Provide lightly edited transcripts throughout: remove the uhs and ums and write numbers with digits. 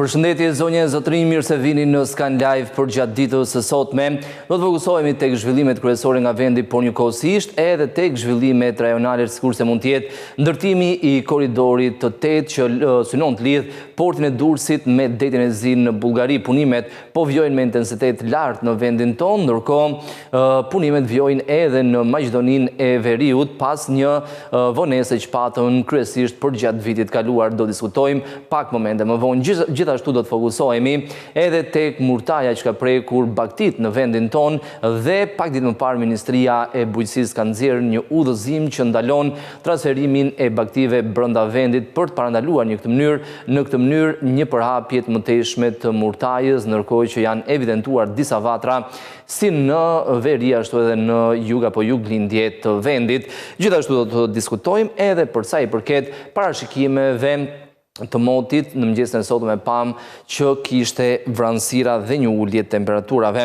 Përshëndetje zonje e zotërinj, mirë se vini në Skan Live për gjatë ditës së sotme. Do të fokusohemi tek zhvillimet kryesore nga vendi, por njëkohësisht edhe tek zhvillimet rajonale, sikurse mund të jetë ndërtimi i korridorit të 8 që synon të lidh portin e Durrësit me detin e Zi në Bullgari. Punimet po vjojnë me intensitet lart në vendin tonë, ndërkohë punimet vjojnë edhe në Maqedoninë e Veriut pas një vonese që patën kryesisht për gjatë vitit kaluar. Do diskutojmë pak momente më vonë. Gjithashtu do të fokusohemi edhe tek murtaja që ka prekur baktit në vendin ton dhe pak ditë më parë Ministria e Bujqësisë ka nxjerrë një udhëzim që ndalon transferimin e baktive brenda vendit për të parandaluar në këtë mënyrë një përhapje të mëtejshme të murtajës, ndërkohë që janë evidentuar disa vatra si në veri ashtu edhe në jug apo juglindje të vendit. Gjithashtu do të diskutojmë edhe për sa i përket parashikimeve të motit. Në mëngjesin e sotëm e pam që kishte vranësira dhe një ulje temperaturave.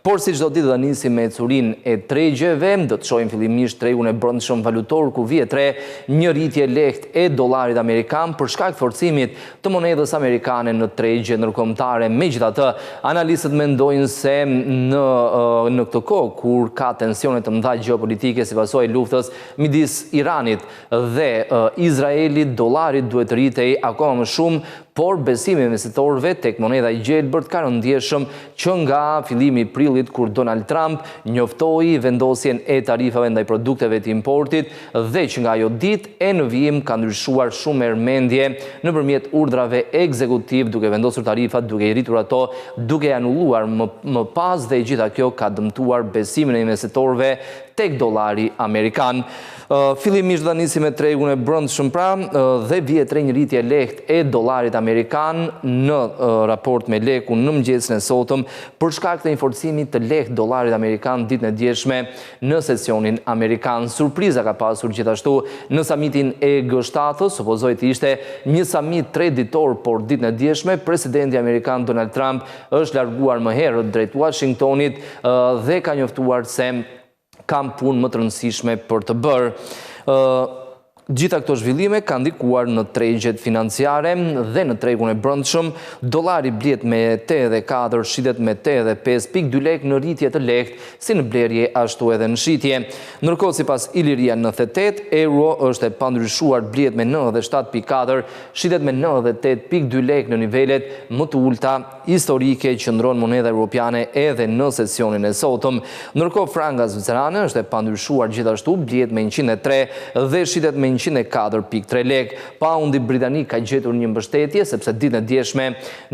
Por si çdo ditë do nisim me ecurinë e tregjeve, do të shohim fillimisht tregun e brendshëm valutor ku vjet re një rritje lehtë e dollarit amerikan për shkak të forcimit të monedhës amerikane në tregje ndërkombëtare. Megjithatë, analistët mendojnë se në këtë kohë kur ka tensione të mëdha gjeopolitike si pasojë luftës midis Iranit dhe Izraelit, dollari duhet të rritej akoma më shumë, por besimi i investitorëve tek monedha i gjelbërt ka rënë ndjeshëm që nga fillimi i prillit kur Donald Trump njoftoi vendosjen e tarifave ndaj produkteve të importit dhe që nga ajo ditë e në vijim ka ndryshuar shumë mendje nëpërmjet urdhrave ekzekutiv, duke vendosur tarifat, duke i rritur ato, duke i anulluar më pas, dhe gjitha kjo ka dëmtuar besimin e investitorëve tek dollari amerikan. Fillimisht do nisim me tregun e brendshëm dhe vjet re një rritje lehtë e dollarit amerikan në raport me lekun në mëngjesin e sotëm për shkak të një forcimi të lehtë dollarit amerikan ditën e djeshme në sesionin amerikan. Surpriza ka pasur gjithashtu në samitin e G7-s, supozohet të ishte një samit 3 ditor, por ditën e djeshme presidenti amerikan Donald Trump është larguar më herët drejt Washingtonit dhe ka njoftuar se kam punë më të rëndësishme për të bërë. Gjitha këto zhvillime kanë ndikuar në tregjet financiare dhe në tregun e brendshëm. Dollari blihet me 84, shitet me 85.2 lekë në rritje të lehtë si në blerje ashtu edhe në shitje. Ndërkohë sipas Iliria 98, euro është e pandryshuar, blihet me 97.4, shitet me 98.2 lekë në nivelet më të ulta historike që ndron monedha europiane edhe në sesionin e sotëm. Ndërkohë franga zvicerane është e pandryshuar gjithashtu, blihet me 103 dhe shitet me 104.3 lekë. Paundi britanik ka gjetur një mbështetje sepse ditën e djeshme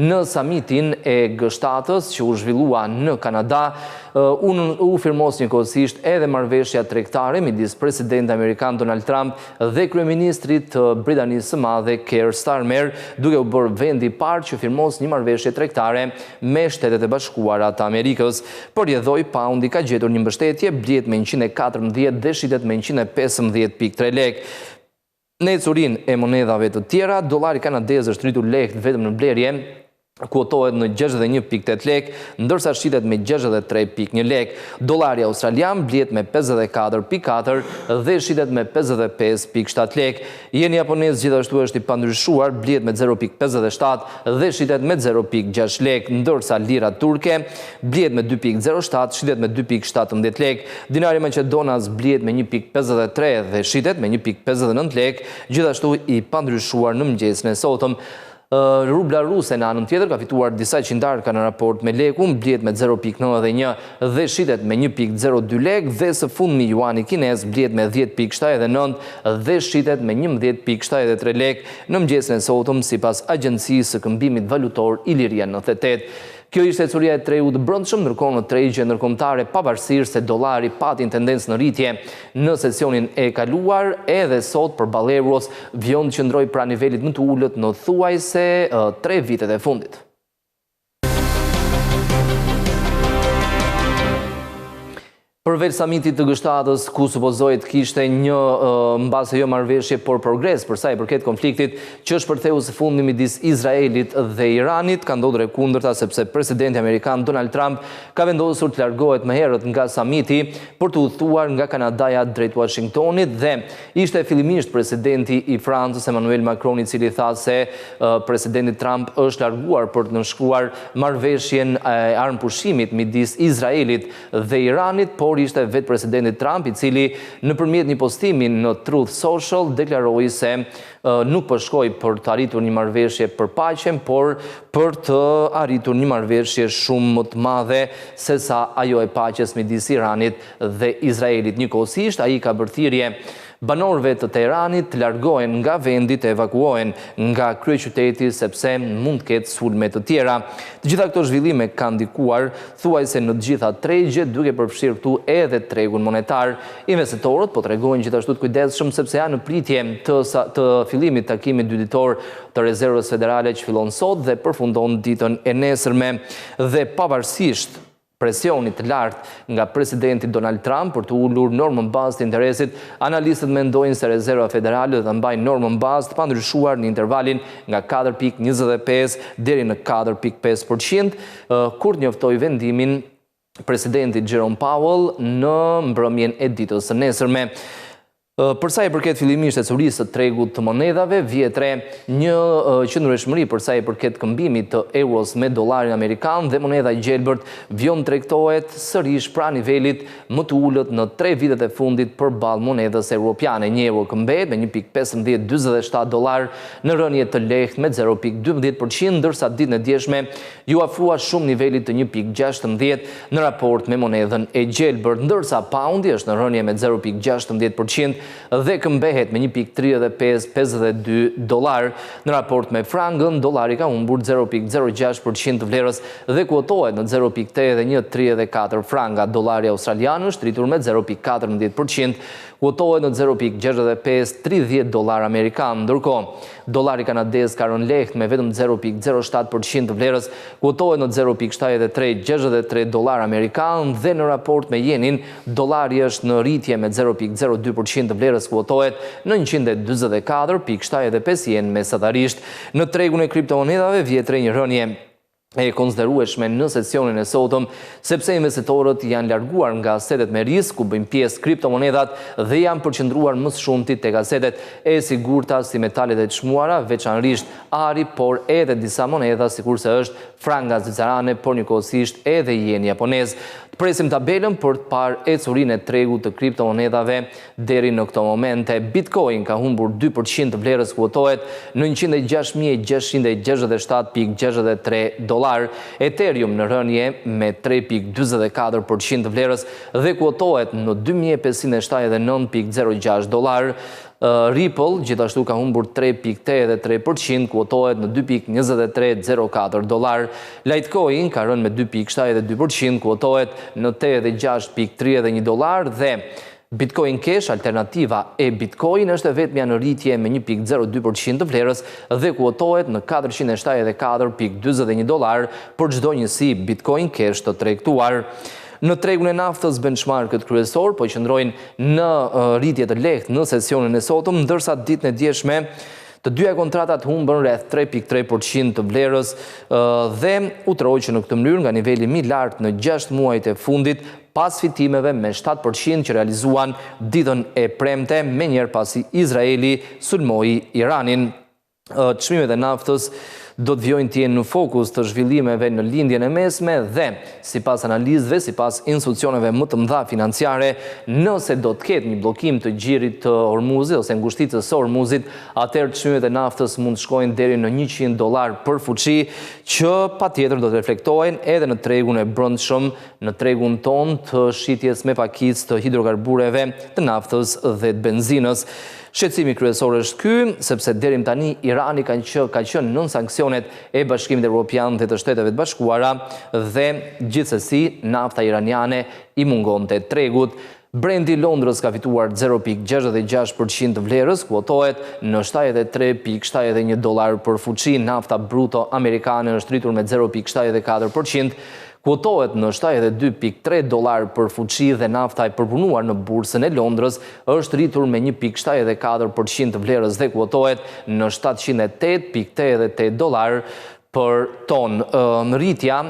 në samitin e G7-s që u zhvillua në Kanada, u firmos njëkohësisht edhe marrëveshja tregtare midis presidentit amerikan Donald Trump dhe kryeministrit të Britanisë së Madhe Keir Starmer, duke u bërë vendi i parë që firmos një marrëveshje tregtare me Shtetet e Bashkuara të Amerikës. Por jedhoj paundi ka gjetur një mbështetje, blihet me 114 dhe shitet me 115.3 lekë. Në ecurinë e monedhave të tjera, dollari kanadez është rritur lehtë vetëm në blerje, kuotohet në 61.8 lekë, ndërsa shitet me 63.1 lekë. Dollari australian blihet me 54.4 dhe shitet me 55.7 lekë. Jeni japonez gjithashtu është i pandryshuar, blihet me 0.57 dhe shitet me 0.6 lekë, ndërsa lira turke blihet me 2.07, shitet me 2.17 lekë. Dinari maqedonas blihet me 1.53 dhe shitet me 1.59 lekë, gjithashtu i pandryshuar në mëngjesin e sotëm. Rubla ruse në anën tjetër ka fituar disa qindarka në raport me lekun, blihet me 0.91 dhe shitet me 1.02 lekë, dhe së fundmi juani kinez blihet me 10.79 dhe shitet me 11.73 lekë në mëngjesin e sotëm sipas Agjencisë së Këmbimit Valutor Iliria 98. Kjo ishte ecuria e tregut brendshëm, ndërkohë në tregje ndërkombëtare, pavarësisht se dollari pati tendencë në rritje në sesionin e kaluar, edhe sot përballë euros vjon të qëndrojë pranë nivelit më të ulët në thuajse 3 vitet e fundit. Përveç samitit të Gështatës, ku supozohet kishte një mbase jo marrëveshje, por progres për sa i përket konfliktit që është përtheu së fundi midis Izraelit dhe Iranit, ka ndodhur e kundërta sepse presidenti amerikan Donald Trump ka vendosur të largohet më herët nga samiti për të udhëtuar nga Kanadaja drejt Washingtonit dhe ishte fillimisht presidenti i Francës Emmanuel Macron i cili tha se presidenti Trump është larguar për të nënshkruar marrëveshjen e armëpushimit midis Izraelit dhe Iranit, por ishte vetë presidenti Trump i cili nëpërmjet një postimi në Truth Social deklaroi se nuk po shkoi për të arritur një marrëveshje për paqen, por për të arritur një marrëveshje shumë më të madhe se sa ajo e paqes midis Iranit dhe Izraelit. Njëkohësisht ai ka bërë thirrje banorëve të Teheranit të largohen nga vendi, të evakuohen nga kryeqyteti sepse mund të ketë sulme të tjera. Të gjitha këto zhvillime kanë ndikuar thuajse në të gjitha tregjet, duke përfshirë këtu edhe tregun monetar. Investitorët po tregojnë gjithashtu të kujdesshëm sepse janë në pritje të fillimit takimit dyditor të Rezervës Federale që fillon sot dhe përfundon ditën e nesërme dhe pavarësisht presionit të lartë nga presidenti Donald Trump për të ulur normën bazë të interesit, analistët mendojnë se Rezerva Federale do të mbajë normën bazë të pandryshuar në intervalin nga 4.25 deri në 4.5%, kur njoftoi vendimin presidenti Jerome Powell në mbrëmjen e ditës së nesërme. Përsa i përket fillimisht e curisë të tregut të monedhave, vjetre një qëndrueshmëri përsa i përket këmbimit të euros me dollarin amerikan dhe monedha i gjelbërt vjon tregtohet sërish pra nivelit më të ulët në 3 vitet e fundit përballë monedhës europiane. Një euro këmbet me 1.1547 dollar në rënje të lehtë me 0.12%, ndërsa ditën e djeshme ju afrua shumë nivelit të 1.16 në raport me monedhën e gjelbërt, ndërsa poundi është në rënje me 0.16% dhe këmbehet me 1.3552 dollar. Në raport me frangën, dollari ka humbur 0.06% të vlerës dhe kuotohet në 0.8134 franga. Dollari australian është rritur me 0.14%, kuotohet në 0.6530 dollar amerikan. Ndërkohë, dollari kanadez ka rënë lehtë me vetëm 0.07% të vlerës, kuotohet në 0.7363 dollar amerikan dhe në raport me jenin, dollari është në rritje me 0.02% të vlerës, kuotohet në 144.75 yen mesatarisht. Në tregun e kriptomonedhave vjetre një rënje e konsiderueshme në sesionin e sotëm, sepse investitorët janë larguar nga asetet me risk, ku bëjnë pjesë kriptomonedhat dhe janë përqendruar më së shumti tek asetet e sigurta si metalet e çmuara, veçanërisht ari, por edhe disa monedha sikurse është franga zvicerane, por njëkohësisht edhe jeni japonez. Të presim tabelën për të parë ecurinë e tregut të kriptomonedhave deri në këto momente. Bitcoin ka humbur 2% të vlerës, kuotohet në 106.667.63 dollar. Ethereum në rënje me 3.44% të vlerës dhe kuotohet në 2.579.06 dollar. Ripple gjithashtu ka humbur 3.83%, kuotohet në 2.2304 dollar. Litecoin ka rënë me 2.72%, kuotohet në 86.31 dollar dhe Bitcoin Cash, alternativa e Bitcoin, është vetëm në rritje me 1.02% të vlerës dhe kuotohet në 474.41 dollar për çdo njësi Bitcoin Cash të tregtuar. Në tregun e naftës, benchmarkët kryesor po qëndrojnë në rritje të lehtë në sesionin e sotëm, ndërsa ditën e djeshme të dyja kontratat humbën rreth 3.3% të vlerës dhe u troi që në këtë mënyrë nga niveli më i lartë në 6 muajt e fundit, pas fitimeve me 7% që realizuan ditën e premte, menjëherë pasi Izraeli sulmoi Iranin. Çmimet e naftës do të vjojnë të jenë në fokus të zhvillimeve në lindjen e mesme dhe, sipas analizëve, sipas institucioneve më të mëdha financiare, nëse do të ketë një bllokim të xhirit të Hormuzit ose ngushticës së Hormuzit, atëherë çmimet e naftës mund të shkojnë deri në $100 për fuqi, që patjetër do të reflektohen edhe në tregun e brendshëm, në tregun ton të shitjes me pakicë të hidrokarbureve, të naftës dhe të benzinës. Shqetësimi kryesor është ky, sepse deri tani Irani ka qenë nën sanksionet e Bashkimit Evropian dhe të Shteteve të Bashkuara dhe gjithsesi nafta iraniane i mungonte tregut. Brendi Londrës ka fituar 0,66% të vlerës, kuotohet në $73.71 për fuqi. Nafta bruto amerikane është rritur me 0,74%, kuotohet në $72.3 për fuqi dhe nafta e përpunuar në bursën e Londrës është rritur me 1,74% të vlerës dhe kuotohet në $708.88 për ton. Rritja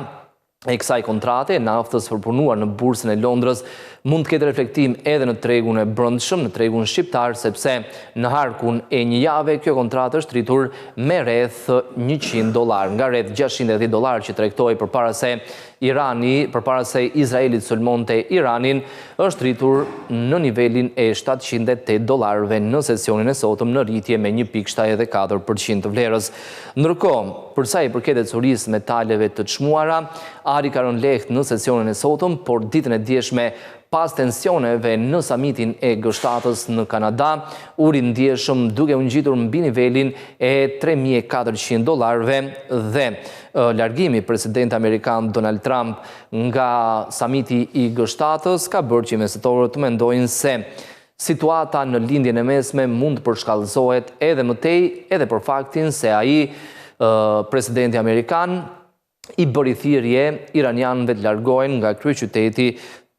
e kësaj kontrate e naftës përpunuar në bursën e Londrës mund të ketë reflektim edhe në tregun e brendshëm, në tregun shqiptar, sepse në harkun e një jave kjo kontratë është rritur me rreth $100, nga rreth $610 që tregtoi përpara se Izraelit sulmonte Iranin, është rritur në nivelin e $708 në sesionin e sotëm, në rritje me 1,74% të vlerës. Ndërkohë, për sa i përket ecurisë metaleve të çmuara, ari ka rënë lehtë në sesionin e sotëm, por ditën e dieshme pas tensioneve në samitin e G7-s në Kanada, uri ndjeshëm duke u ngjitur mbi nivelin e $3.400 dhe largimi presidenti amerikan Donald Trump nga samiti i G7-s ka bërë që investitorët të mendojnë se situata në lindjen e mesme mund të përshkallëzohet edhe më tej, edhe për faktin se ai, presidenti amerikan, i bëri thirrje iranianëve të largohen nga kryeqyteti,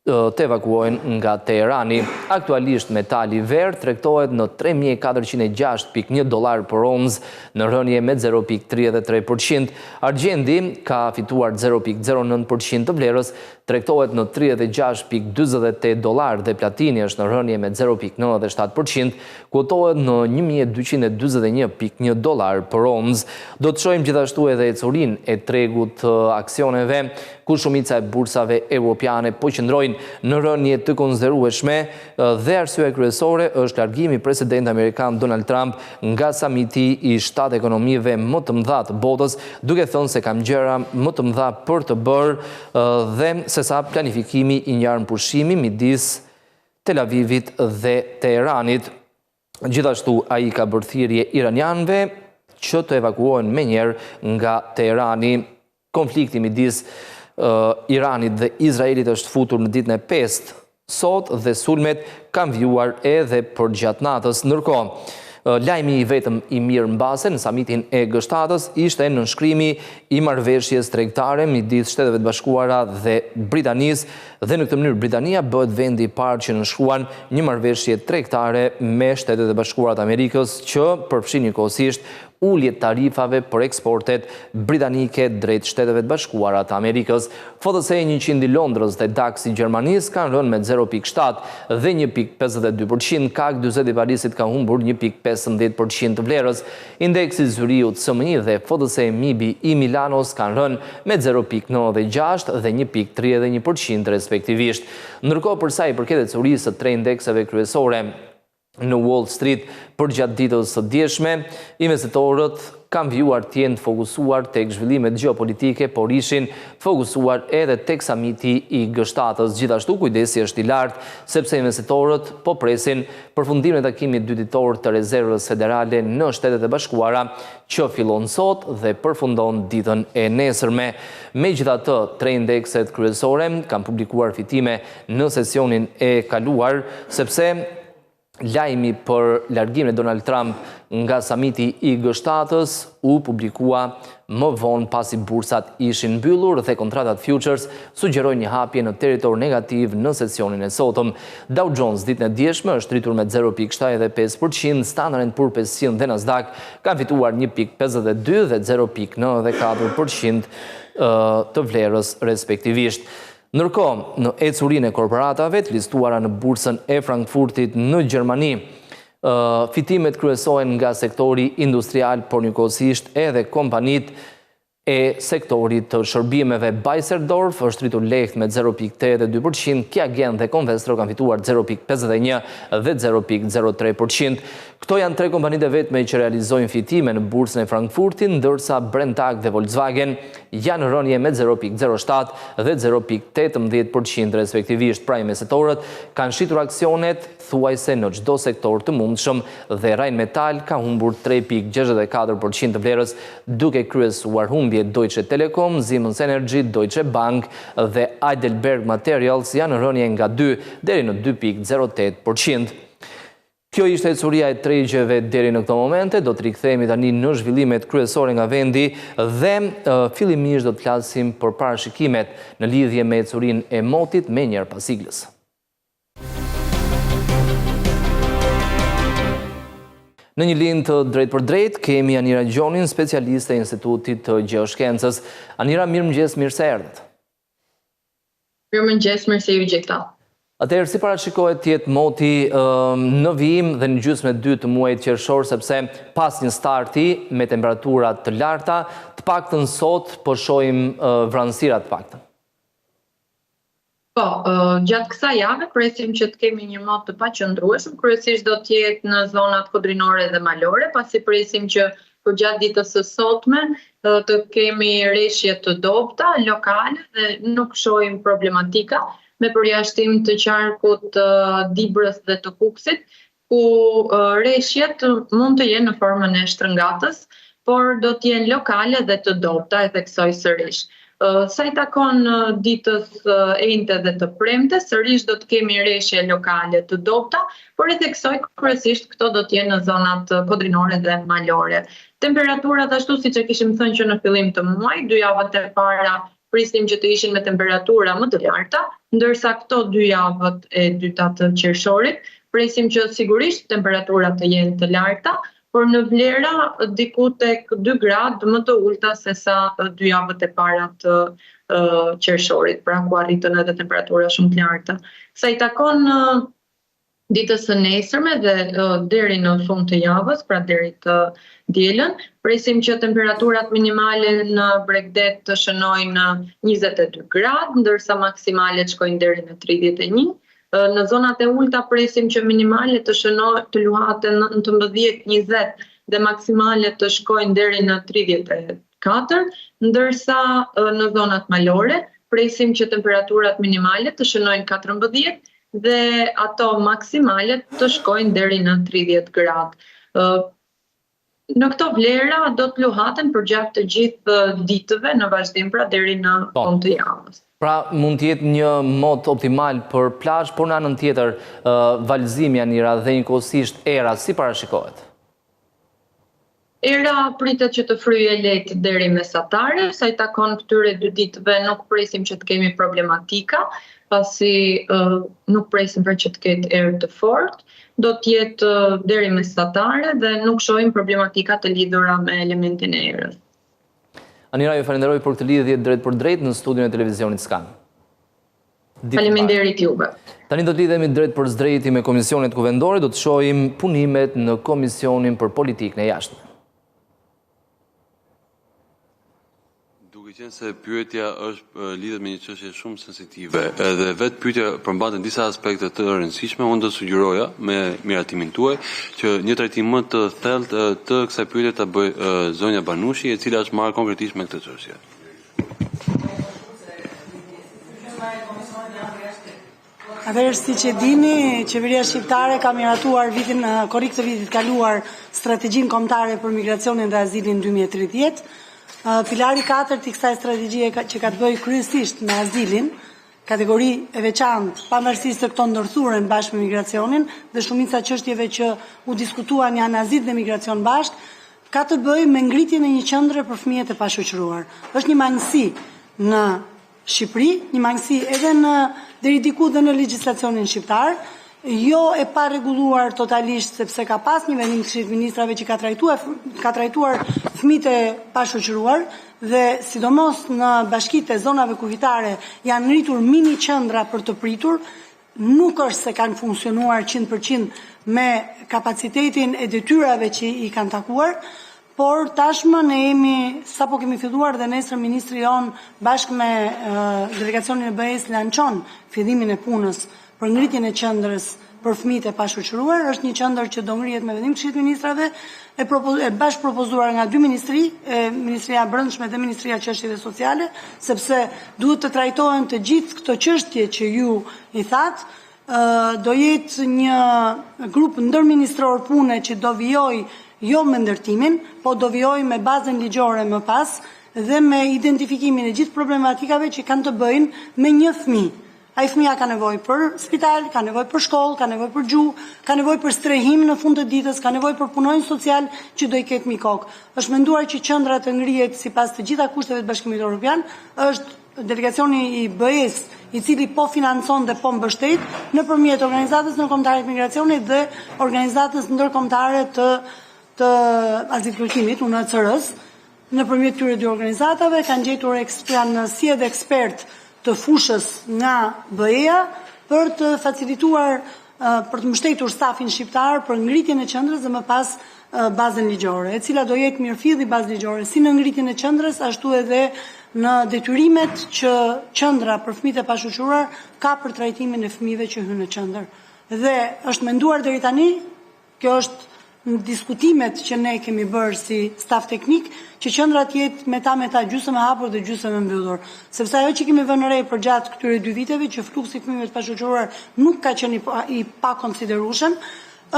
të evakuohen nga Teherani. Aktualisht metali ver tregtohet në $3.406.1 për onzë, në rënje me 0,33%. Argjendi ka fituar 0,09% të vlerës, tregtohet në $36.48 dhe platini është në rënje me 0,97%, kuotohet në $1.241.1 për onzë. Do të shohim gjithashtu edhe ecurinë e tregut aksioneve, ku shumica e bursave europiane po qëndrojnë në rënje të konsiderueshme dhe arsye kryesore është largimi presidenti amerikan Donald Trump nga samiti i 7 ekonomive më të mëdha të botës, duke thënë se kam gjëra më të mëdha për të bërë dhe sesa planifikimi i një armëpushimi midis Tel Avivit dhe Teheranit. Gjithashtu ai ka bërë thirrje iranianëve që të evakuohen menjëherë nga Teherani. Konflikti midis Iranit dhe Izraelit është futur në ditën e 5 sot dhe sulmet kanë vjuar edhe për gjatë natës. Ndërkohë, lajmi i vetëm i mirë mbase në samitin e G7-s ishte nënshkrimi i marrëveshjes tregtare midis Shteteve të Bashkuara dhe Britanisë, dhe në këtë mënyrë Britania bëhet vendi i parë që nënshkruan një marrëveshje tregtare me Shtetet e Bashkuara të Amerikës që përfshin njëkohësisht ulje tarifave për eksportet britanike drejt Shteteve të Bashkuara të Amerikës. FTSE 100 i Londrës dhe DAX i Gjermanisë kanë rënë me 0,7 dhe 1,52%, CAC 40 i Parisit ka humbur 1,15% të vlerës. Indeksi Zuriut SMI dhe FTSE MIBI i Milanos kanë rënë me 0,96 dhe 1,31% respektivisht. Ndërkohë, për sa i përket ecurisë së tre indekseve kryesore në Wall Street për gjatë ditës së dieshme, investitorët kanë vjuar të jenë fokusuar tek zhvillimet gjeopolitike, por ishin fokusuar edhe tek samiti i G7-s. Gjithashtu kujdesi është i lartë sepse investitorët po presin përfundimin e takimit dyditor të Rezervës Federale në Shtetet e Bashkuara, që fillon sot dhe përfundon ditën e nesërme. Megjithatë, tre indekset kryesore kanë publikuar fitime në sesionin e kaluar, sepse lajmi për largimin e Donald Trump nga samiti i G7-s u publikua më vonë pasi bursat ishin mbyllur dhe kontratat futures sugjerojnë një hapje në territor negativ në sesionin e sotëm. Dow Jones ditën e dieshme është rritur me 0,75%, Standard & Poor's 500 dhe Nasdaq kanë fituar 1,52 dhe 0,94% të vlerës respektivisht. Ndërkohë, në ecurinë e korporatave të listuara në bursën e Frankfurtit në Gjermani, fitimet kryesohen nga sektori industrial, por njëkohësisht edhe kompanitë e sektorit të shërbimeve. Beiersdorf është rritur lehtë me 0,82%, Kiagen dhe Covestro kanë fituar 0,51 dhe 0,03%. Këto janë 3 kompanitë vetme që realizojnë fitime në bursën e Frankfurtit, ndërsa Brenntag dhe Volkswagen janë rënje me 0.07 dhe 0.18% respektivisht. Pra investitorët kanë shitur aksionet thuajse në çdo sektor të mundshëm dhe Rheinmetall ka humbur 3.64% të vlerës, duke kryesuar humbje Deutsche Telekom, Siemens Energy, Deutsche Bank dhe Heidelberg Materials janë rënje nga 2 deri në 2.08%. Kjo ishte ecuria e tregjeve deri në këto momente, do të rikthehemi tani në zhvillimet kryesore nga vendi dhe fillimisht do të flasim për parashikimet në lidhje me ecurinë e motit me njëherë pas siglës. Në një linjë të drejt për drejt, kemi Anira Gjonin, specialiste e Institutit të Gjeoshkencës. Anira, mirëmëngjes, mirë se erdhët. Mirëmëngjes, mirë se ju gjeta. Atëherë, si parashikohet të jetë moti në vijim dhe në gjysmën e dytë të muajit qershor, sepse pas një starti me temperatura të larta, të paktën sot po shohim vranësira të paktën. Po, gjatë kësaj jave presim që të kemi një mot të paqëndrueshëm, kryesisht do të jetë në zonat kodrinore dhe malore, pasi presim që për gjatë ditës së sotme të kemi rreshje të dobta, lokale dhe nuk shohim problematika, me përjashtim të qarkut të Dibrës dhe të Kukësit, ku rreshjet mund të jenë në formën e shtrëngatës, por do të jenë lokale dhe të dobta, e theksoj sërish. Sa i takon ditës enjte dhe të premte, sërish do të kemi rreshje lokale të dobta, por e theksoj kryesisht këto do të jenë në zonat kodrinore dhe malore. Temperaturat ashtu siç e kishim thënë që në fillim të muajit, 2 javët e para prisnim që të ishin me temperatura më të larta, ndërsa këto 2 javët e dyta të qershorit, presim që sigurisht temperaturat të jenë të larta, por në vlera diku tek 2 gradë më të ulta se sa 2 javët e para të qershorit, pra ku arritën edhe temperatura shumë të larta. Sa i takon ditës së nesërme dhe deri në fund të javës, pra deri të dielën, presim që temperaturat minimale në Bregdet të shënojnë 22 gradë, ndërsa maksimalet shkojnë deri në 31. Në zonat e ulta presim që minimale të luhaten në 19-20 dhe maksimale të shkojnë deri në 34, ndërsa në zonat malore presim që temperaturat minimale të shënojnë 14 dhe ato maksimalet të shkojnë deri në 30 gradë. Në këto vlera do të luhaten për gjatë të gjithë ditëve në vazhdim, pra deri në fund të javës. Pra mund të jetë një mod optimal për plazh, por në anën tjetër valëzimi Anira dhe njëkohësisht era si parashikohet? Era pritet që të fryjë lehtë deri mesatare, sa i takon këtyre 2 ditëve nuk presim që të kemi problematika, pasi nuk presim për që të ketë erë të fortë, do të jetë deri mesatare dhe nuk shohim problematika të lidhura me elementin e erës. Anira, ju falenderoj për këtë lidhje drejt për drejt në studion e televizionit Skan. Faleminderit juve. Tani do të lidhemi drejt për drejti me Komisionet Kuvendore, do të shohim punimet në Komisionin për Politikën e Jashtme. Qenë se pyetja është lidhet me një çështje shumë sensitive, edhe vetë pyetja përmban disa aspekte të rëndësishme, unë do të sugjeroja me miratimin tuaj që një trajtim më të thellë të kësaj pyetje ta bëj zonja Banushi, e cila është marrë konkretisht me këtë çështje. Atëherë, siç e dini, qeveria shqiptare ka miratuar korrik të vitit kaluar strategjinë kombëtare për migracionin dhe azilin 2030. Pilari 4 i kësaj strategjie që ka të bëjë kryesisht me azilin, kategori e veçantë, pavarësisht se këto ndërthuren bashkë me migracionin dhe shumica çështjeve që u diskutuan janë azil dhe migracion bashkë, ka të bëjë me ngritjen e një qendre për fëmijët e pashoqëruar. Është një mangësi në Shqipëri, një mangësi edhe deri diku dhe në legjislacionin shqiptar, jo e pa rregulluar totalisht, sepse ka pas një vendim të Këshillit të Ministrave që ka trajtuar fëmijët e pashoqëruar dhe sidomos në bashkitë e zonave kufitare janë ngritur mini qendra për të pritur, nuk është se kanë funksionuar 100% me kapacitetin e detyrave që i kanë takuar, por tashmë ne sapo kemi filluar dhe nesër ministri jon bashkë me delegacionin e BE-s lançon fillimin e punës për ngritjen e qendrës për fëmijët e pashoqëruar. Është një qendër që do ngrihet me vendim të Këshillit të Ministrave, e bashkëpropozuar nga dy ministri, Ministria e Brendshme dhe Ministria e Çështjeve Sociale, sepse duhet të trajtohen të gjithë këto çështje që ju i thatë. Do jetë një grup ndërministror pune që do vijoj jo me ndërtimin, po do vijoj me bazën ligjore më pas dhe me identifikimin e gjithë problematikave që kanë të bëjnë me një fëmijë. Ai fëmia ka nevojë për spital, ka nevojë për shkollë, ka nevojë për gjuhë, ka nevojë për strehim në fund të ditës, ka nevojë për punonjës social që do i ketë mbi kokë. Është menduar që qendra të ngrihet sipas të gjitha kushteve të Bashkimit Evropian, është delegacioni i BE-s, i cili po financon dhe po mbështet nëpërmjet Organizatës Ndërkombëtare të Migracionit dhe Organizatës Ndërkombëtare të Azilkërkimit, UNHCR-s. Nëpërmjet këtyre dy organizatave kanë gjetur janë si edhe ekspert të fushës nga BE-ja për të facilituar, për të mbështetur stafin shqiptar për ngritjen e qendrës dhe më pas bazën ligjore, e cila do jetë mirëfilli bazë ligjore si në ngritjen e qendrës, ashtu edhe në detyrimet që qendra për fëmijët e pashoqëruar ka për trajtimin e fëmijëve që hyjnë në qendër. Dhe është menduar deri tani, kjo është në diskutimet që ne kemi bërë si staf teknik, që qendra të jetë me ta gjysmë e hapur dhe gjysmë e mbyllur. Sepse ajo që kemi vënë re përgjatë këtyre 2 viteve, që fluksi i fëmijëve të pashoqëruar nuk ka qenë i pakonsiderueshëm,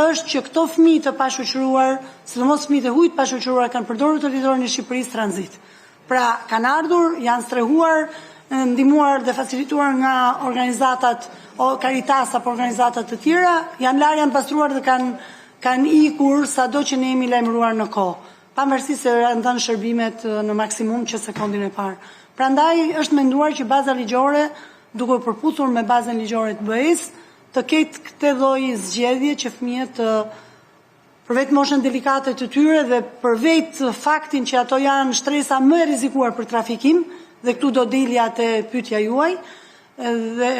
është që këto fëmijë të pashoqëruar, sidomos fëmijët e huaj të pashoqëruar, kanë përdorur territorin e Shqipërisë tranzit. Pra kanë ardhur, janë strehuar, ndihmuar dhe facilituar nga organizatat Caritas apo organizatat të tjera, janë pastruar dhe kanë ikur sado që ne jemi lajmëruar në kohë, pavarësisht se janë dhënë shërbimet në maksimum që sekondin e parë. Prandaj është menduar që baza ligjore, duke përputhur me bazën ligjore të BE-s, të ketë këtë lloj zgjedhje që fëmijët për vetë moshën delikate të tyre dhe për vetë faktin që ato janë shtresa më e rrezikuar për trafikim, dhe këtu do dilja te pyetja juaj, dhe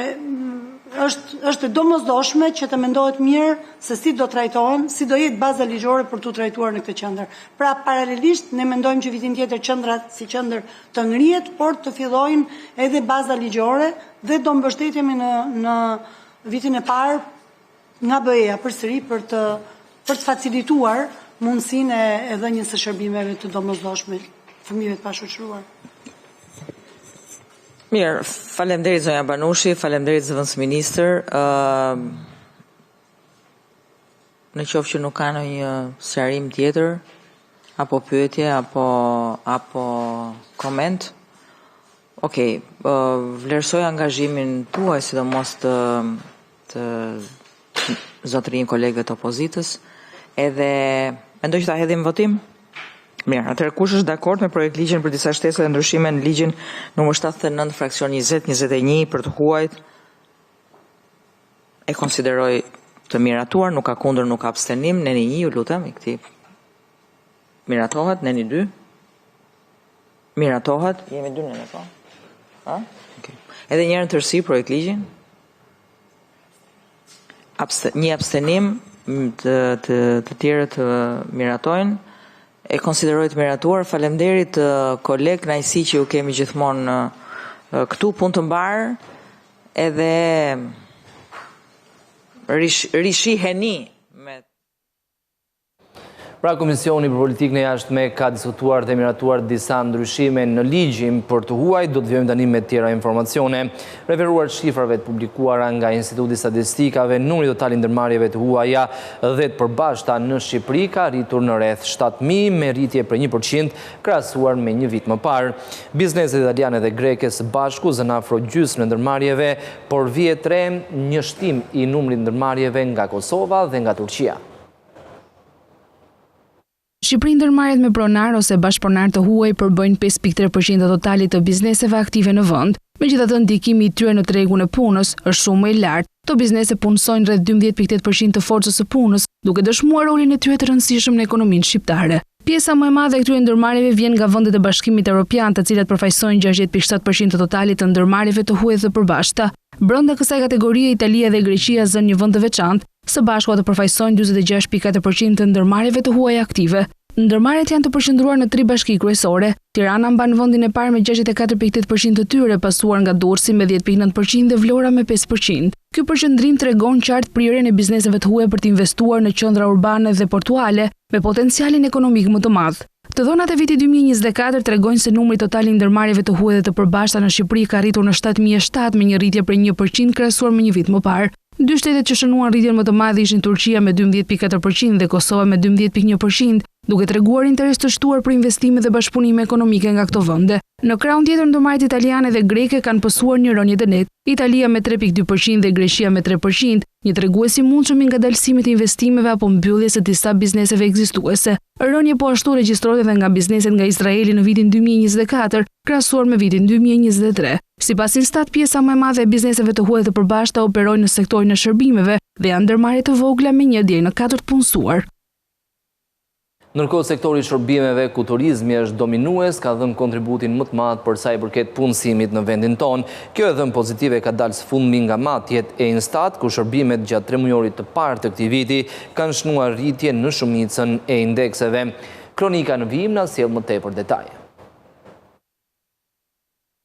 është domosdoshme që të mendohet mirë se si do trajtohen, si do jetë baza ligjore për të trajtuar në këtë qendër. Pra paralelisht ne mendojmë që vitin tjetër qendra si qendër të ngrihet, por të fillojnë edhe baza ligjore dhe do mbështetemi në vitin e parë nga BE-ja përsëri për të facilituar mundësinë e dhënies së shërbimeve të domosdoshme fëmijëve të pashoqëruar. Mirë, faleminderit zonja Banushi, faleminderit zëvendës ministër. Në qoftë që nuk ka ndonjë sqarim tjetër, apo pyetje, apo koment. Okej, vlerësoj angazhimin tuaj, sidomos të zotërin kolegëve të opozitës, edhe mendoj që ta hedhim votim. Mirë, atëherë kush është dakord me projekt ligjin për disa shtesë dhe ndryshime në ligjin numër 79 fraksion 20-21 për të huajt, e konsideroj të miratuar, nuk ka kundër, nuk ka abstenim, neni 1, ju lutem, i këtij miratohet, neni 2, miratohet, jemi 2 nene, po? Okay. Edhe njërën tërsi projekt ligjin, një abstenim, të tjere të miratojnë, e konsideroj të miratuar. Faleminderit koleg, kënaqësi që ju kemi gjithmonë këtu, punë të mbarë, edhe rishiheni me. Pra, Komisioni për Politikën e Jashtme ka diskutuar dhe miratuar disa ndryshime në ligjin për të huaj. Do të vjojmë tani me tjera informacione. Referuar shifrave të publikuara nga Instituti Statistikave, numri total i ndërmarrjeve të huaja dhe të përbashkëta në Shqipëri ka rritur në rreth 7.000 me rritje për 1% krahasuar me një vit më parë. Bizneset italiane dhe greke së bashku zën afro gjysmën e ndërmarrjeve, por vjet re një shtim i numrit ndërmarrjeve nga Kosova dhe nga Turqia. Shqipëri ndërmarrjet me pronar ose bashkëpronar të huaj përbëjnë 5.3% të totalit të bizneseve aktive në vend. Megjithatë, ndikimi i tyre në tregun e punës është shumë më i lartë. Këto biznese punësojnë rreth 12.8% të forcës së punës, duke dëshmuar rolin e tyre të rëndësishëm në ekonominë shqiptare. Pjesa më e madhe e këtyre ndërmarrjeve vjen nga vendet e Bashkimit Evropian, të cilat përfaqësojnë 60.7% të totalit të ndërmarrjeve të huaj dhe përbashkëta. Brenda kësaj kategorie, Italia dhe Greqia zënë një vend të veçantë, së bashku ato përfaqësojnë 46.4% të ndërmarrjeve të huaj aktive. Ndërmarrjet janë të përqendruar në 3 bashki kryesore. Tirana mban vendin e parë me 64.8% të tyre, pasuar nga Durrësi me 10.9% dhe Vlora me 5%. Ky përqendrim tregon qartë prirjen e bizneseve të huaja për të investuar në qendra urbane dhe portuale me potencialin ekonomik më të madh. Të dhënat e vitit 2024 tregojnë se numri total i ndërmarrjeve të huaja dhe të përbashkëta në Shqipëri ka arritur në 7.700 me një rritje prej 1% krahasuar me një vit më parë. Dy shtetet që shënuan rritjen më të madhe ishin Turqia me 12.4% dhe Kosova me 12.1%, duke treguar interes të shtuar për investime dhe bashkëpunime ekonomike nga këto vende. Në krahun tjetër, ndërmarrjet italiane dhe greke kanë pësuar një rënje të netë, Italia me 3.2% dhe Greqia me 3%, një tregues i mundshëm i ngadalësimit të investimeve apo mbylljes së disa bizneseve ekzistuese. Rënje po ashtu regjistrohet edhe nga bizneset nga Izraeli në vitin 2024, krahasuar me vitin 2023. Sipas Instat, pjesa më e madhe e bizneseve të huaja të përbashkëta operojnë në sektorin e shërbimeve dhe janë ndërmarrje të vogla me 1 deri në 4 punësuar. Ndërkohë, sektori i shërbimeve ku turizmi është dominues ka dhënë kontributin më të madh për sa i përket punësimit në vendin tonë. Kjo e dhënë pozitive ka dalë sfundmi nga matjet e Instat, ku shërbimet gjatë 3 mujorit të parë të këtij viti kanë shnuar rritje në shumicën e indekseve. Kronika në vijim na sjell më tepër detaje.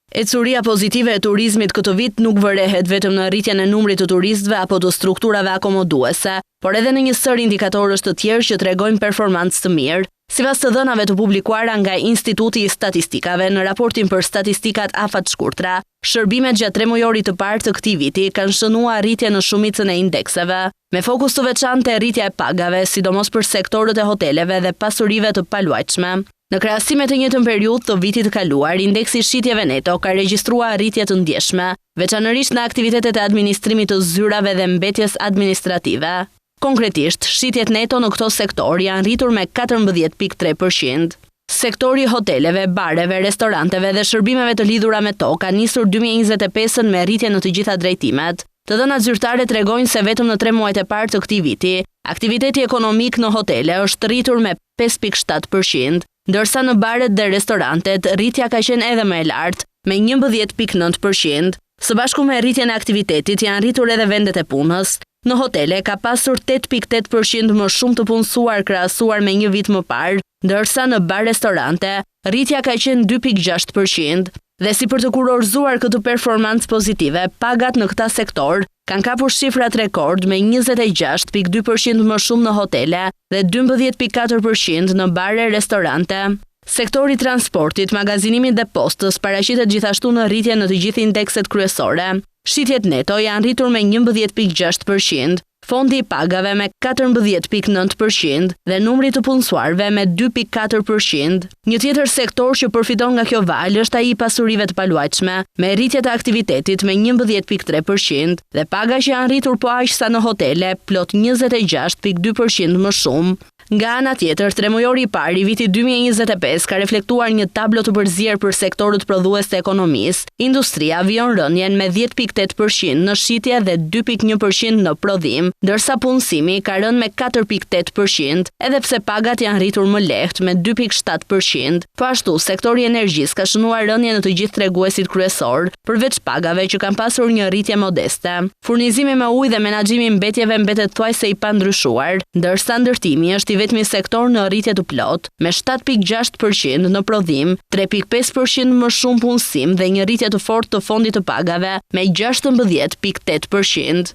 Ecuria pozitive e turizmit këtë vit nuk vërehet vetëm në rritjen e numrit të turistëve apo të strukturave akomoduese, por edhe në një sër indikatorësh të tjerë që tregojnë performancë të mirë. Sipas të dhënave të publikuara nga Instituti i Statistikave në raportin për statistikat afat shkurtra, shërbimet gjatë 3 mujorit të parë të këtij viti kanë shënuar rritje në shumicën e indekseve, me fokus të veçantë te rritja e pagave, sidomos për sektorët e hoteleve dhe pasurive të paluajtshme. Në krahasim me të njëjtën periudhë të vitit të kaluar, indeksi shitjeve neto ka regjistruar rritje të ndjeshme, veçanërisht në aktivitetet e administrimit të zyrave dhe mbetjes administrative. Konkretisht, shitjet neto në këto sektor janë rritur me 14.3%. Sektori hoteleve, bareve, restoranteve dhe shërbimeve të lidhura me to ka nisur 2025-ën me rritje në të gjitha drejtimet. Të dhënat zyrtare tregojnë se vetëm në 3 muajt e parë të këtij viti, aktiviteti ekonomik në hotele është rritur me 5.7%, ndërsa në baret dhe restorantet rritja ka qenë edhe më e lartë, me 11.9%. Së bashku me rritjen e aktivitetit janë rritur edhe vendet e punës. Në hotele ka pasur 8.8% më shumë të punësuar krahasuar me një vit më parë, ndërsa në bar-restorante rritja ka qenë 2.6%. Dhe si për të kurorzuar këtë performancë pozitive, pagat në këta sektor kanë kapur shifrat rekord me 26.2% më shumë në hotele dhe 12.4% në bare e restorante. Sektori transportit, magazinimit dhe postës paraqitet gjithashtu në rritje në të gjithë indekset kryesore. Shitjet neto janë rritur me 11.6%, fondi I pagave me 14.9% dhe numri të punësuarve me 2.4%. Një tjetër sektor që përfiton nga kjo valë është ai I pasurive të paluajtshme, me rritje të aktivitetit me 11.3% dhe paga që janë rritur po aq sa në hotele, plot 26.2% më shumë. Nga ana tjetër, 3 mujori I parë I vitit 2025 ka reflektuar një tablo të bërzier për sektorët prodhues të ekonomisë. Industria vijon rënjen me 10.8% në shitje dhe 2.1% në prodhim, ndërsa punësimi ka rënë me 4.8%, edhe pse pagat janë rritur më lehtë me 2.7%. Po ashtu, sektori I energjisë ka shënuar rënje në të gjithë treguesit kryesor, përveç pagave që kanë pasur një rritje modeste. Furnizimi me ujë dhe menaxhimi I mbetjeve mbetet thuajse I pandryshuar, ndërsa ndërtimi është I vetmi sektor në rritje të plot, me 7.6% në prodhim, 3.5% më shumë punësim dhe një rritje të fortë të fondit të pagave me 16.8%.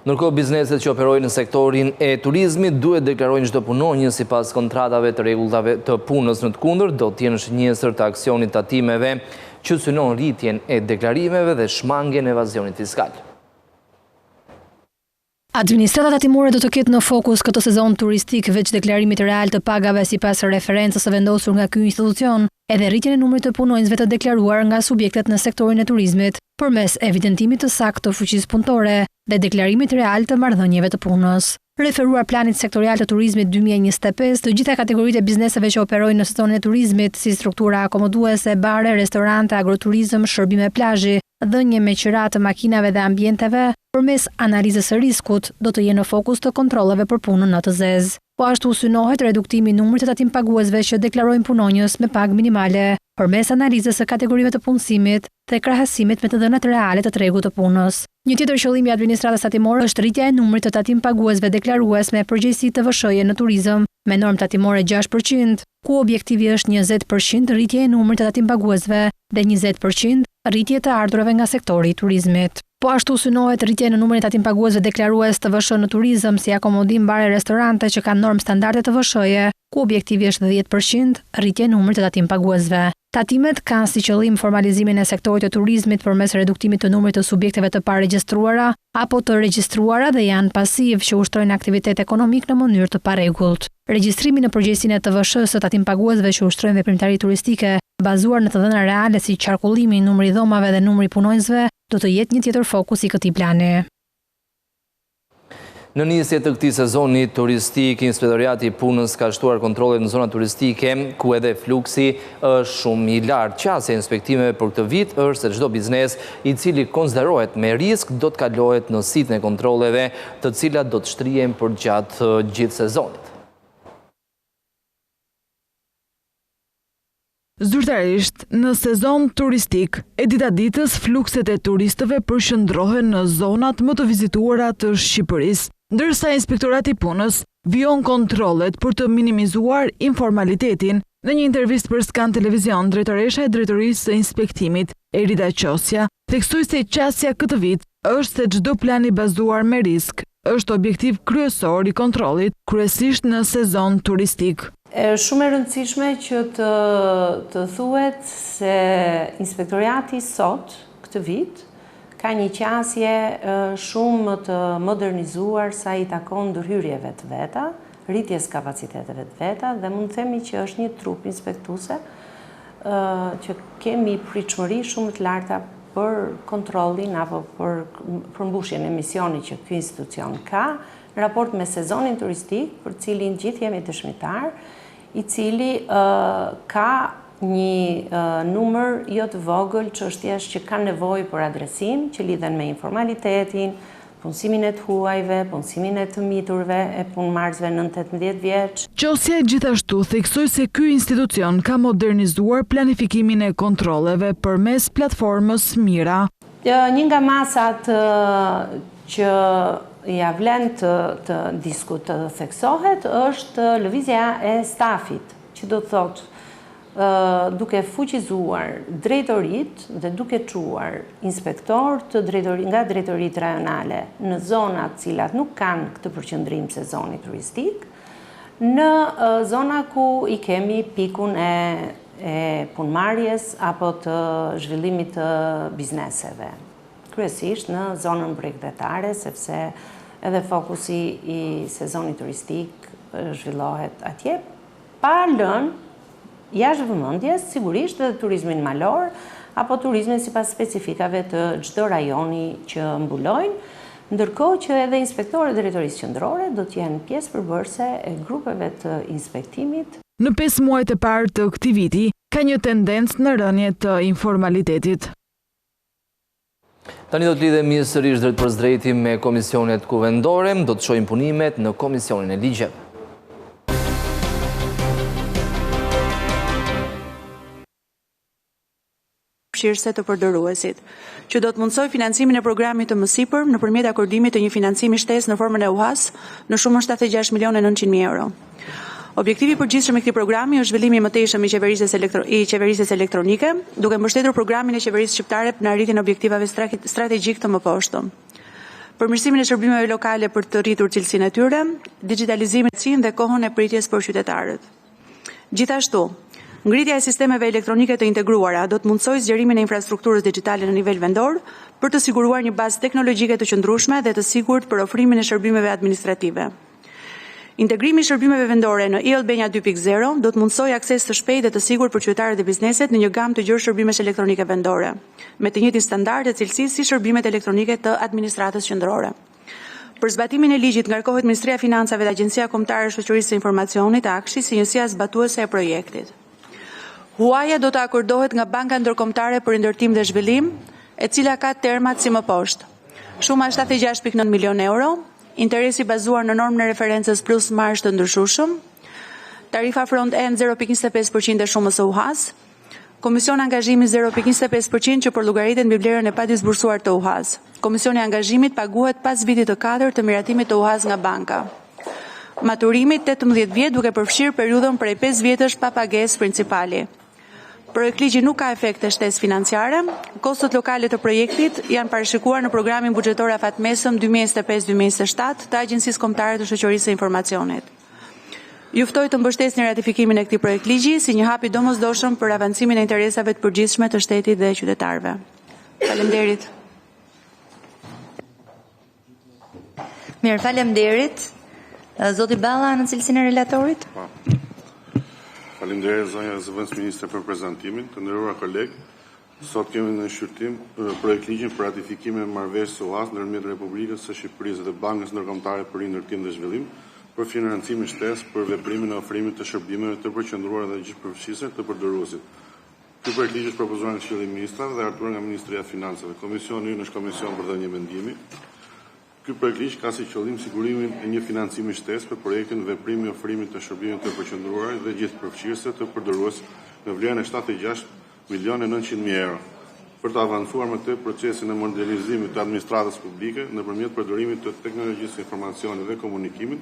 Ndërkohë, bizneset që operojnë në sektorin e turizmit duhet deklarojnë çdo punonjës sipas kontratave të rregullave të punës, në të kundërt do të jenë shënjesër të aksionit tatimeve që synon rritjen e deklarimeve dhe shmangjen e evazionit fiskal. Administrata tatimore do të ketë në fokus këtë sezon turistik veç deklarimit real të pagave sipas referencës së vendosur nga ky institucion, edhe rritjen e numrit të punonjësve të deklaruar nga subjektet në sektorin e turizmit, përmes evidentimit të saktë të fuqisë punëtore dhe deklarimit real të marrëdhënieve të punës. Referuar planit sektorial të turizmit 2025, të gjitha kategoritë e bizneseve që operojnë në sezonin e turizmit, si struktura akomoduese, bare, restorante, agroturizëm, shërbime plazhi, dhënje me qira të makinave dhe ambienteve, përmes analizës së riskut, do të jenë në fokus të kontrolleve për punën në të zezë. Po ashtu synohet reduktimi I numrit të tatim paguesve që deklarojnë punonjës me pagë minimale, përmes analizës së kategorive të punësimit dhe krahasimit me të dhënat reale të tregut të punës. Një tjetër qëllim I administratës tatimore është rritja e numrit të tatim paguesve deklarues me përgjegjësi të VSH-je në turizëm, me normë tatimore 6%, ku objektivi është 20% rritje e numrit të tatim paguesve dhe 20% rritje të ardhurave nga sektori I turizmit. Po ashtu synohet rritje në numrin e tatimpaguesve deklarues TVSH në turizëm, si akomodim bare restorante që kanë normë standarde TVSH-je, ku objektivi është 10% rritje e numrit të tatimpaguesve. Tatimet kanë si qëllim formalizimin e sektorit të turizmit përmes reduktimit të numrit të subjekteve të paregjistruara apo të regjistruara dhe janë pasiv që ushtrojnë aktivitet ekonomik në mënyrë të parregullt. Regjistrimi në përgjegjësinë e TVSH-së tatim-paguesve që ushtrojnë veprimtari turistike, bazuar në të dhëna reale si qarkullimi, numri i dhomave dhe numri i punonjësve, do të jetë një tjetër fokus i këtij plani. Në nisje të këtij sezoni turistik, Inspektorati i Punës ka shtuar kontrollet në zona turistike, ku edhe fluksi është shumë i lartë. Qasja e inspektimeve për këtë vit është se çdo biznes i cili konsiderohet me risk do të kalohet në sitën e kontrolleve, të cilat do të shtrihen për gjatë gjithë sezonit. Zyrtarisht, në sezon turistik, e dita ditës flukset e turistëve përshëndrohen në zonat më të vizituara të Shqipërisë, ndërsa Inspektorati i Punës vijon kontrollet për të minimizuar informalitetin. Në një intervistë për Skan Televizion, drejtoresha e Drejtorisë së Inspektimit, Erida Qosja, theksoi se qasja këtë vit është se çdo plan i bazuar me risk është objektiv kryesor i kontrollit, kryesisht në sezon turistik. Shumë e rëndësishme që të thuhet se Inspektorati sot, këtë vit, ka një qasje shumë të modernizuar sa i takon ndërhyrjeve të veta, rritjes kapaciteteve të veta, dhe mund të themi që është një trup inspektuese që kemi pritshmëri shumë të larta për kontrollin apo për përmbushjen e misionit që ky institucion ka në raport me sezonin turistik, për cilin gjithë jemi dëshmitar, i cili ka një numër jo të vogël çështjesh që kanë nevojë për adresim, që lidhen me informalitetin, punësimin e të huajve, punësimin e të miturve, e punëmarrësve 9-18 vjeç. Qosja gjithashtu theksoi se ky institucion ka modernizuar planifikimin e kontrolleve përmes platformës Mira. Një nga masat që ja vlen të theksohet është lëvizja e stafit, që do të thotë duke fuqizuar drejtorit dhe duke çuar inspektor nga drejtorit rajonale në zonat cilat nuk kanë këtë përqendrim sezoni turistik, në zona ku i kemi pikun e punëmarrjes apo të zhvillimit të bizneseve. Kryesisht në zonën bregdetare, sepse edhe fokusi i sezonit turistik zhvillohet atje, pa lënë jashtë vëmendjes sigurisht edhe turizmin malor apo turizmin sipas specifikave të çdo rajoni që mbulojnë, ndërkohë që edhe inspektorët e drejtorisë qendrore do të jenë pjesë përbërëse e grupeve të inspektimit. Në 5 muajt e parë të këtij viti ka një tendencë në rënje të informalitetit. Tani do të lidhemi sërish drejt për drejti me komisionet kuvendore, do të shohim punimet në Komisionin e Ligjeve. Përfshirëse të përdoruesit, që do të mundsoj financimin e programit të mësipër nëpërmjet akordimit të një financimi shtesë në formën e UHAS në shumën 76.900.000 euro. Objektivi i përgjithshëm i këtij programi është zhvillimi i mëtejshëm i qeverisjes elektronike, duke mbështetur programin e qeverisë shqiptare në arritjen e objektivave strategjik të mëposhtëm. Përmirësimin e shërbimeve lokale për të rritur cilësinë e tyre, digitalizimin dhe kohën e pritjes për qytetarët. Gjithashtu, ngritja e sistemeve elektronike të integruara do të mundsojë zgjerimin e infrastrukturës digjitale në nivel vendor për të siguruar një bazë teknologjike të qëndrueshme dhe të sigurt për ofrimin e shërbimeve administrative. Integrimi i shërbimeve vendore në e-Albania 2.0 do të mundsojë akses të shpejtë dhe të sigurt për qytetarët dhe bizneset në një gamë të gjerë shërbimesh elektronike vendore, me të njëjtin standard dhe cilësi si shërbimet elektronike të administratës qendrore. Për zbatimin e ligjit ngarkohet Ministria e Financave dhe Agjencia Kombëtare e Shoqërisë së Informacionit, AKSHI, si njësia zbatuese e projektit. Huaja do të akordohet nga Banka Ndërkombëtare për Ndërtim dhe Zhvillim, e cila ka termat si më poshtë. Shuma 76.9 milion euro, interesi bazuar në normën e referencës plus marjë të ndryshueshëm, tarifa front-end 0.25% e shumës së UHAS, komision angazhimi 0.25% që përllogaritet mbi vlerën e padisbursuar të UHAS. Komisioni i angazhimit paguhet pas vitit të 4 të miratimit të UHAS nga banka. Maturimi 18 vjet duke përfshirë periudhën prej 5 vjetësh pa pagesë principali. Projektligji nuk ka efekte shtesë financiare. Kostot lokale të projektit janë parashikuar në programin buxhetor afatmesëm 2025-2027 të Agjencisë Kombëtare të Shoqërisë së Informacionit. Ju ftoj të mbështesni ratifikimin e këtij projektligji si një hap i domosdoshëm për avancimin e interesave të përgjithshme të shtetit dhe qytetarëve. Faleminderit. Mirë, faleminderit. Zoti Balla në cilësinë e relatorit. Faleminderit zonja zëvendës ministre për prezantimin. Të nderuar kolegë, sot kemi në shqyrtim projektligjin për ratifikimin e marrëveshjes së UAS ndërmjet Republikës së Shqipërisë dhe Bankës Ndërkombëtare për Rindërtim dhe Zhvillim për financimin shtesë për veprimin e ofrimit të shërbimeve të përqendruara dhe gjithëpërfshirëse të përdoruesit. Ky projektligj është propozuar nga Këshilli i Ministrave dhe ardhur nga Ministria e Financave. Komisioni është komision për dhënie mendimi. Ky projektligj ka si qëllim sigurimin e një financimi shtesë për projektin veprimi i ofrimit të shërbimeve të përqendruara dhe gjithëpërfshirëse të përdoruesit në vlerën e 76.900.000 euro për të avancuar me këtë procesin e modernizimit të administratës publike nëpërmjet përdorimit të teknologjisë së informacionit dhe komunikimit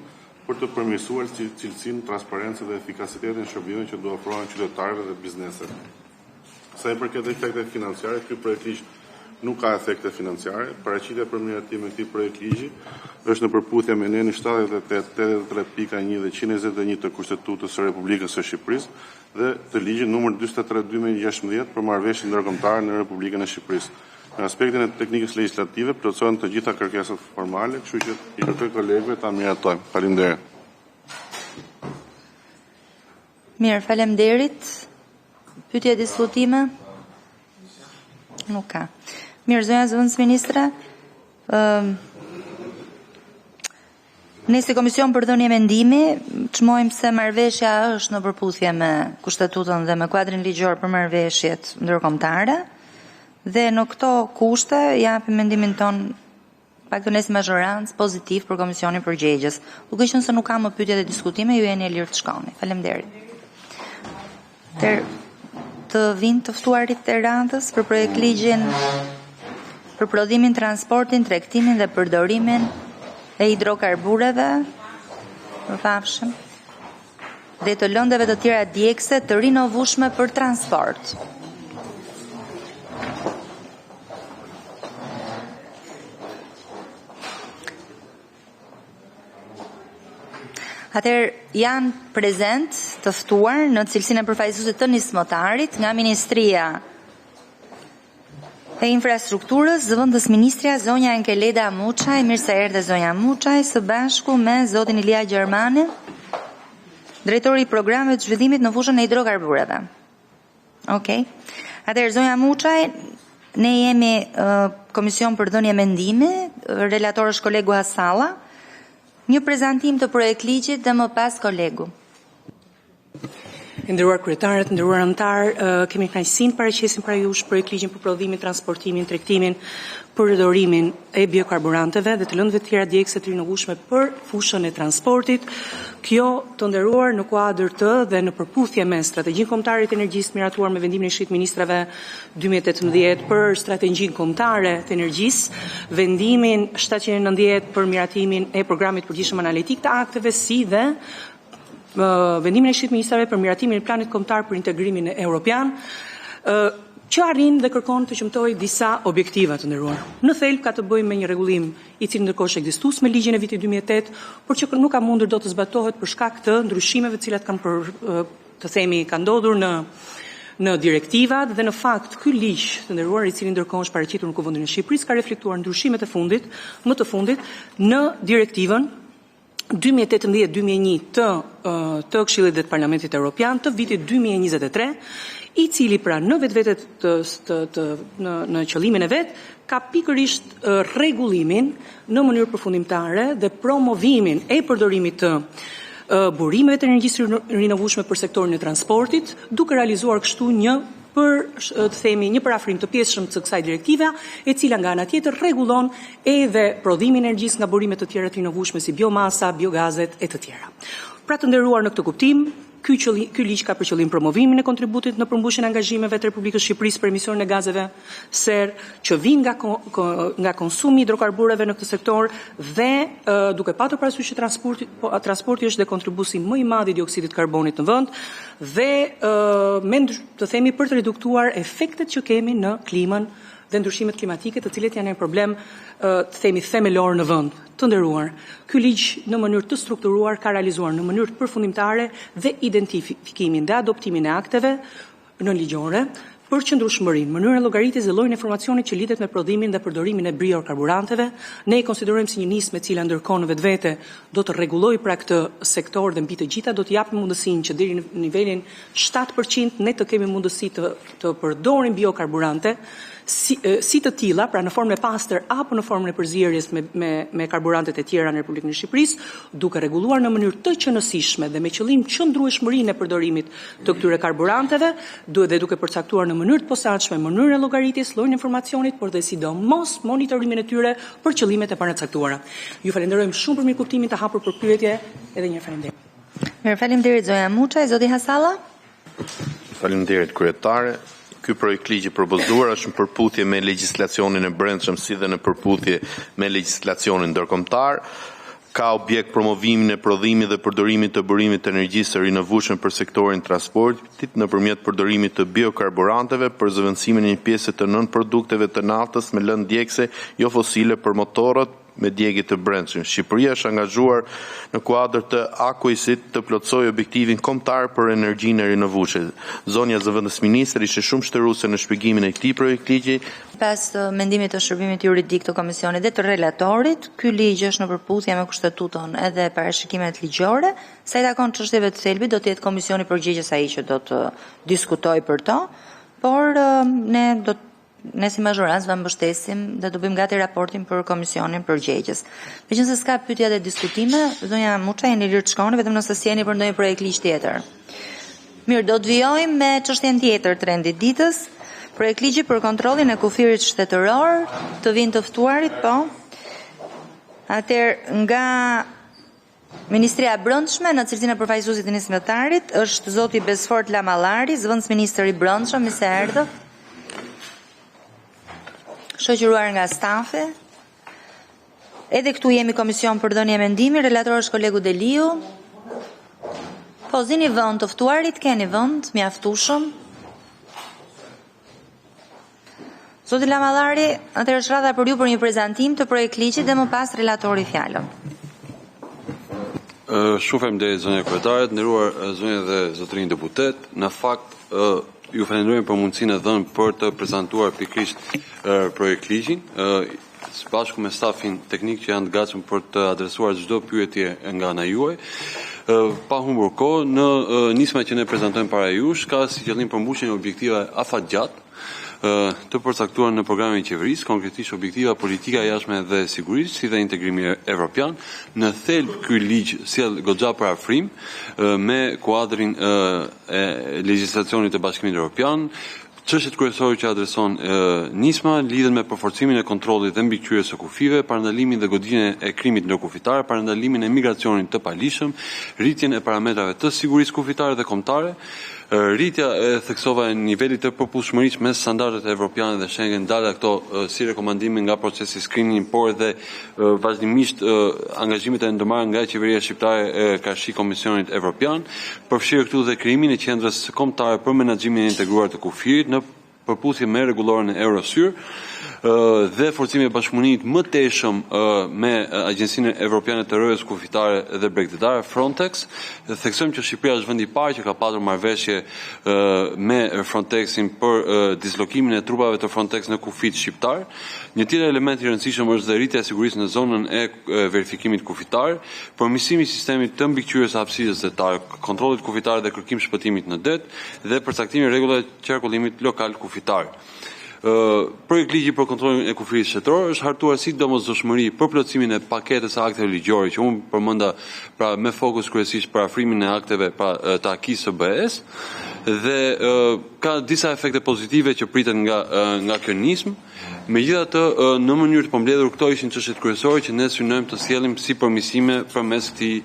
për të përmirësuar cilësinë, transparencën dhe efikasitetin e shërbimeve që do ofrohen qytetarëve dhe bizneseve. Sa i përket efekteve financiare, ky projektligj nuk ka efekte financiare. Paraqitja për miratim e këtij projektligji është në përputhje me N 78/83.1 dhe 121 të Kushtetutës së Republikës së Shqipërisë dhe të ligjit numër 43/2016 për marrëveshjen ndërkombëtare në Republikën e Shqipërisë. Në aspektin e teknikës legjislative plotësohen të gjitha kërkesat formale, kështu që i kërkoj kolegëve ta miratojmë. Faleminderit. Mirë, faleminderit. Pyetje diskutime? Nuk ka. Mirë, zonja zëvendës ministre, ne si Komision për dhënie mendimi çmojmë se marrëveshja është në përputhje me Kushtetutën dhe me kuadrin ligjor për marrëveshjet ndërkombëtare dhe në këto kushte japim mendimin ton paktën majorancë pozitiv për Komisionin përgjegjës. Duke qenë se nuk ka më pyetje dhe diskutime, ju jeni e lirë të shkoni. Faleminderit. Të vinë të ftuarit të radhës për projektligjin për prodhimin, transportin, tregtimin dhe përdorimin e hidrokarbureve, përfaqësim, dhe të lëndeve të tjera djegëse të rinovueshme për transport. Atëherë janë prezent të ftuar në cilësinë e përfaqësuesit të nismotarit nga Ministria e Infrastrukturës, zëvendës ministrja zonja Enkeleda Muçaj, mirë se erdhe zonja Muçaj, së bashku me zotin Ilia Gjermani, drejtori i programeve të zhvillimit në fushën e hidrokarbureve. Okej. Atëherë zonja Muçaj, ne jemi komision për dhënie mendimi, relator është kolegu Hasalla. Një prezantim të projektligjit dhe më pas kolegu. Nderuar kryetarët, nderuar anëtar, kemi kënaqësinë paraqesim para jush projektligjin për prodhimin, transportimin, tregtimin, përdorimin e biokarburanteve dhe të lëndëve të tjera djegëse të rinovueshme për fushën e transportit. Kjo të nderuar në kuadër të dhe në përputhje me strategjinë kombëtare të energjisë miratuar me vendimin e Këshillit të Ministrave 2018 për strategjinë kombëtare të energjisë, vendimin 790 për miratimin e programit përgjithshëm analitik të akteve si dhe vendimin e Këshillit të Ministrave për miratimin e planit kombëtar për integrimin evropian, që arrin dhe kërkon të qëmtoj disa objektiva të nderuar. Në thelb ka të bëjë me një rregullim i cili ndërkohë ekzistues me ligjin e vitit 2008, por që nuk ka mundur do të zbatohet për shkak të ndryshimeve të cilat kanë ndodhur në direktivat dhe në fakt ky ligj të nderuar i cili ndërkohë është paraqitur në Kuvendin e Shqipërisë ka reflektuar ndryshimet e fundit, më të fundit në direktivën 2018-2001 të Këshillit dhe të Parlamentit Evropian të vitit 2023, i cili pra në vetvetet në qëllimin e vet ka pikërisht rregullimin në mënyrë përfundimtare dhe promovimin e përdorimit të burimeve të energjisë rinovueshme për sektorin e transportit, duke realizuar kështu një parafrim të pjesëshëm të kësaj direktive, e cila nga ana tjetër rregullon edhe prodhimin e energjisë nga burime të tjera të rinovueshme si biomasa, biogazet e të tjera. Pra të nderuar në këtë kuptim, Ky ligj ka për qëllim promovimin e kontributit në përmbushjen e angazhimeve të Republikës së Shqipërisë për emisionin e gazeve serë që vijnë nga konsumi i hidrokarbureve në këtë sektor dhe duke patur parasysh që transporti është dhe kontribuesi më i madh i dioksidit të karbonit në vend dhe të themi për të reduktuar efektet që kemi në klimën dhe ndryshimet klimatike, të cilet janë një problem të themi themelor në vend. Të nderuar, ky ligj në mënyrë të strukturuar ka realizuar në mënyrë të përfundimtare dhe identifikimin dhe adoptimin e akteve në ligjore për qëndrueshmërinë, mënyrën e llogaritjes dhe llojin e informacionit që lidhet me prodhimin dhe përdorimin e biokarburanteve. Ne i konsiderojmë si një nismë e cila ndërkohë në vetvete do të rregullojë pra këtë sektor dhe mbi të gjitha do të japë mundësinë që deri në nivelin 7% ne të kemi mundësi të përdorim biokarburante si të tilla, pra në formën e pastër apo në formën e përzierjes me karburantet e tjera në Republikën e Shqipërisë, duke rregulluar në mënyrë të qëndrueshme dhe me qëllim qëndrueshmërinë e përdorimit të këtyre karburanteve, dhe duke përcaktuar në mënyrë të posaçme mënyrën e llogaritjes, llojin e informacionit, por dhe sidomos monitorimin e tyre për qëllimet e paracaktuara. Ju falenderojmë shumë për mirëkuptimin të hapur për pyetje, edhe një faleminderit. Faleminderit zonja Muçaj, zoti Hasalla. Faleminderit kryetare. Ky projekt ligji propozuar është në përputhje me legjislacionin e brendshëm si dhe në përputhje me legjislacionin ndërkombëtar. Ka objekt promovimin e prodhimit dhe përdorimit të burimit të energjisë së rinovueshme për sektorin transportit nëpërmjet përdorimit të biokarburanteve për zëvendësimin e një pjese të nënprodukteve të naftës me lëndë djegëse jo fosile për motorët me djegje të brendshëm. Shqipëria është angazhuar në kuadër të Akuisit të plotësojë objektivin kombëtar për energjinë e rinovueshme. Zonja zëvendës ministër ishte shumë shtëruese në shpjegimin e këtij projektligji. Pas mendimit të shërbimit juridik të komisionit dhe të relatorit, ky ligj është në përputhje me kushtetutën edhe parashikimet ligjore. Sa i takon çështjeve të thelbit, do të jetë komisioni përgjegjës ai që do të diskutojë për to, por ne si mazhorancë do mbështesim dhe do bëjmë gati raportin për komisionin përgjegjës. Meqense s'ka pyetje dhe diskutime, zonja Muçaj jeni lirë të shkoni vetëm nëse sjeni për ndonjë projekt ligj tjetër. Mirë, do të vijojmë me çështjen tjetër të rendit ditës. Projekt ligji për kontrollin e kufirit shtetëror, të vinë të ftuarit, po. Atëherë nga Ministria e Brendshme në cilësinë e përfaqësuesit të nismetarit është zoti Besfort Lamallari, zëvendës ministër i Brendshëm, mirë se erdhë. Shoqëruar nga stafi. Edhe këtu jemi komision për dhënie mendimi, relator është kolegu Deliu. Po zini vend të ftuarit, keni vend, mjaftueshëm. Zoti Lamallari, atëherë është radha për ju për një prezantim të projekt ligjit dhe më pas relatori fjalën. Shumë faleminderit zonja kryetare, nderuar zonja dhe zotërinj deputet. Në fakt ju falenderojmë për mundësinë e dhënë për të prezantuar pikërisht projekt ligjin, së bashku me stafin teknik që janë të gatshëm për të adresuar çdo pyetje nga ana juaj. Pa humbur kohë, në nisma që ne prezantojmë para jush, ka si qëllim përmbushjen e objektive afatgjatë të përcaktuar në programin e qeverisë, konkretisht objektiva politika e jashtme dhe sigurisë, si dhe integrimi evropian. Në thelb ky ligj sjell goxha parafrim me kuadrin e legjislacionit të Bashkimit Evropian. Çështjet kryesore që adreson nisma lidhen me përforcimin e kontrollit dhe mbikëqyrjes së kufive, parandalimin dhe goditjen e krimit ndërkufitar, parandalimin e migracionit të palishëm, rritjen e parametrave të sigurisë kufitare dhe kombëtare, rritja e theksova e nivelit të përputhshmërisë me standardet evropiane dhe Schengen, dalë këto si rekomandime nga procesi screening, por dhe vazhdimisht angazhimet e ndërmarrë nga qeveria shqiptare karshi Komisionit Evropian, përfshirë këtu dhe krijimin e qendrës kombëtare për menaxhimin e integruar të kufirit në përputhje me rregulloren e Eurosur dhe forcimi e bashkëpunimit më teshëm me Agjencinë Evropiane të Rrojës Kufitare dhe Bregdetare, Frontex. Theksojmë që Shqipëria është vendi i parë që ka pasur marrëveshje me Frontexin për dislokimin e trupave të Frontex në kufit shqiptar. Një tjetër element i rëndësishëm është dhe rritja e sigurisë në zonën e verifikimit kufitar, përmirësimi i sistemit të mbikëqyrjes së hapësirës detare, kontrollit kufitar dhe kërkim shpëtimit në det dhe përcaktimi i rregullave të qarkullimit lokal kufitar. Projekt ligji për kontrollin e kufirit shtetëror është hartuar si domosdoshmëri për plotësimin e paketës së akteve ligjore që unë përmenda pra me fokus kryesisht për afrimin e akteve të akisë së BE-s. dhe ka disa efekte pozitive që priten nga kjo nismë. Megjithatë, në mënyrë të përmbledhur, këto ishin çështjet kryesore që ne synojmë të sjellim si përmirësime përmes këtij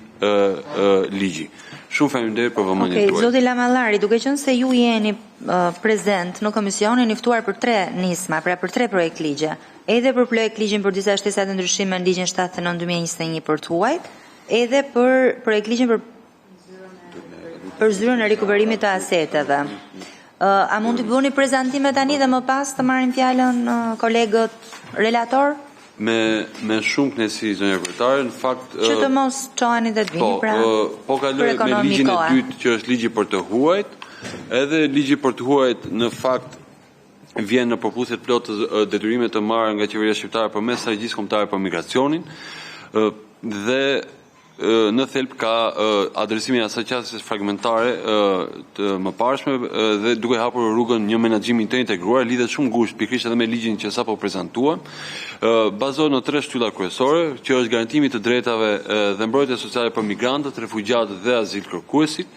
ligji. Shumë faleminderit për vëmendjen tuaj. Zoti Lamallari, duke qenë se ju jeni prezent në komisionin i ftuar për 3 nisma, pra për 3 projekt ligje, edhe për projekt ligjin për disa shtesa të ndryshime në ligjin 79/2021 për të huajt, edhe për projekt ligjin për zyrën e rikuperimit të aseteve. A mund të bëni prezantime tani dhe më pas të marrin fjalën kolegët relator? Me shumë kënaqësi, zonja kryetare, në fakt që të mos çoheni të vini, pra. Po kaloj me ligjin e dytë që është ligji për të huajt, edhe ligji për të huajt në fakt vjen në përputhje të plot të detyrime të marrë nga qeveria shqiptare përmes strategjisë kombëtare për migracionin dhe në thelb ka adresimin e asaj qasjes fragmentare të mëparshme dhe duke hapur rrugën një menaxhimi të integruar, lidhet shumë ngushtë pikërisht edhe me ligjin që sapo prezantuam. Bazohet në 3 shtylla kryesore, që është garantimi të drejtave dhe mbrojtja sociale për migrantët, refugjatët dhe azilkërkuesit,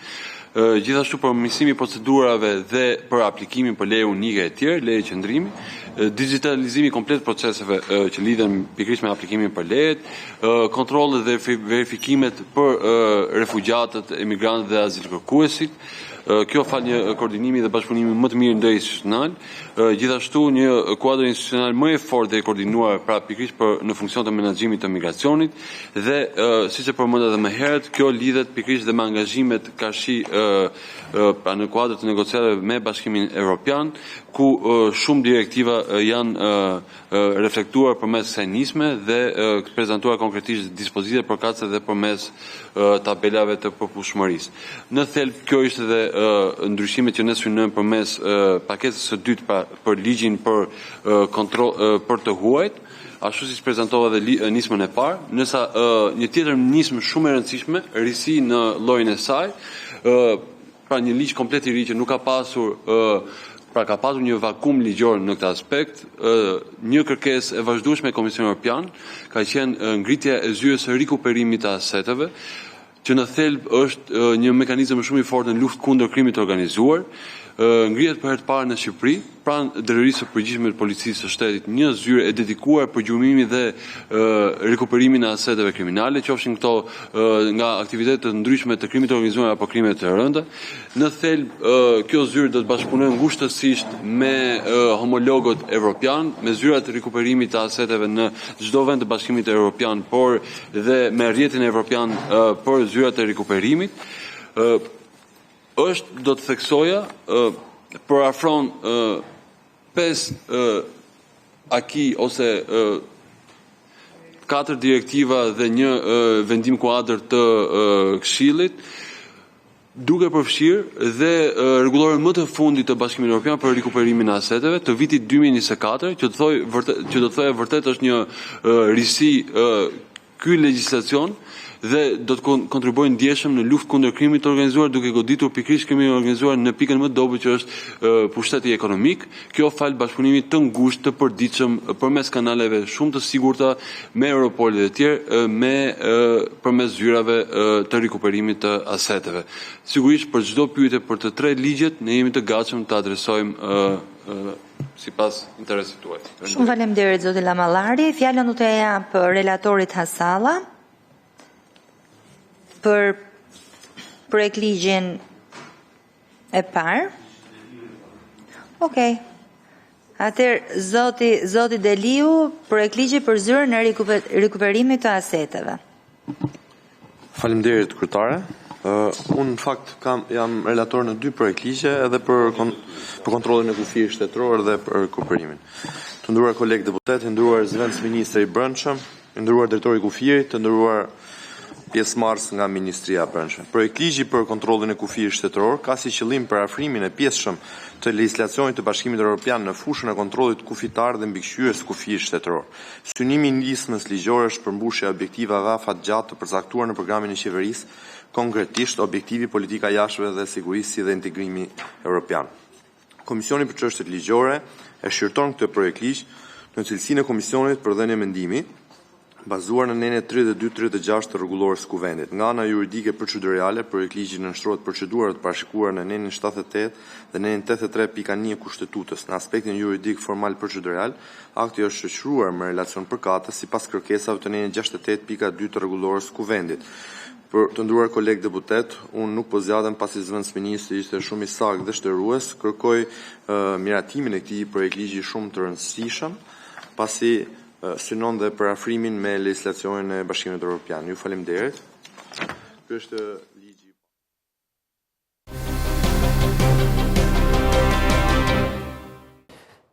gjithashtu përmirësimi procedurave dhe për aplikimin për leje unike e tjerë, leje qëndrimi, digitalizimi komplet proceseve që lidhen pikërisht me aplikimin për lejet, kontrollet dhe verifikimet për refugjatët, emigrantët dhe azilkërkuesit. Kjo fal një koordinimi dhe bashkëpunimi më të mirë ndër institucional, gjithashtu një kuadër institucional më i fortë dhe i koordinuar pra pikërisht në funksion të menaxhimit të migracionit dhe siç e përmenda edhe më herët, kjo lidhet pikërisht dhe me angazhimet kashi pra në kuadër të negociatave me Bashkimin Evropian, ku shumë direktiva janë reflektuar përmes kësaj nisme dhe prezantuar konkretisht dispozite përkatëse dhe përmes tabelave të përputhshmërisë. Në thelb kjo ishte edhe ndryshimet që ne synojmë përmes paketës së dytë për ligjin për të huajt, ashtu siç prezantova dhe nismën e parë, ndërsa një tjetër nismë shumë e rëndësishme, risi në llojin e saj, pra një ligj komplet i ri që nuk ka pasur pra ka pasur një vakum ligjor në këtë aspekt, një kërkesë e vazhdueshme e Komisionit Evropian ka qenë ngritja e zyres së rikuperimit të aseteve, që në thelb është një mekanizëm shumë i fortë në luftë kundër krimit të organizuar, ngrihet për herë të parë në Shqipëri, pranë drejtorisë së përgjithshme të policisë së shtetit, një zyrë e dedikuar për gjumimin dhe rikuperimin e aseteve kriminale, qofshin këto nga aktivitete të ndryshme të krimit të organizuar apo krime të rënda. Në thelb, kjo zyrë do të bashkëpunojë ngushtësisht me homologët evropian, me zyrat e rikuperimit të aseteve në çdo vend të Bashkimit Evropian, por dhe me rrjetin evropian për zyrat e rikuperimit. Do të theksoja, përafron 5 aki ose 4 direktiva dhe një vendim kuadër të Këshillit, duke përfshirë dhe rregulloren më të fundit të Bashkimit Evropian për rikuperimin e aseteve të vitit 2024, që do të thojë vërtet është një risi ky legjislacion dhe do të kontribuojë ndjeshëm në luftë kundër krimit të organizuar, duke goditur pikërisht krimin e organizuar në pikën më të dobët që është pushteti ekonomik. Kjo fal bashkëpunimit të ngushtë të përditshëm përmes kanaleve shumë të sigurta me Europol dhe të tjerë, përmes zyrave të rikuperimit të aseteve. Sigurisht për çdo pyetje për të 3 ligjet ne jemi të gatshëm të adresojmë sipas interesit tuaj. Shumë faleminderit zoti Lamallari. Fjalën do t'ia jap relatorit Hasalla për projekt ligjin e parë. Okej. Atëherë zoti Deliu, projekt ligji për zyrën e rikuperimit të aseteve. Faleminderit kryetare. Unë në fakt jam relator në 2 projekt ligje, edhe për kontrollin e kufijës shtetëror dhe për rikuperimin. Të nderuar kolegë deputet, të nderuar zëvendës ministri i Brendshëm, të nderuar drejtori i kufijës, të nderuar pjesëmarrës nga Ministria e Brendshme. Projekt ligji për kontrollin e kufijës shtetëror ka si qëllim përafrimin e pjesëshëm të legjislacionit të Bashkimit Evropian në fushën e kontrollit kufitar dhe mbikëqyrjes kufijës shtetëror. Synimi i nismës ligjore është përmbushja e objektivave afatgjatë të përcaktuar në programin e qeverisë, konkretisht objektivi politika jashtme dhe sigurisë dhe integrimi evropian. Komisioni për çështjet ligjore e shqyrton këtë projekt ligj në cilësinë e komisionit për dhënie mendimi bazuar në nenin 32-36 të rregullorës kuvendit. Nga ana juridike procedurale, projektligji nënshtrohet procedurat parashikuara në nenin 78 dhe nenin 83.1 Kushtetutës. Në aspektin juridik formal procedural, akti është shoqëruar me relacion përkatës sipas kërkesave të nenin 68.2 të rregullorës kuvendit. Për të nderuar kolegë deputet, unë nuk po zgjatem pasi zëvendës ministri ishte shumë i saktë dhe shtërues, kërkoj miratimin e këtij projektligji shumë të rëndësishëm, pasi synon dhe parafrimin me legjislacionin e Bashkimit Evropian. Ju faleminderit. Ky është ligji.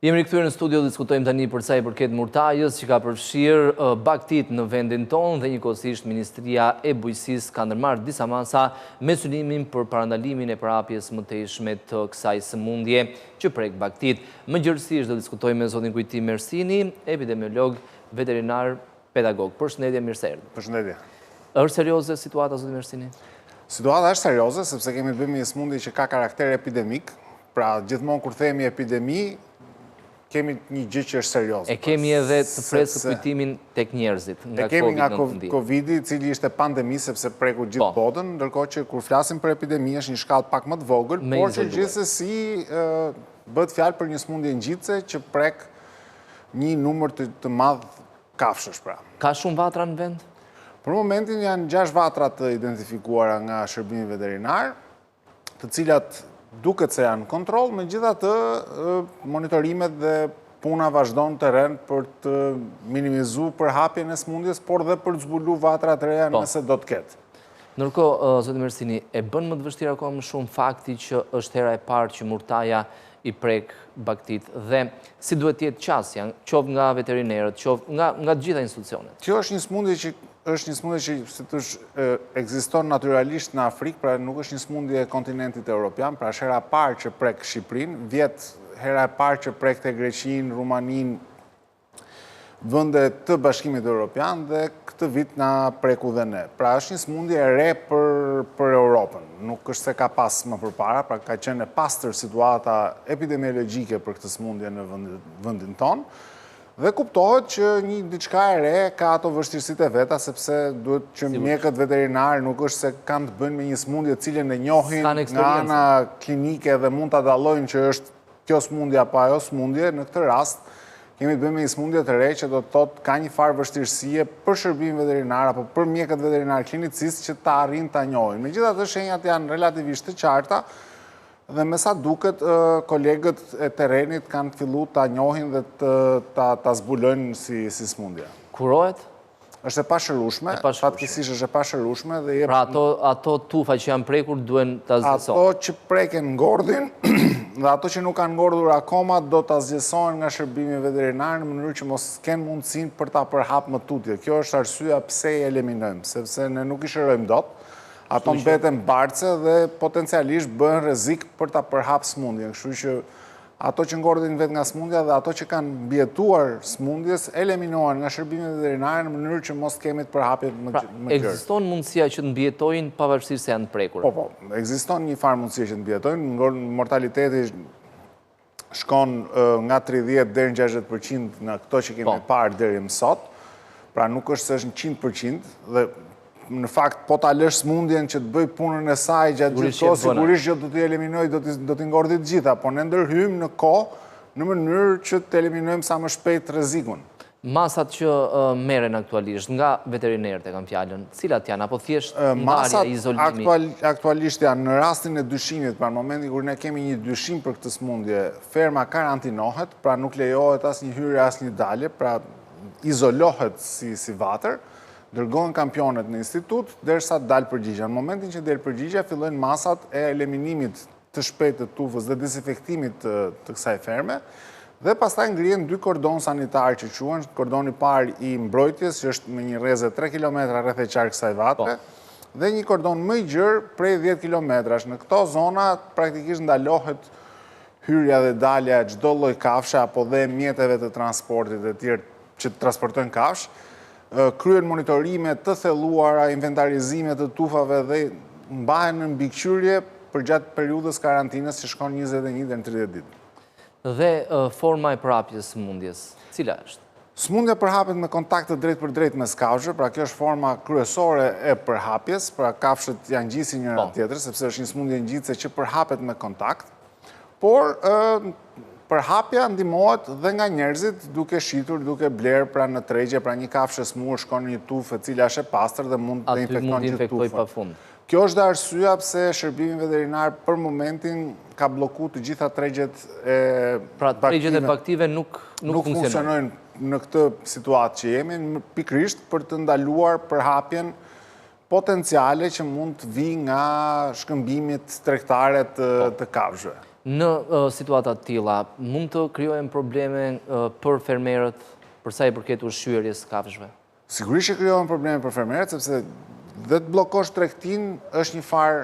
Jemi rikthyer në studio, diskutojmë tani për sa i përket murtajës që ka përfshirë baktit në vendin tonë dhe njëkohësisht Ministria e Bujqësisë ka ndërmarrë disa masa me synimin për parandalimin e përhapjes më tejshme të kësaj sëmundje që prek baktit. Më gjërësisht do diskutojmë me zotin Kujtim Mersini, epidemiolog, veterinar, pedagog. Përshëndetje, mirë se erdhët. Përshëndetje. Është serioze situata, zotin Mersini? Situata është serioze sepse kemi të bëjmë një sëmundje që ka karakter epidemik, pra gjithmonë kur themi epidemi kemi një gjë që është serioze. E kemi edhe të presë kujtimin tek njerëzit nga COVID-19. E kemi nga COVID-i, cili ishte pandemi sepse preku gjithë botën, ndërkohë që kur flasim për epidemi është një shkallë pak më të vogël, por që gjithsesi bëhet fjalë për një sëmundje ngjitse që prek një numër të madh kafshësh pra. Ka shumë vatra në vend? Për momentin janë 6 vatra të identifikuara nga shërbimi veterinar, të cilat duket se janë kontrol, megjithatë monitorimet dhe puna vazhdon të rend për të minimizuar përhapjen e sëmundjes, por dhe për të zbuluar vatra të reja nëse do të ketë. Ndërkohë, zotin Mersini, e bën më të vështirë akoma më shumë fakti që është hera e parë që murtaja i prek baktit dhe si duhet jetë qasja, qoftë nga veterinerët, qoftë nga të gjitha institucionet. Kjo është një sëmundje që si thosh ekziston natyralisht në Afrikë, pra nuk është një sëmundje e kontinentit evropian, pra është hera e parë që prek Shqipërinë, vjet hera e parë që prekte Greqinë, Rumaninë, vende të Bashkimit Evropian dhe këtë vit na preku dhe ne. Pra është një sëmundje e re për Europën. Nuk është se ka pas më përpara, pra ka qenë e pastër situata epidemiologjike për këtë sëmundje në vendin tonë. Dhe kuptohet që një diçka e re ka ato vështirësitë e veta, sepse duhet që mjekët veterinar nuk është se kanë të bëjnë me një sëmundje cilën e njohin nga ana klinike dhe mund ta dallojnë që është kjo sëmundje apo ajo sëmundje. Në këtë rast kemi të bëjmë me një sëmundje të re që do të thotë ka një farë vështirësie për shërbimin veterinar apo për mjekët veterinar klinicistë që ta arrin ta njohin. Megjithatë shenjat janë relativisht të qarta. Dhe me sa duket, kolegët e terenit kanë fillu ta njohin dhe ta zbulojnë si sëmundje. Kurohet? Është e pashërueshme, fatkeqësisht është e pashërueshme dhe pra ato tufa që janë prekur duhen ta zgjesohen. Ato që preken ngordhin dhe ato që nuk kanë ngordhur akoma do ta zgjesohen nga shërbimi veterinar në mënyrë që mos kenë mundësinë për ta përhapur më tutje. Kjo është arsyeja pse e eliminojmë, sepse ne nuk i shërojmë dot. Ato mbeten barce dhe potencialisht bëhen rrezik për ta përhapur sëmundjen. Kështu që ato që ngordhin vetë nga sëmundja dhe ato që kanë mbijetuar sëmundjes eliminohen nga shërbimi veterinar në mënyrë që mos kemi të përhapje më gjerë. Ekziston mundësia që të mbijetojnë pavarësisht se janë të prekur? Po, ekziston një farë mundësie që të mbijetojnë. Mortaliteti shkon nga 30 deri në 60% në këto që kemi parë deri më sot. Pra nuk është se është në 100% dhe në fakt, po ta lësh sëmundjen që të bëj punën e saj gjatë gjithë kohë, sigurisht që do t'i eliminoj, do t'i ngordhi të gjitha, po ne ndërhyjmë në kohë në mënyrë që të eliminojmë sa më shpejt rrezikun. Masat që merren aktualisht nga veterinerët e kanë fjalën, cilat janë apo thjesht ndarja e izolimit? Masat aktualisht janë në rastin e dyshimit, pra në momentin kur ne kemi një dyshim për këtë sëmundje, ferma karantinohet, pra nuk lejohet asnjë hyrje, asnjë dalje, pra izolohet si vatër. Dërgohen kampionet në institut, derisa dalë përgjigja. Në momentin që delë përgjigja, fillojnë masat e eliminimit të shpejtë të tufës dhe dezinfektimit të kësaj ferme, dhe pastaj ngrihen 2 kordon sanitar që quhen, kordoni parë i mbrojtjes, që është me një rrezë 3 km rreth e qark kësaj vatre, dhe një kordon më i gjerë prej 10 km. Në këto zona praktikisht ndalohet hyrja dhe dalja çdo lloj kafshe apo dhe mjeteve të transportit e tjerë që transportojnë kafsh. Kryen monitorime të thelluara, inventarizime të tufave dhe mbahen në mbikëqyrje për gjatë periudhës karantinës që shkon 21 deri në 30 ditë. Dhe forma e përhapjes së sëmundjes, cila është? Smundja përhapet me kontakte drejt për drejt me kafshë, pra kjo është forma kryesore e përhapjes, pra kafshët janë ngjisi njëra tjetër, sepse është një smundje ngjitse që përhapet me kontakt, por përhapja ndihmohet dhe nga njerëzit duke shitur, duke bler pra në tregje, pra një kafshë smur shkon në një tufë e cila është e pastër dhe mund të infekton gjithë tufën. Kjo është dhe arsyeja pse shërbimi veterinar për momentin ka bllokuar të gjitha tregjet e pra tregjet e baktive nuk funksionojnë në këtë situatë që jemi, pikërisht për të ndaluar përhapjen potenciale që mund të vi nga shkëmbimit tregtare të kafshëve. Në situata të tilla, mund të krijojnë probleme për fermerët për sa i përket ushqyerjes së kafshëve? Sigurisht që krijojnë probleme për fermerët, sepse dhe të bllokosh tregtin është një farë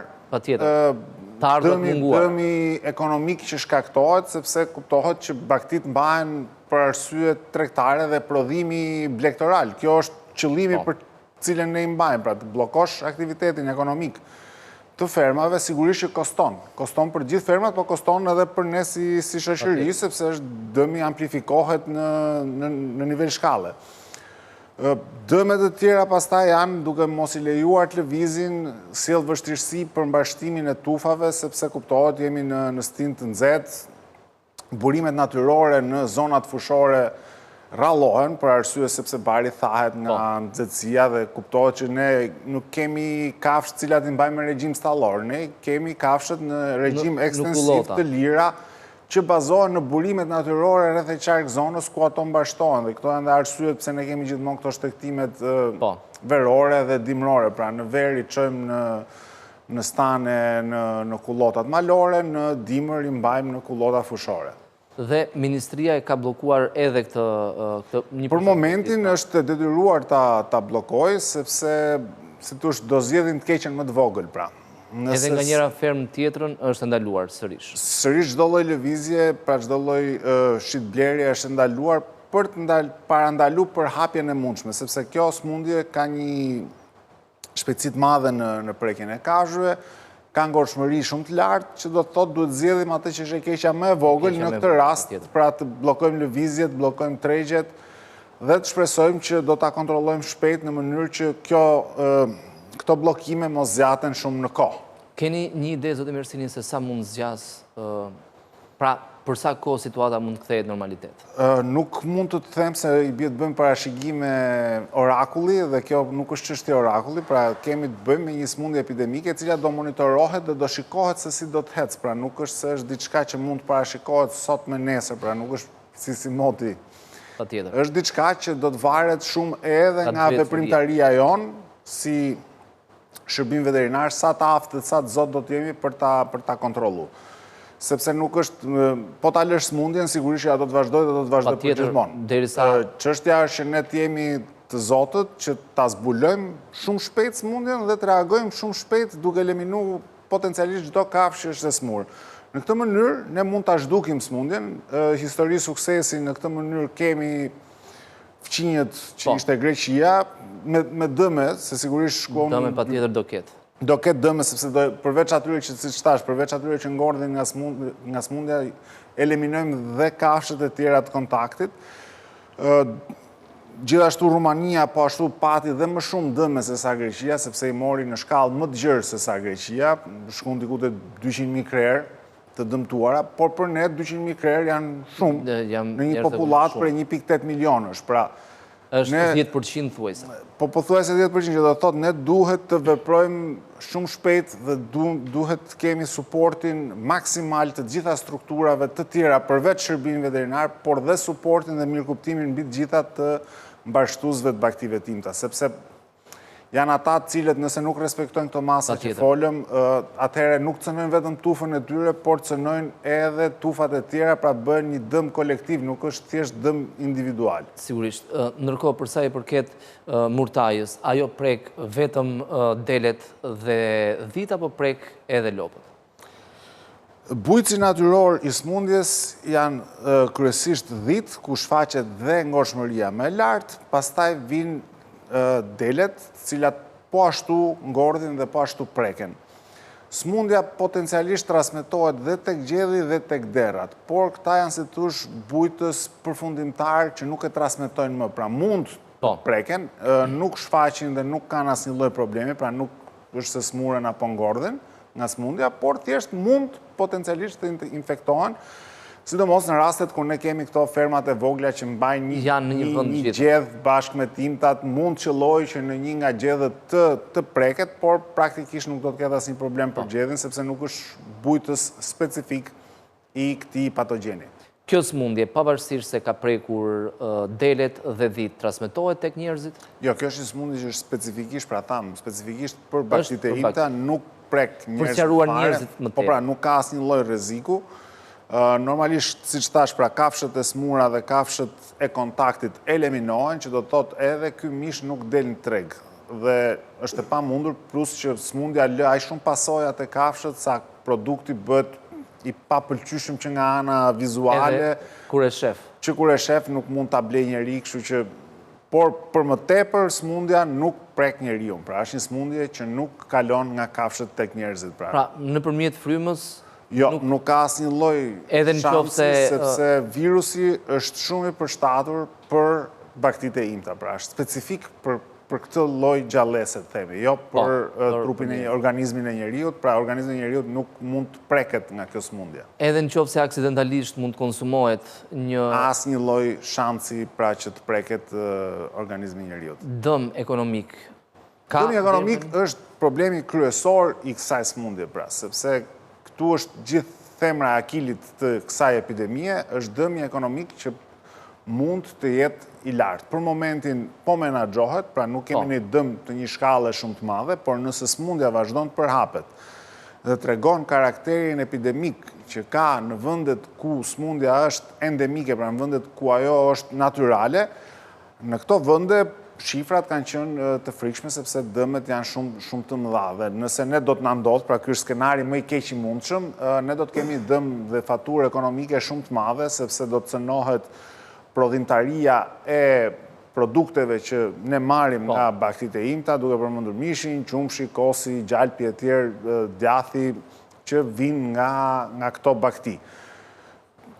dëmi ekonomik që shkaktohet, sepse kuptohet që baktit mbahen për arsye tregtare dhe prodhimi blegtoral. Kjo është qëllimi për cilën ne i mbajmë, pra të bllokosh aktivitetin ekonomik të fermave, sigurisht që koston. Koston për gjithë fermat, po koston edhe për ne si shoqëri, sepse është dëmi amplifikohet në nivel shkalle. Dëmet e tjera pastaj janë duke mos i lejuar të lëvizin, sjell vështirësi për mbashtimin e tufave, sepse kuptohet jemi në stin të nxehtë, burimet natyrore në zonat fushore rallohen për arsye sepse bari thahet nga nxehtësia dhe kuptohet që ne nuk kemi kafshë të cilat i mbajmë në regjim stallor, ne kemi kafshët në regjim ekstensiv të lira që bazohen në burimet natyrore rreth e qark zonës ku ato mbashtohen, dhe këto janë dhe arsyet pse ne kemi gjithmonë këto shtektimet verore dhe dimrore, pra në ver i çojmë në stane në kullotat malore, në dimër i mbajmë në kullota fushore. Dhe Ministria e ka bllokuar edhe këtë një për momentin është detyruar ta bllokojë sepse si thosh do zgjedhin të keqen më të vogël pra. Edhe nga njëra fermë tjetrën është ndaluar sërish. Sërish çdo lloj lëvizje, pra çdo lloj shitblerje është ndaluar për të parandaluar përhapjen e mundshme, sepse kjo smundje ka një shpejtësi të madhe në prekjen e kafshëve, ka ngorshmëri shumë të lartë, që do të thotë duhet zgjedhim atë që është e keqja më e vogël në këtë rast, pra të bllokojmë lëvizjet, bllokojmë tregjet dhe të shpresojmë që do ta kontrollojmë shpejt në mënyrë që këto bllokime mos zgjaten shumë në kohë. Keni një ide, zotë Mersini, se sa mund zgjas, pra për sa kohë situata mund të kthehet normalitet? Nuk mund të them se i bie të bëjmë parashikime orakulli dhe kjo nuk është çështje orakulli, pra kemi të bëjmë me një smundje epidemike e cila do monitorohet dhe do shikohet se si do të ecë, pra nuk është se është diçka që mund të parashikohet sot me nesër, pra nuk është si moti. Patjetër. Është diçka që do të varet shumë edhe nga veprimtaria jon, si shërbim veterinar, sa të aftë, sa të zot do të jemi për ta kontrollu. Sepse nuk është, po ta lësh smundjen, sigurisht që ato të vazhdoj dhe do të vazhdoj për gjithmonë. Çështja është që ne të jemi të zotët, që ta zbulojmë shumë shpejt smundjen dhe të reagojmë shumë shpejt duke eliminu potencialisht çdo kafshë që është e smur. Në këtë mënyrë, ne mund ta zhdukim smundjen, histori suksesi në këtë mënyrë kemi fqinjët që ishte Greqia, me dëme, se sigurisht shkon... Dëme pa tjetër do ketë. Do ketë dëme, sepse përveç atyre që si qëtash, përveç atyre që ngordhin nga smundja, eliminojmë dhe kafshët e tjera të kontaktit. Gjithashtu Rumania po ashtu pati dhe më shumë dëme se sa Greqia, sepse i mori në shkallë më të gjerë se sa Greqia, shkon diku te 200.000 krerë të dëmtuara, por për ne 200.000 krerë janë shumë në një popullat për 1.8 milionësh. Pra, është 10% thuajse. Po thuajse 10% që do të thotë ne duhet të veprojmë shumë shpejt dhe duhet të kemi suportin maksimal të gjitha strukturave të tjera përveç shërbimin veterinar, por dhe suportin dhe mirëkuptimin mbi të gjitha të mbashtuesve të baktive timta, sepse janë ata të cilët nëse nuk respektojnë këto masa që folëm, atëherë nuk cënojnë vetëm tufën e tyre, por cënojnë edhe tufat e tjera, pra bëhen një dëm kolektiv, nuk është thjesht dëm individual. Sigurisht. Ndërkohë, përsa i përket murtajës, ajo prek vetëm delet dhe dhit apo prek edhe lopët? Bujci natyror i smundjes janë kryesisht dhit, ku shfaqet dhe ngorshmëria më e lartë, pastaj vinë delet, cilat po ashtu ngordhin dhe po ashtu preken. smundja potencialisht transmetohet dhe tek gjedhi dhe tek derrat, por këta janë si thosh bujtës përfundimtar që nuk e transmetojnë më. Pra mund të preken, nuk shfaqin dhe nuk kanë asnjë lloj problemi, pra nuk është se smuren apo ngordhen nga smundja, por thjesht mund potencialisht të infektohen, sidomos në rastet kur ne kemi këto fermat e vogla që mbajnë një gjedh bashkë me timtat, mund qëlloj që në një nga gjedhët të preket, por praktikisht nuk do të ketë asnjë problem për gjedhin, sepse nuk është bujtës specifik i këtij patogjeni. Kjo smundje, pavarësisht se ka prekur delet dhe dhitë, transmetohet tek njerëzit? Jo, kjo është një smundje që është specifikisht për ata, specifikisht për bakteritë e imta, nuk prek njerëzit fare, po pra nuk ka asnjë lloj rreziku. Normalisht, siç thash, pra kafshët e smura dhe kafshët e kontaktit eliminohen, që do të thotë edhe ky mish nuk del në treg. Dhe është e pamundur, plus që smundja lë aq shumë pasoja te kafshët sa produkti bëhet i papëlqyeshëm që nga ana vizuale. Kur e shef. Që kur e shef nuk mund ta blej njeri, kështu që por për më tepër smundja nuk prek njeriu. Pra është një smundje që nuk kalon nga kafshët tek njerëzit. Pra nëpërmjet frymës jo, nuk ka asnjë lloj shansi, sepse virusi është shumë i përshtatur për bakteritë e imta. Pra është specifik për këtë lloj gjallëse, themi, jo për trupin e organizmin e njeriut, pra organizmi i njeriut nuk mund të preket nga kjo smundje. Edhe nëse aksidentalisht mund të konsumohet një asnjë lloj shansi pra që të preket organizmi i njeriut. Dëm ekonomik. Dëmi ekonomik është problemi kryesor i kësaj smundje, pra, sepse këtu është gjithë themra e akilit të kësaj epidemie, është dëmi ekonomik që mund të jetë i lartë. Për momentin po menaxhohet, pra nuk kemi një dëm të një shkallë shumë të madhe, por nëse smundja vazhdon të përhapet dhe tregon karakterin epidemik që ka në vendet ku smundja është endemike, pra në vendet ku ajo është natyrale, në këto vende shifrat kanë qenë të frikshme sepse dëmet janë shumë të mëdha. Dhe nëse ne do të na ndodh, pra ky është skenari më i keq i mundshëm, ne do të kemi dëm dhe faturë ekonomike shumë të madhe sepse do të cënohet prodhimtaria e produkteve që ne marrim nga bakteritë e imta, duke përmendur mishin, qumshi, kosi, gjalpi e tjerë, djathi që vinë nga këto bakti.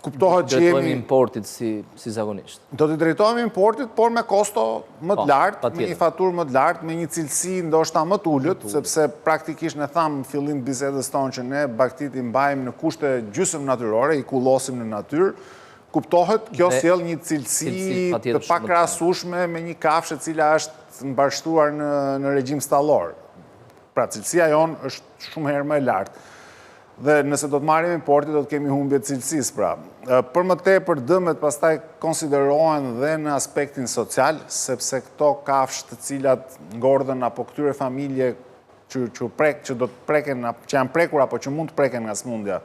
Kuptohet që drejtohemi importit si zakonisht. Do të drejtohemi importit, por me kosto më të lartë, me një faturë më të lartë, me një cilësi ndoshta më të ulët, sepse praktikisht ne thamë në fillim të bisedës tonë që ne bakteritë i mbajmë në kushte gjysmë natyrore, i kullosim në natyrë. Kuptohet, kjo sjell një cilësi të pakrahasueshme me një kafshë e cila është mbashtuar në regjim stallor. Pra cilësia jonë është shumë herë më e lartë. Dhe nëse do të marrim importin, do të kemi humbje të cilësisë, pra. Për më tepër dëmet pastaj konsiderohen dhe në aspektin social, sepse këto kafshë të cilat ngordhen apo këtyre familje që do të preken, që janë prekur apo që mund të preken nga smundja,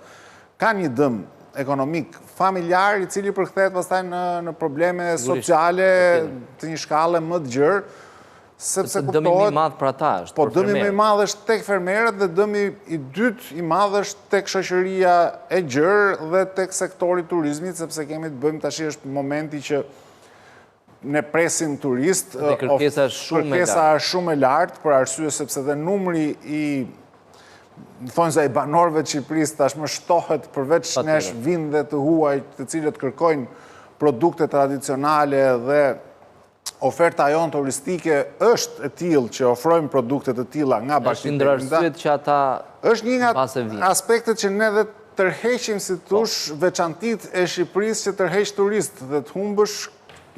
kanë një dëm ekonomik familjar i cili përkthehet pastaj në probleme sociale të një shkallë më të gjerë, sepse dëmi më i madh për ata është. Po dëmi më i madh është tek fermerët dhe dëmi i dytë i madh është tek shoqëria e gjerë dhe tek sektori i turizmit, sepse kemi të bëjmë tash është momenti që ne presim turist, kërkesa është shumë e lartë për arsye sepse dhe numri i thonë se i banorëve të Shqipërisë tashmë shtohet përveç nesh vinde të huaj të cilët kërkojnë produkte tradicionale dhe oferta jonë turistike është e tillë që ofrojmë produkte të tilla nga bakteritë. Është një nga aspektet që ne dhe tërheqim si thosh veçantitë e Shqipërisë që tërheq turist dhe të humbësh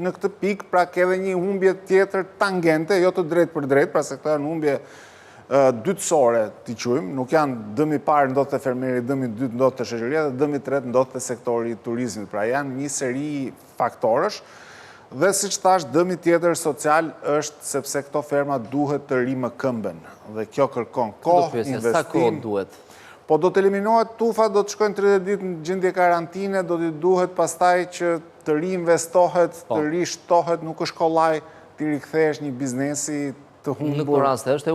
në këtë pikë, pra ke edhe një humbje tjetër tangente, jo të drejtë për drejtë, pra se këto janë humbje dytësore t'i quajmë, nuk janë dëmi parë ndodh te fermeri, dëmi dytë ndodh te shoqëria dhe dëmi tretë ndodh te sektori i turizmit. Pra janë një seri faktorësh dhe siç thash dëmi tjetër social është sepse këto ferma duhet të rimëkëmben dhe kjo kërkon kohë, investim. Sa kohë duhet? Po do të eliminohet tufa, do të shkojnë 30 ditë në gjendje karantine, do të duhet pastaj që të riinvestohet, të rishtohet, nuk është kollaj të rikthesh një biznesi të humbur. Në këtë rast është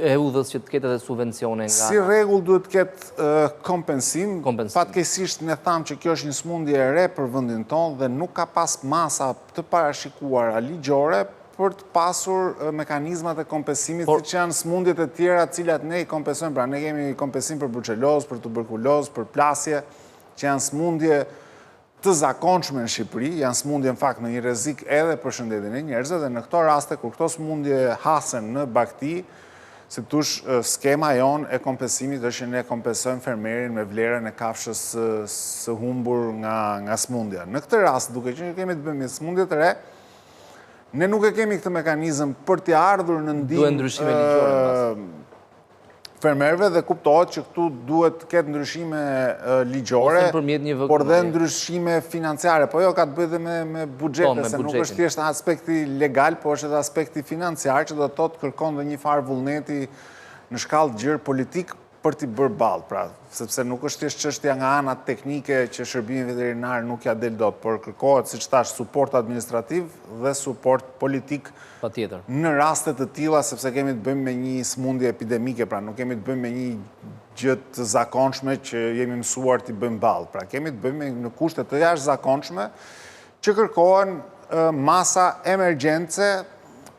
e udhës që të ketë edhe subvencione nga... Si rregull duhet të ketë kompensim. Fatkeqësisht ne thamë që kjo është një smundje e re për vendin tonë dhe nuk ka pas masa të parashikuara ligjore për të pasur mekanizmat e kompensimit, si që janë smundjet e tjera cilat ne i kompensojmë, pra ne kemi kompensim për bruçeloz, për tuberkuloz, për plasje, që janë smundje të zakonshme në Shqipëri, janë smundje në fakt në një rrezik edhe për shëndetin e njerëzve, dhe në këto raste, kur këto smundje hasen në bakti, si tush skema jonë e kompensimit është që ne kompensojmë fermerin me vlerën e kafshës së humbur nga smundja. Në këtë rast, duke që kemi të bëjmë smundje të re, ne nuk e kemi këtë mekanizëm për t'i ardhur në ndihmë fermerëve dhe kuptohet që këtu duhet të ketë ndryshime ligjore, por dhe ndryshime financiare, po jo ka të bëjë dhe me buxhete, se nuk është thjesht aspekti legal, po është edhe aspekti financiar që do të thotë kërkon dhe një farë vullneti në shkallë gjërë politik për t'i bërë ballë, pra, sepse nuk është thjesht çështja nga ana teknike që shërbimi veterinar nuk ja del dot, por kërkohet, siç thash, suport administrativ dhe suport politik në raste të tilla, sepse kemi të bëjmë me një smundje epidemike, pra nuk kemi të bëjmë me një gjë të zakonshme që jemi mësuar t'i bëjmë ballë, pra kemi të bëjmë në kushte të jashtëzakonshme që kërkohen masa emergjence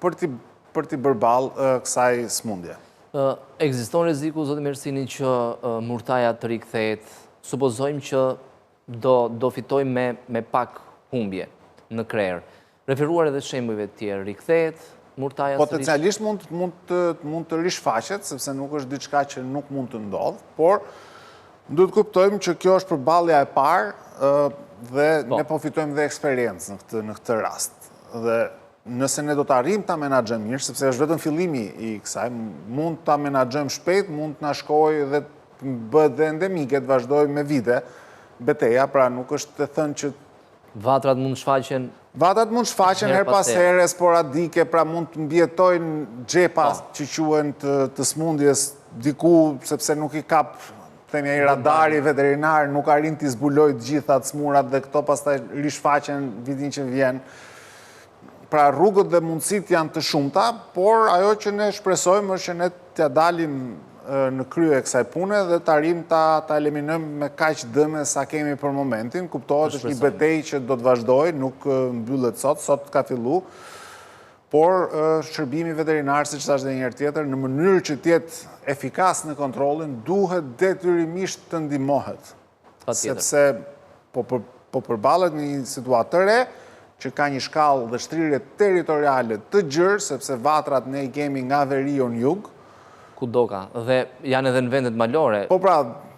për t'i bërë ballë kësaj smundje. Ekziston rreziku, zotë Mersini, që murtaja të rikthehet, supozojmë që do fitojmë me pak humbje në krerë. Referuar edhe shembujve të tjerë, rikthehet murtaja sërish? Potencialisht mund të rishfaqet, sepse nuk është diçka që nuk mund të ndodhë, por duhet kuptojmë që kjo është përballja e parë dhe ne po fitojmë dhe eksperiencë në këtë rast. Dhe nëse ne do të arrijmë ta menaxhojmë mirë, sepse është vetëm fillimi i kësaj, mund ta menaxhojmë shpejt, mund të na shkojë dhe të bëhet dhe endemike, të vazhdojë me vite beteja, pra nuk është të thënë që vatrat mund shfaqen. Vatrat mund shfaqen her pas here, sporadike, pra mund të mbjetojnë xhepa që quhen të smundjes diku, sepse nuk i kap themi ai radari veterinar, nuk arrin t'i zbulojë të gjitha të smurat dhe këto pastaj rishfaqen vitin që vjen. Pra rrugët dhe mundësit janë të shumta, por ajo që ne shpresojmë është që ne t'ja dalim në krye kësaj pune dhe t'arrim ta eliminojmë me kaq dëme sa kemi për momentin. Kuptohet është një betejë që do të vazhdojë, nuk mbyllet sot ka fillu, por shërbimi veterinar, siç thash edhe një herë tjetër, në mënyrë që të jetë efikas në kontrollin, duhet detyrimisht të ndihmohet. Sepse po përballet në një situatë të re, që ka një shkallë dhe shtrirje territoriale të gjerë, sepse vatrat ne i kemi nga veriu në jug. Kudo ka, dhe janë edhe në vendet malore. Po pra,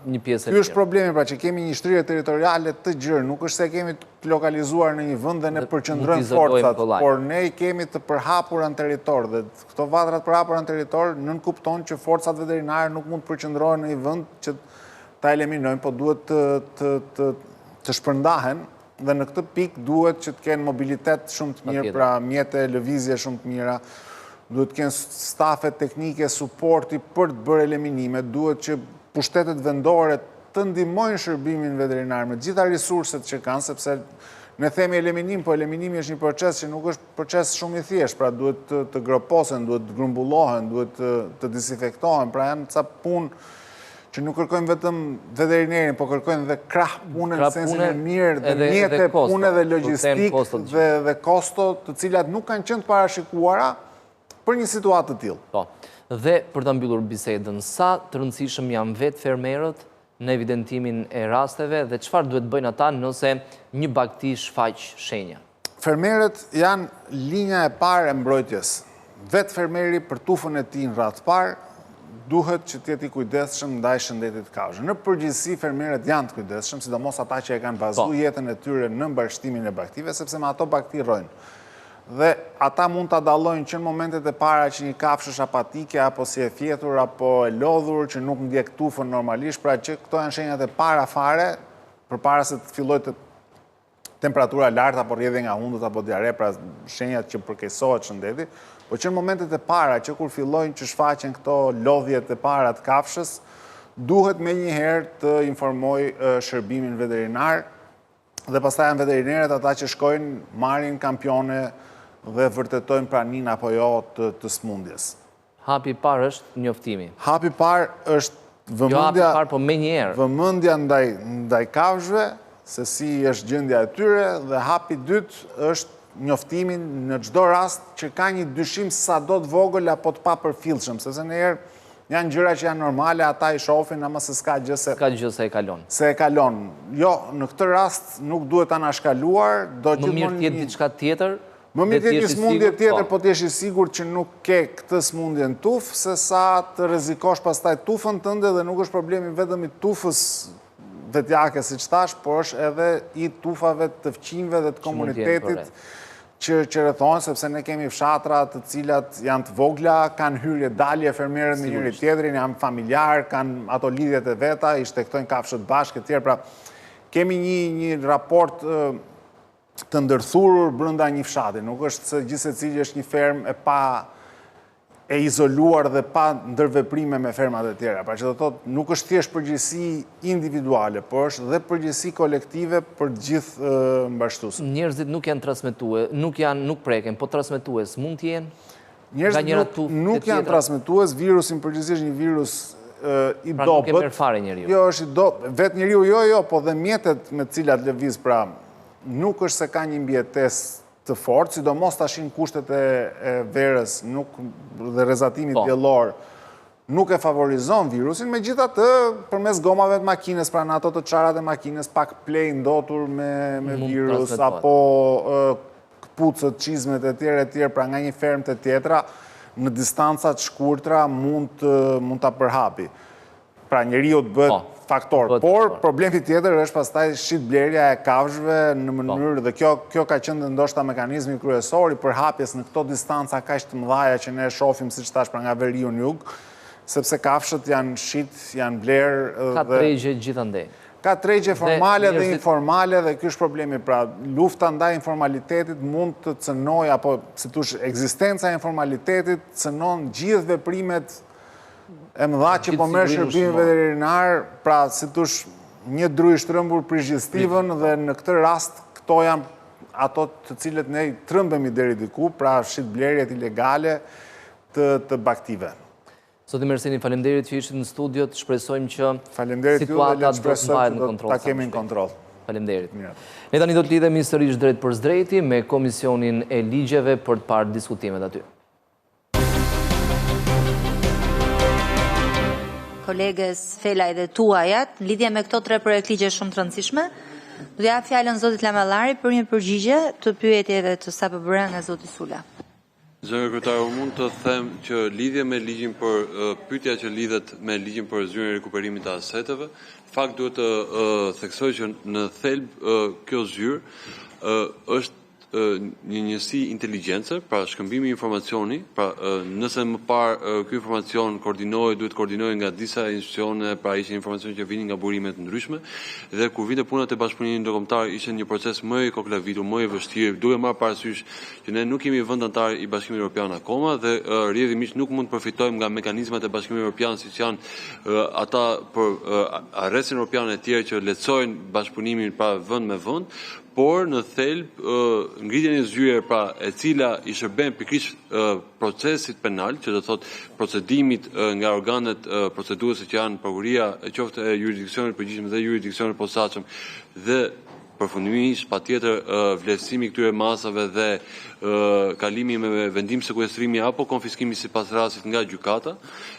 një pjesë e ky është problemi, pra që kemi një shtrirje territoriale të gjerë, nuk është se kemi të lokalizuar në një vend dhe ne përqendrojmë forcat, por ne i kemi të përhapura në territor, dhe këto vatrat përhapura në territor nën kupton që forcat veterinare nuk mund të përqendrohen në një vend që ta eliminojnë, po duhet të shpërndahen. Dhe në këtë pikë duhet që të kenë mobilitet shumë të mirë, pra mjete lëvizje shumë të mira, duhet të kenë stafe teknike, suporti për të bërë eliminime, duhet që pushtetet vendore të ndihmojnë shërbimin veterinar me gjitha resurset që kanë, sepse ne themi eliminim, po eliminimi është një proces që nuk është proces shumë i thjeshtë, pra duhet të groposen, duhet të grumbullohen, duhet të dezinfektohen, pra janë ca punë që nuk kërkojnë vetëm veterinerin, po kërkojnë dhe krah punë në sensin e mirë, dhe mjete punë dhe logjistik dhe kosto të cilat nuk kanë qenë të parashikuara për një situatë të tillë. Dhe për të mbyllur bisedën, sa të rëndësishëm janë vetë fermerët në evidentimin e rasteve dhe çfarë duhet bëjnë ata nëse një bakti shfaq shenja? Fermerët janë linja e parë e mbrojtjes. Vetë fermeri për tufën e tij në radhë parë duhet që t'jeti kujdesshëm ndaj shëndetit kafshëve. Në përgjithësi, fermerët janë të kujdesshëm, sidomos ata që e kanë bazuar jetën e tyre në mbarështimin e baktive, sepse me ato bakti rrojnë. Dhe ata mund ta dallojnë që në momentet e para që një kafshë është apatike, apo si e fjetur, apo e lodhur, që nuk ndjek tufën normalisht, pra që këto janë shenjat e para fare, përpara se të fillojë të temperatura lartë, apo rrjedhje nga hundët, apo diare, pra shenjat që përkeqësohet shëndeti. Po që në momentet e para, që kur fillojnë që shfaqen këto lodhjet e para të kafshës, duhet me njëherë të informoj shërbimin veterinar, dhe pastaj janë veterineret ata që shkojnë, marrin kampione dhe vërtetojnë pranin apo jo të smundjes. Hapi parë është njoftimi. Hapi parë është vëmendja ndaj kafshëve, se si është gjendja e tyre, dhe hapi dytë është njoftimin në çdo rast që ka një dyshim sado të vogël apo të papërfillshëm, sepse në herë janë gjëra që janë normale, ata i shohin, ama se s'ka gjë se e kalon. Se e kalon. Jo, në këtë rast nuk duhet ta anashkaluar, do më mirë të jetë diçka tjetër. Më mirë të jetë smundje tjetër, po të jesh i sigurt që nuk ke këtë smundje në tufë, se sa të rrezikosh pastaj tufën tënde dhe nuk është problemi vetëm i tufës vetjake, siç thash, por është edhe i tufave të fqinjve dhe të komunitetit që rrethojnë, sepse ne kemi fshatra të cilat janë të vogla, kanë hyrje dalje fermerët me njëri tjetrin, janë familjar, kanë ato lidhjet e veta, i shtektojnë kafshët bashkë e tjerë, pra kemi një raport të ndërthurur brenda një fshati, nuk është se gjithsecili është një fermë e izoluar dhe pa ndërveprime me fermat e tjera. Pra që do thotë, nuk është thjesht përgjegjësi individuale, por është dhe përgjegjësi kolektive për gjithë mbashtuesit. Njerëzit nuk janë transmetues, nuk preken, po transmetues mund të jenë? Njerëzit nuk janë transmetues, virusin përgjithsisht një virus i dobët. Pra nuk e merr fare njeriu. Jo, është i dobët, vetë njeriu jo, po dhe mjetet me të cilat lëviz, pra nuk është se ka një mbjetesë të fortë, sidomos tashin kushtet e verës dhe rrezatimit diellor nuk e favorizon virusin, megjithatë përmes gomave të makines, pra në ato të çarat e makines, pak plej ndotur me virus, apo kpucët, çizmet e tjerë, pra nga një fermë te tjetra, në distanca të shkurtra mund ta përhapi. Pra njeriu të bëhet faktor. Por problemi tjetër është pastaj shitblerja e kafshëve në mënyrë, dhe kjo ka qenë ndoshta mekanizmi kryesor i përhapjes në këto distanca kaq të mëdha që ne shohim siç thash pra nga veriu në jug, sepse kafshët janë shit, janë blerë ka tregje gjithandej. Ka tregje formale dhe informale dhe ky është problemi. Pra lufta ndaj informalitetit mund të cënojë, apo si thosh ekzistenca e informalitetit cënon gjithë veprimet e mëdha që po merr shërbime veterinar, pra si thosh një dru i shtrëmbur prishgjistivën dhe në këtë rast këto janë ato të cilët ne trëmbemi deri diku, pra shitblerjet ilegale të baktive. Zoti Mersini, faleminderit që ishit në studio, të shpresojmë që situata do të mbahet në kontroll. Ta kemi në kontroll. Faleminderit. Ne tani do të lidhemi sërish drejt për drejti me Komisionin e Ligjeve për të parë diskutimet aty. Kolegës Felaj dhe tuajat, në lidhje me këto 3 projekt ligje shumë të rëndësishme, do t'jap fjalën zotit Lamallari për një përgjigje të pyetjeve të sapo bëra nga zoti Sula. Zëri kryetar, mund të them që lidhje me ligjin për pyetja që lidhet me ligjin për zyrën e rikuperimit të aseteve, fakt duhet të theksoj që në thelb kjo zyrë është një njësi inteligjencë, pra shkëmbimi informacioni, pra nëse më parë ky informacion duhet koordinohet nga disa institucione, pra ishin informacion që vinin nga burimet të ndryshme, dhe kur vinte puna te bashkëpunimi ndërkombëtar ishte një proces më i koklavitur, më i vështirë, duke marrë parasysh që ne nuk jemi vend antar i Bashkimit Evropian akoma dhe rrjedhimisht nuk mund të përfitojmë nga mekanizmat e Bashkimit Evropian siç janë ata për arrestin evropian e tjerë që lehtësojnë bashkëpunimin pra vend me vend, por në thelb ngritjen e zyre pra e cila i shërben pikërisht procesit penal, që do thot procedimit nga organet proceduese që janë prokuria, qoftë e jurisdiksionit përgjithshëm dhe jurisdiksionit posaçëm, dhe përfundimisht patjetër vlerësimi këtyre masave dhe kalimi me vendim sekuestrimi apo konfiskimi sipas rastit nga gjykata,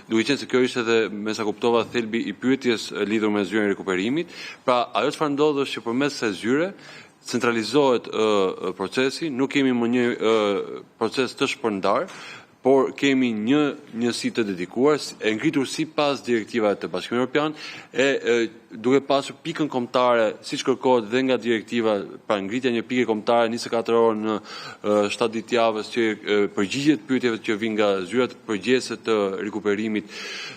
duke qenë se kjo ishte edhe me sa kuptova thelbi i pyetjes lidhur me zyrën e rikuperimit. Pra ajo çfarë ndodh është që përmes së zyre centralizohet procesi, nuk kemi më një proces të shpërndar, por kemi një njësi të dedikuar, e ngritur sipas direktivave të Bashkimit Evropian, duke pasur pikën kombëtare, siç kërkohet dhe nga direktiva, pra ngritja një pike kombëtare 24 orë në 7 ditë javës që përgjigjet pyetjeve që vijnë nga zyrat përgjegjëse të rikuperimit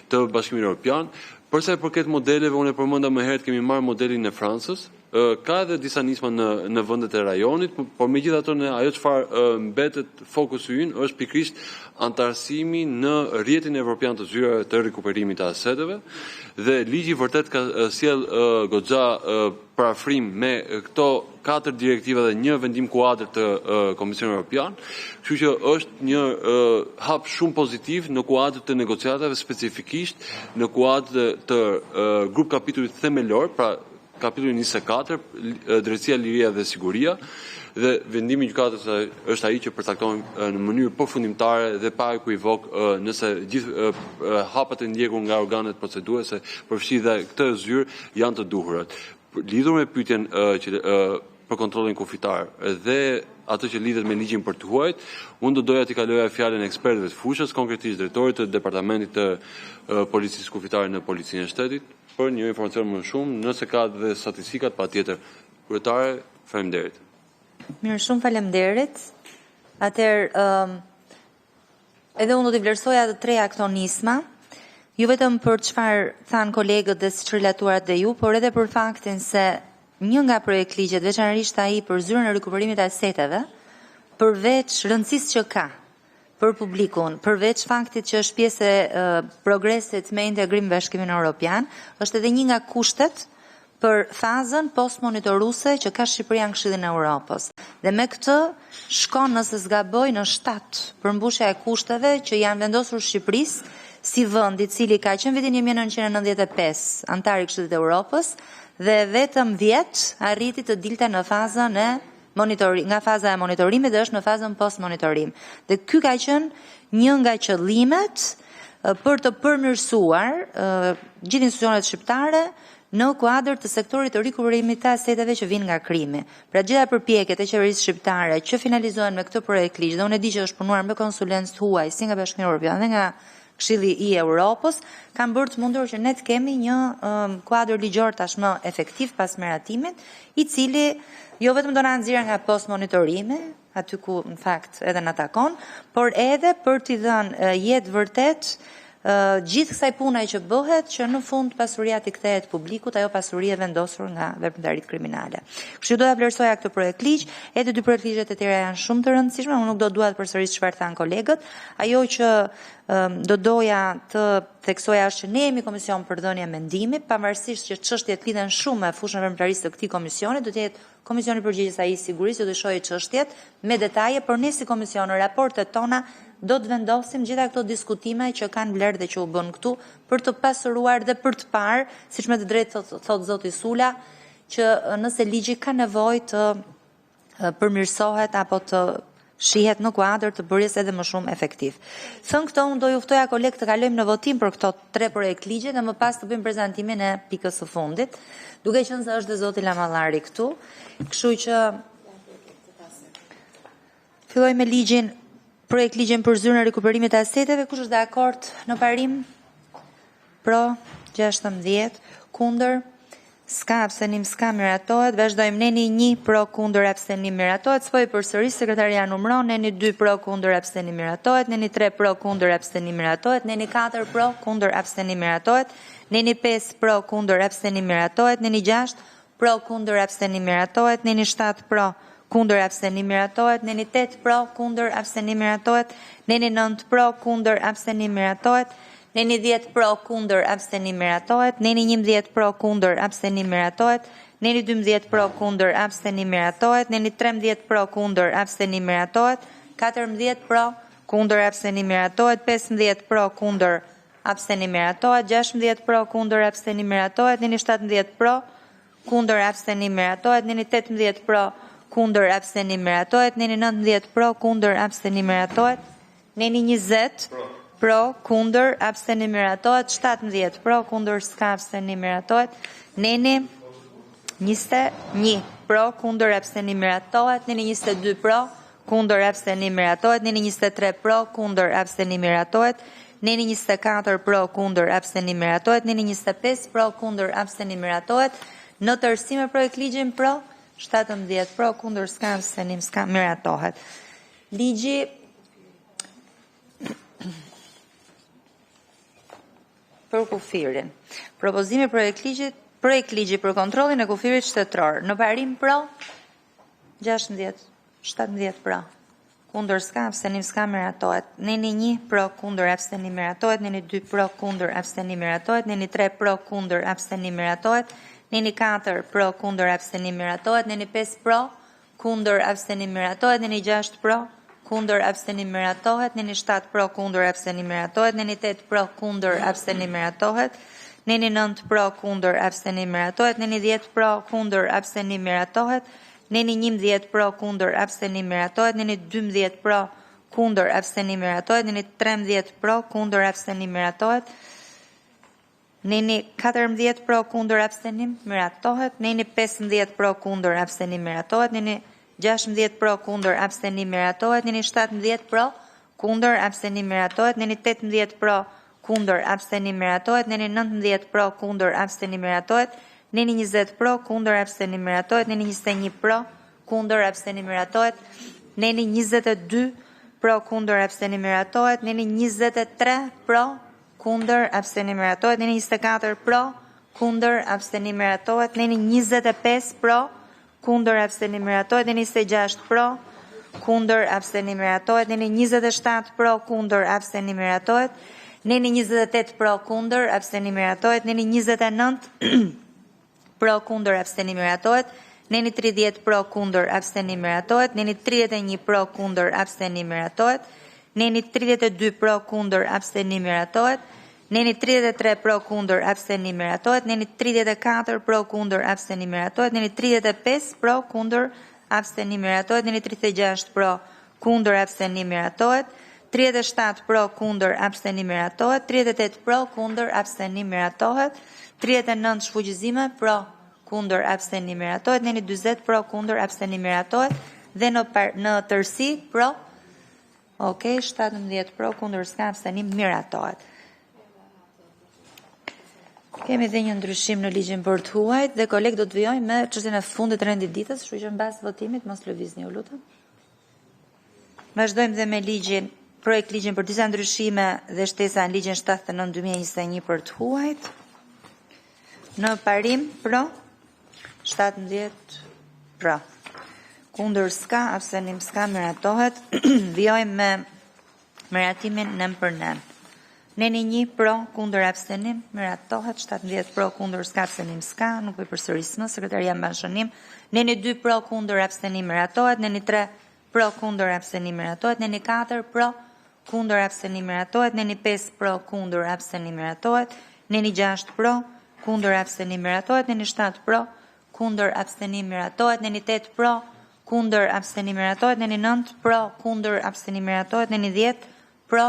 të Bashkimit Evropian. Përsa e përket modeleve, unë e përmenda më herët, kemi marrë modelin e Francës, ka edhe disa nisma në vendet e rajonit, por megjithatë ajo çfarë mbetet fokusi ynë është pikërisht antarësimi në rrjetin evropian të zyrave të rikuperimit të aseteve, dhe ligji vërtet ka sjell goxha parafrim me këto 4 direktiva dhe një vendim kuadër të Komisionit Evropian, kështu që është një hap shumë pozitiv në kuadër të negociatave, specifikisht në kuadër të grup kapitullit themelor, pra kapitulli 24, drejtësia, liria dhe siguria, dhe vendimi i gjykatës është ai që përcakton në mënyrë përfundimtare dhe pa ekuivok nëse gjithë hapat e ndjekur nga organet proceduese përfshi dhe këtë zyrë janë të duhurat. Lidhur me pyetjen për kontrollin kufitar dhe atë që lidhet me ligjin për të huajt, unë do doja t'i kaloja fjalën ekspertëve të fushës, konkretisht drejtorit të departamentit të policisë kufitare në policinë e shtetit, për një informacion më shumë, nëse ka dhe statistikat patjetër. Kryetare, faleminderit. Mirë, shumë faleminderit. Atëherë, edhe unë do t'i vlerësoja të treja këto nisma, ju vetëm për çfarë thanë kolegët dhe siç relatuarat dhe ju, por edhe për faktin se një nga projekt ligjet, veçanërisht ai për zyrën e rikuperimit të aseteve, përveç rëndësisë që ka për publikun, përveç faktit që është pjesë e progresit me integrim në Bashkimin Evropian, është edhe një nga kushtet për fazën post-monitoruese që ka Shqipëria në Këshillin e Europës. Dhe me këtë shkon, nëse s'gaboj, në 7 përmbushja e kushteve që janë vendosur Shqipërisë si vend i cili ka qenë vitin 1995 antar i Këshillit të Europës dhe vetëm 10 arriti të dilte në fazën e nga faza e monitorimit dhe është në fazën post-monitorim. Dhe ky ka qenë një nga qëllimet për të përmirësuar gjithë institucionet shqiptare në kuadër të sektorit të rikuperimit të aseteve që vinë nga krimi. Pra gjitha përpjekjet e qeverisë shqiptare që finalizohen me këtë projekt ligj, dhe unë e di që është punuar me konsulencë huaj si nga Bashkimi Evropian dhe nga Këshilli i Europës, kanë bërë të mundur që ne të kemi një kuadër ligjor tashmë efektiv pas meratimit, i cili jo vetëm do na nxjerrë nga post-monitorimi, aty ku në fakt edhe na takon, por edhe për t'i dhënë jetë vërtet gjithë kësaj punaj që bëhet, që në fund pasuria t'i kthehet publikut, ajo pasuri e vendosur nga veprimtaritë kriminale. Kështu do ta vlerësoja këtë projekt ligj, edhe 2 projekt ligjet e tjera janë shumë të rëndësishme, unë nuk do dua të përsëris çfarë thanë kolegët. Ajo që do doja të theksoja është që ne jemi komision për dhënien mendimi, pavarësisht që çështjet lidhen shumë me fushën veprimtarisë të këtij komisioni, do të jetë komisioni i përgjegjës ai i sigurisë, do të shohë çështjet me detaje, por ne si komision në raportet tona do të vendosim gjitha këto diskutime që kanë vlerë dhe që u bën këtu për të pasuruar dhe për të parë, siç me të drejtë thot zoti Sula, që nëse ligji ka nevojë të përmirësohet apo të shihet në kuadër të bërjes edhe më shumë efektiv. Thënë këto, unë do ju ftoja kolegë të kalojmë në votim për këto 3 projekt ligje dhe më pas të bëjmë prezantimin e pikës së fundit, duke qenë se është dhe zoti Lamallari këtu, kështu që filloj me projekt ligjin për zyrën e rikuperimit të aseteve, kush është dakord në parim? Pro 16, kundër, s'ka abstenim, s'ka miratohet, vazhdojmë neni 1 pro kundër abstenim miratohet, s'po i përsëris sekretaria numëron, neni 2 pro kundër abstenim miratohet, neni 3 pro kundër abstenim miratohet, neni 4 pro kundër abstenim miratohet, neni 5 pro kundër abstenim miratohet, neni 6 pro kundër abstenim miratohet, neni 7 pro kundër abstenim miratohet, neni 8 pro kundër abstenim miratohet, neni 9 pro kundër abstenim miratohet, neni 10 pro kundër abstenim miratohet, neni 11 pro kundër abstenim miratohet, neni 12 pro kundër abstenim miratohet, neni 13 pro kundër abstenim miratohet, 14 pro kundër abstenim miratohet, 15 pro kundër abstenim miratohet, 16 pro kundër abstenim miratohet, neni 17 pro kundër abstenim miratohet, neni 18 pro kundër abstenim miratohet, neni 19 pro kundër abstenim miratohet, neni 20 pro kundër abstenim miratohet, 17 pro kundër s'ka abstenim miratohet, neni 21 pro kundër abstenim miratohet, neni 22 pro kundër abstenim miratohet, neni 23 pro kundër abstenim miratohet, neni 24 pro kundër abstenim miratohet, neni 25 pro kundër abstenim miratohet, në tërësi me projekt ligjin pro 17 pro kundër s'ka abstenim, s'ka miratohet. Ligji për kufirin. Propozimi projekt ligji për kontrollin e kufirit shtetëror. Në parim pro 16, 17 pro. Kundër s'ka abstenim, s'ka miratohet. Neni 1 pro kundër abstenim miratohet, neni 2 pro kundër abstenim miratohet, neni 3 pro kundër abstenim miratohet, neni 4 pro kundër abstenim miratohet, neni 5 pro kundër abstenim miratohet, neni 6 pro kundër abstenim miratohet, neni 7 pro kundër abstenim miratohet, neni 8 pro kundër abstenim miratohet, neni 9 pro kundër abstenim miratohet, neni 10 pro kundër abstenim miratohet, Neni 11 pro, kundër, abstenim, miratohet. Neni 12 pro, kundër, abstenim, miratohet. Neni 13 pro, kundër, abstenim, miratohet. Neni 14 pro, kundër, abstenim, miratohet. Neni 15 pro, kundër, abstenim, miratohet. Neni 16 pro, kundër, abstenim, miratohet. Neni 17 pro, kundër, abstenim, miratohet. Neni 18 pro, kundër, abstenim, miratohet. Neni 19 pro, kundër, abstenim, miratohet. Neni 20 pro, kundër, abstenim, miratohet. Neni 21 pro, kundër, abstenim, miratohet. Neni 22 pro, kundër, abstenim, miratohet. Neni 23 pro, kundër, abstenim, miratohet. Neni 24 pro, kundër, abstenim, miratohet. Neni 25 pro, kundër, abstenim, miratohet. Neni 26 pro, kundër, abstenim, miratohet. Neni 27 pro, kundër, abstenim, miratohet. Neni 28 pro, kundër, abstenim, miratohet. Neni 29 pro, kundër, abstenim, miratohet. Neni 30 pro, kundër, abstenim, miratohet. Neni 31 pro, kundër, abstenim, miratohet. Neni 32 pro, kundër, abstenim, miratohet. Neni 33 pro, kundër, abstenim, miratohet. Neni 34 pro, kundër, abstenim, miratohet. Neni 35 pro, kundër, abstenim, miratohet. Neni 36 pro, kundër, abstenim, miratohet. 37 pro, kundër, abstenim, miratohet. 38 pro, kundër, abstenim, miratohet. 39 shfuqizime pro, kundër, abstenim, miratohet. Neni 40 pro, kundër, abstenim, miratohet. Dhe në tërsi pro, 17 pro, kundër, s'ka abstenim, miratohet. Kemi dhe një ndryshim në ligjin për të huajt dhe kolegë do të vijojmë me çështjen e fundit të rendit ditës, kështu që mbas votimit mos lëvizni, u lutem. Vazhdojmë dhe me projekt ligjin për disa ndryshime dhe shtesa në ligjin 79/2021 për të huajt. Në parim pro, 17 pro. Kundër s'ka, abstenim s'ka, miratohet. Vijojmë me miratimin nën për nën. Neni 1 pro, kundër, abstenim, miratohet. 17 pro, kundër, s'ka, abstenim s'ka, nuk po i përsëris më, sekretaria mban shënim. Neni 2 pro, kundër, abstenim, miratohet. Neni 3 pro, kundër, abstenim, miratohet. Neni 4 pro, kundër, abstenim, miratohet. Neni 5 pro, kundër, abstenim, miratohet. Neni 6 pro, kundër, abstenim, miratohet. Neni 7 pro, kundër, abstenim, miratohet. Neni 8 pro, kundër, abstenim, miratohet. Neni 9 pro, kundër, abstenim, miratohet. Neni 10 pro,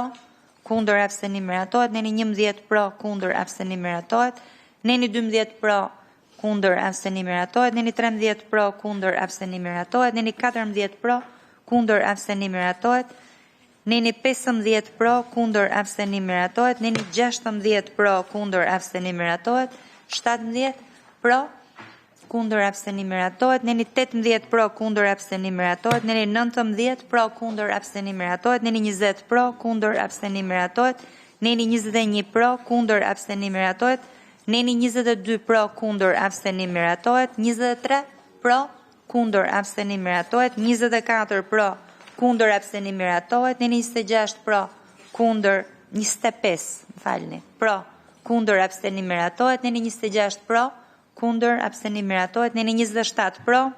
kundër, abstenim, miratohet. Neni 11 pro, kundër, abstenim, miratohet. Neni 12 pro, kundër, abstenim, miratohet. Neni 13 pro, kundër, abstenim, miratohet. Neni 14 pro, kundër, abstenim, miratohet. Neni 15 pro, kundër, abstenim, miratohet. Neni 16 pro, kundër, abstenim, miratohet. 17 pro, kundër, abstenim, miratohet. Neni 18 pro, kundër, abstenim, miratohet. Neni 19 pro, kundër, abstenim, miratohet. Neni 20 pro, kundër, abstenim, miratohet. Neni 21 pro, kundër, abstenim, miratohet. Neni 22 pro, kundër, abstenim, miratohet. 23 pro, kundër, abstenim, miratohet. 24 pro, kundër, abstenim, miratohet. Neni 26 pro, kundër, 25, falni, pro, kundër, abstenim, miratohet. Neni 26 pro, kundër, abstenim, miratohet. Neni 27 pro,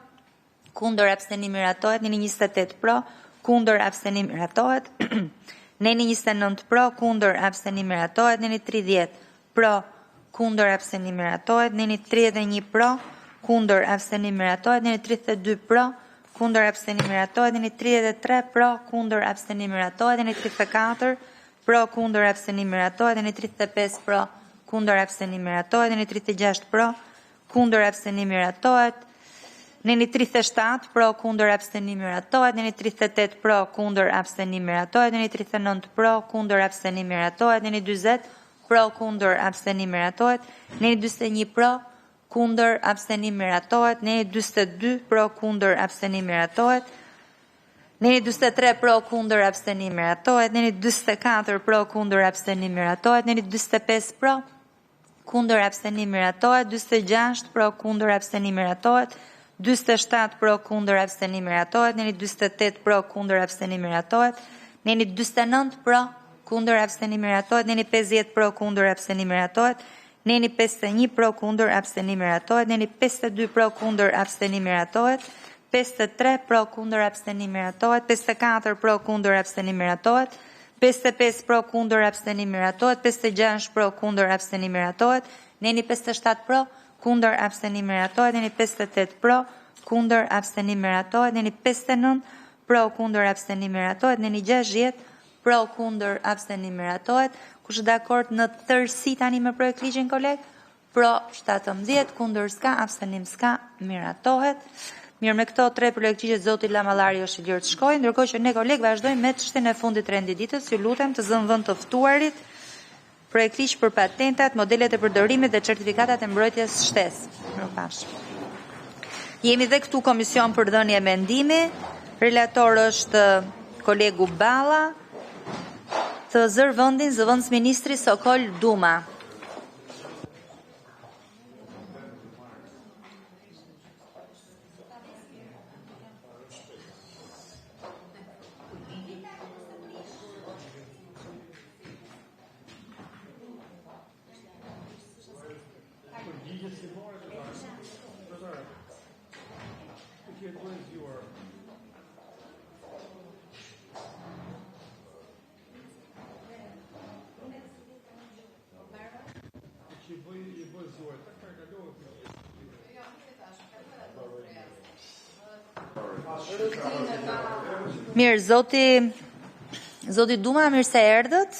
kundër, abstenim, miratohet. Neni 28 pro, kundër, abstenim, miratohet. Neni 29 pro, kundër, abstenim, miratohet. Neni 30 pro, kundër, abstenim, miratohet. Neni 31 pro, kundër, abstenim, miratohet. Neni 32 pro, kundër, abstenim, miratohet. Neni 33 pro, kundër, abstenim, miratohet. Neni 34 pro, kundër, abstenim, miratohet. Neni 35 pro, kundër, abstenim, miratohet. Neni 36 pro, kundër, abstenim, miratohet. Neni 37 pro, kundër, abstenim, miratohet. Neni 38 pro, kundër, abstenim, miratohet. Neni 39 pro, kundër, abstenim, miratohet. Neni 40 pro, kundër, abstenim, miratohet. Neni 41 pro, kundër, abstenim, miratohet. Neni 42 pro, kundër, abstenim, miratohet. Neni 43 pro, kundër, abstenim, miratohet. Neni 44 pro, kundër, abstenim, miratohet. Neni 45 pro, kundër, abstenim, miratohet. 46 pro, kundër, abstenim, miratohet. 47 pro, kundër, abstenim, miratohet. Neni 48 pro, kundër, abstenim, miratohet. Neni 49 pro, kundër, abstenim, miratohet. Neni 50 pro, kundër, abstenim, miratohet. Neni 51 pro, kundër, abstenim, miratohet. Neni 52 pro, kundër, abstenim, miratohet. 53 pro, kundër, abstenim, miratohet. 54 pro, kundër, abstenim, miratohet. 55 pro, kundër, abstenim, miratohet. 56 pro, kundër, abstenim, miratohet. Neni 57 pro, kundër, abstenim, miratohet. Neni 58 pro, kundër, abstenim miratohet. Neni 59, pro, kundër, abstenim miratohet. Neni 60, pro, kundër, abstenim miratohet. Kush është dakord në tërësi tani me projekt ligjin, koleg? Pro 17, kundër s'ka, abstenim s'ka, miratohet. Mirë, me këto 3 projekt ligje zoti Lamallari është i lirë të shkojë, ndërkohë që ne koleg vazhdojmë me çështjen e fundit rendi ditës. Ju lutem të zënë vend të ftuarit. Projekt ligj për patentat, modelet e përdorimit dhe certifikatat e mbrojtjes shtesë. Mirupafshim. Jemi dhe këtu komision për dhënie mendimi. Relator është kolegu Balla. Të zër vendin zëvendës ministri Sokol Duma. Mirë, zoti Duma, mirë se erdhët.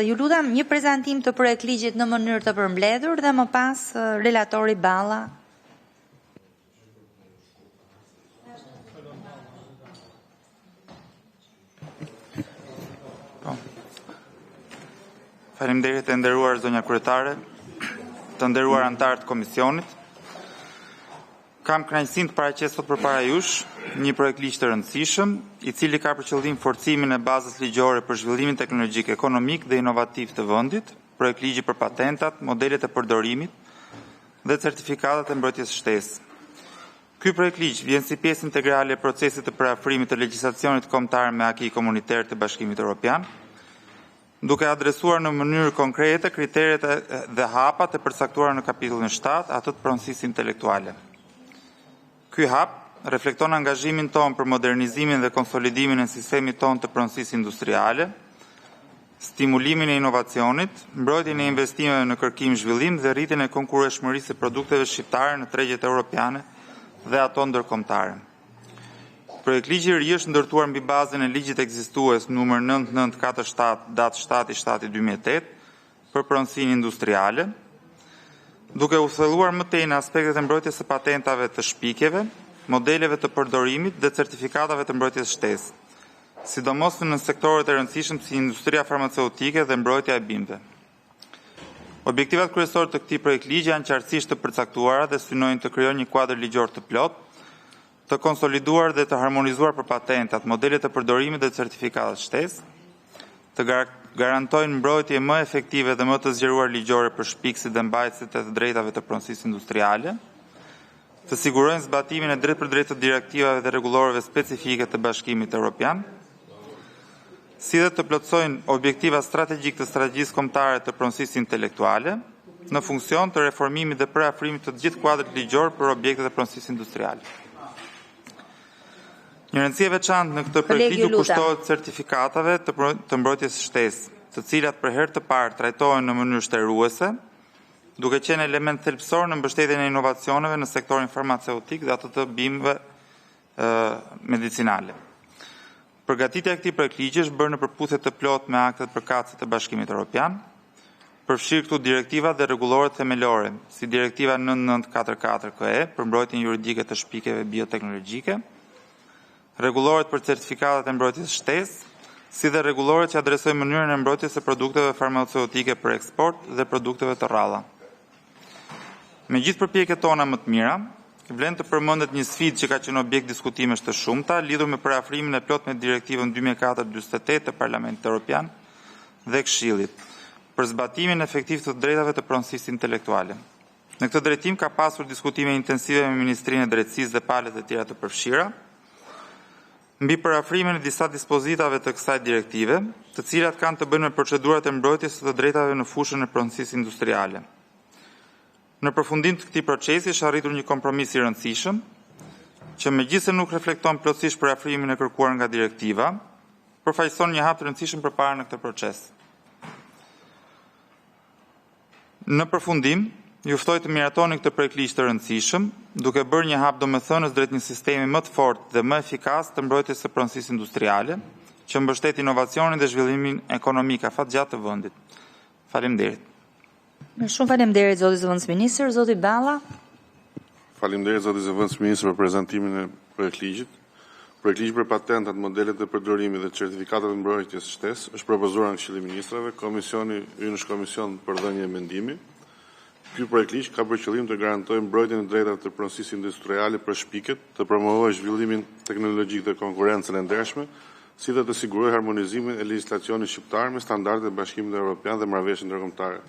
Ju lutem një prezantim të projekt ligjit në mënyrë të përmbledhur dhe më pas relatori Balla. Faleminderit e nderuar zonja kryetare, të nderuar anëtar të komisionit. Kam kënaqësinë të paraqes sot përpara jush një projekt ligj të rëndësishëm, i cili ka për qëllim forcimin e bazës ligjore për zhvillimin teknologjik, ekonomik dhe inovativ të vendit, projekt ligji për patentat, modelet e përdorimit dhe certifikatat e mbrojtjes shtesë. Ky projekt ligj vjen si pjesë integrale e procesit të parafrimit të legjislacionit kombëtar me aki komuniter të Bashkimit Evropian, duke adresuar në mënyrë konkrete kriteret dhe hapat e përcaktuara në kapitullin 7, ato të pronësisë intelektuale. Ky hap reflekton angazhimin ton për modernizimin dhe konsolidimin e sistemit ton të pronësisë industriale, stimulimin e inovacionit, mbrojtjen e investimeve në kërkim zhvillim dhe rritjen e konkurrenshmërisë së produkteve shqiptare në tregjet europiane dhe ato ndërkombëtare. Projekt ligji i ri është ndërtuar mbi bazën e ligjit ekzistues numër 9947 datë 7/7/2008 për pronësinë industriale, duke u thelluar më tej në aspektet e mbrojtjes së patentave të shpikjeve, modeleve të përdorimit dhe certifikatave të mbrojtjes shtesë, sidomos në sektorët e rëndësishëm si industria farmaceutike dhe mbrojtja e bimëve. Objektivat kryesorë të këtij projekt ligji janë qartësisht të përcaktuara dhe synojnë të krijojnë një kuadër ligjor të plotë, të konsoliduar dhe të harmonizuar për patentat, modelet e përdorimit dhe certifikatat shtesë, të garantojnë mbrojtje më efektive dhe më të zgjeruar ligjore për shpikësit dhe mbajtësit e të drejtave të pronësisë industriale, të sigurojnë zbatimin e drejtpërdrejtë të direktivave dhe rregulloreve specifike të Bashkimit Evropian, si dhe të plotësojnë objektiva strategjik të strategjisë kombëtare të pronësisë intelektuale në funksion të reformimit dhe parafrimit të gjithë kuadrit ligjor për objektet e pronësisë industriale. Një rëndësi e veçantë në këtë projekt ligj kushtohet certifikatave të mbrojtjes shtesë, të cilat për herë të parë trajtohen në mënyrë shtruese, duke qenë element thelbësor në mbështetjen e inovacioneve në sektorin farmaceutik dhe ato të bimëve medicinale. Përgatitja e këtij projekt ligji është bërë në përputhje të plotë me aktet përkatëse të Bashkimit Evropian, përfshirë këtu direktiva dhe rregullore themelore, si direktiva 9944/KE për mbrojtjen juridike të shpikjeve bioteknologjike, rregulloret për certifikatat e mbrojtjes shtesë, si dhe rregulloret që adresojnë mënyrën e mbrojtjes së produkteve farmaceutike për eksport dhe produkteve të rralla. Me gjithë përpjekjet tona më të mira, vlen të përmendet një sfidë që ka qenë objekt diskutimesh të shumta lidhur me parafrimin e plot me direktivën 2004/48 të Parlamentit Evropian dhe Këshillit për zbatimin efektiv të drejtave të pronësisë intelektuale. Në këtë drejtim ka pasur diskutime intensive me Ministrinë e Drejtësisë dhe palët e tjera të përfshira mbi parafrimin e disa dispozitave të kësaj direktive, të cilat kanë të bëjnë me procedurat e mbrojtjes së të drejtave në fushën e pronësisë industriale. Në përfundim të këtij procesi është arritur një kompromis i rëndësishëm, që megjithëse nuk reflekton plotësisht parafrimin e kërkuar nga direktiva, përfaqëson një hap të rëndësishëm përpara në këtë proces. Në përfundim, Ju ftoj të miratoni këtë projektligj të rëndësishëm, duke bërë një hap domethënës drejt një sistemi më të fortë dhe më efikas të mbrojtjes së pronësisë industriale, që mbështet inovacionin dhe zhvillimin ekonomik afatgjatë të vendit. Faleminderit. Shumë faleminderit zoti zëvendësministër, zoti Balla. Faleminderit zoti zëvendësministër për prezantimin e projektligjit. Projektligji për patentat, modelet e përdorimit dhe certifikatat e mbrojtjes shtesë është propozuar nga Këshilli i Ministrave. Komisioni hyn në komision për dhënie mendimi. Ky projektligj ka për qëllim të garantojë mbrojtjen e drejtave të pronësisë industriale për shpiket, të promovojë zhvillimin teknologjik dhe konkurrencën e ndershme, si dhe të sigurojë harmonizimin e legjislacionit shqiptar me standardet e Bashkimit Evropian dhe marrëveshjet ndërkombëtare.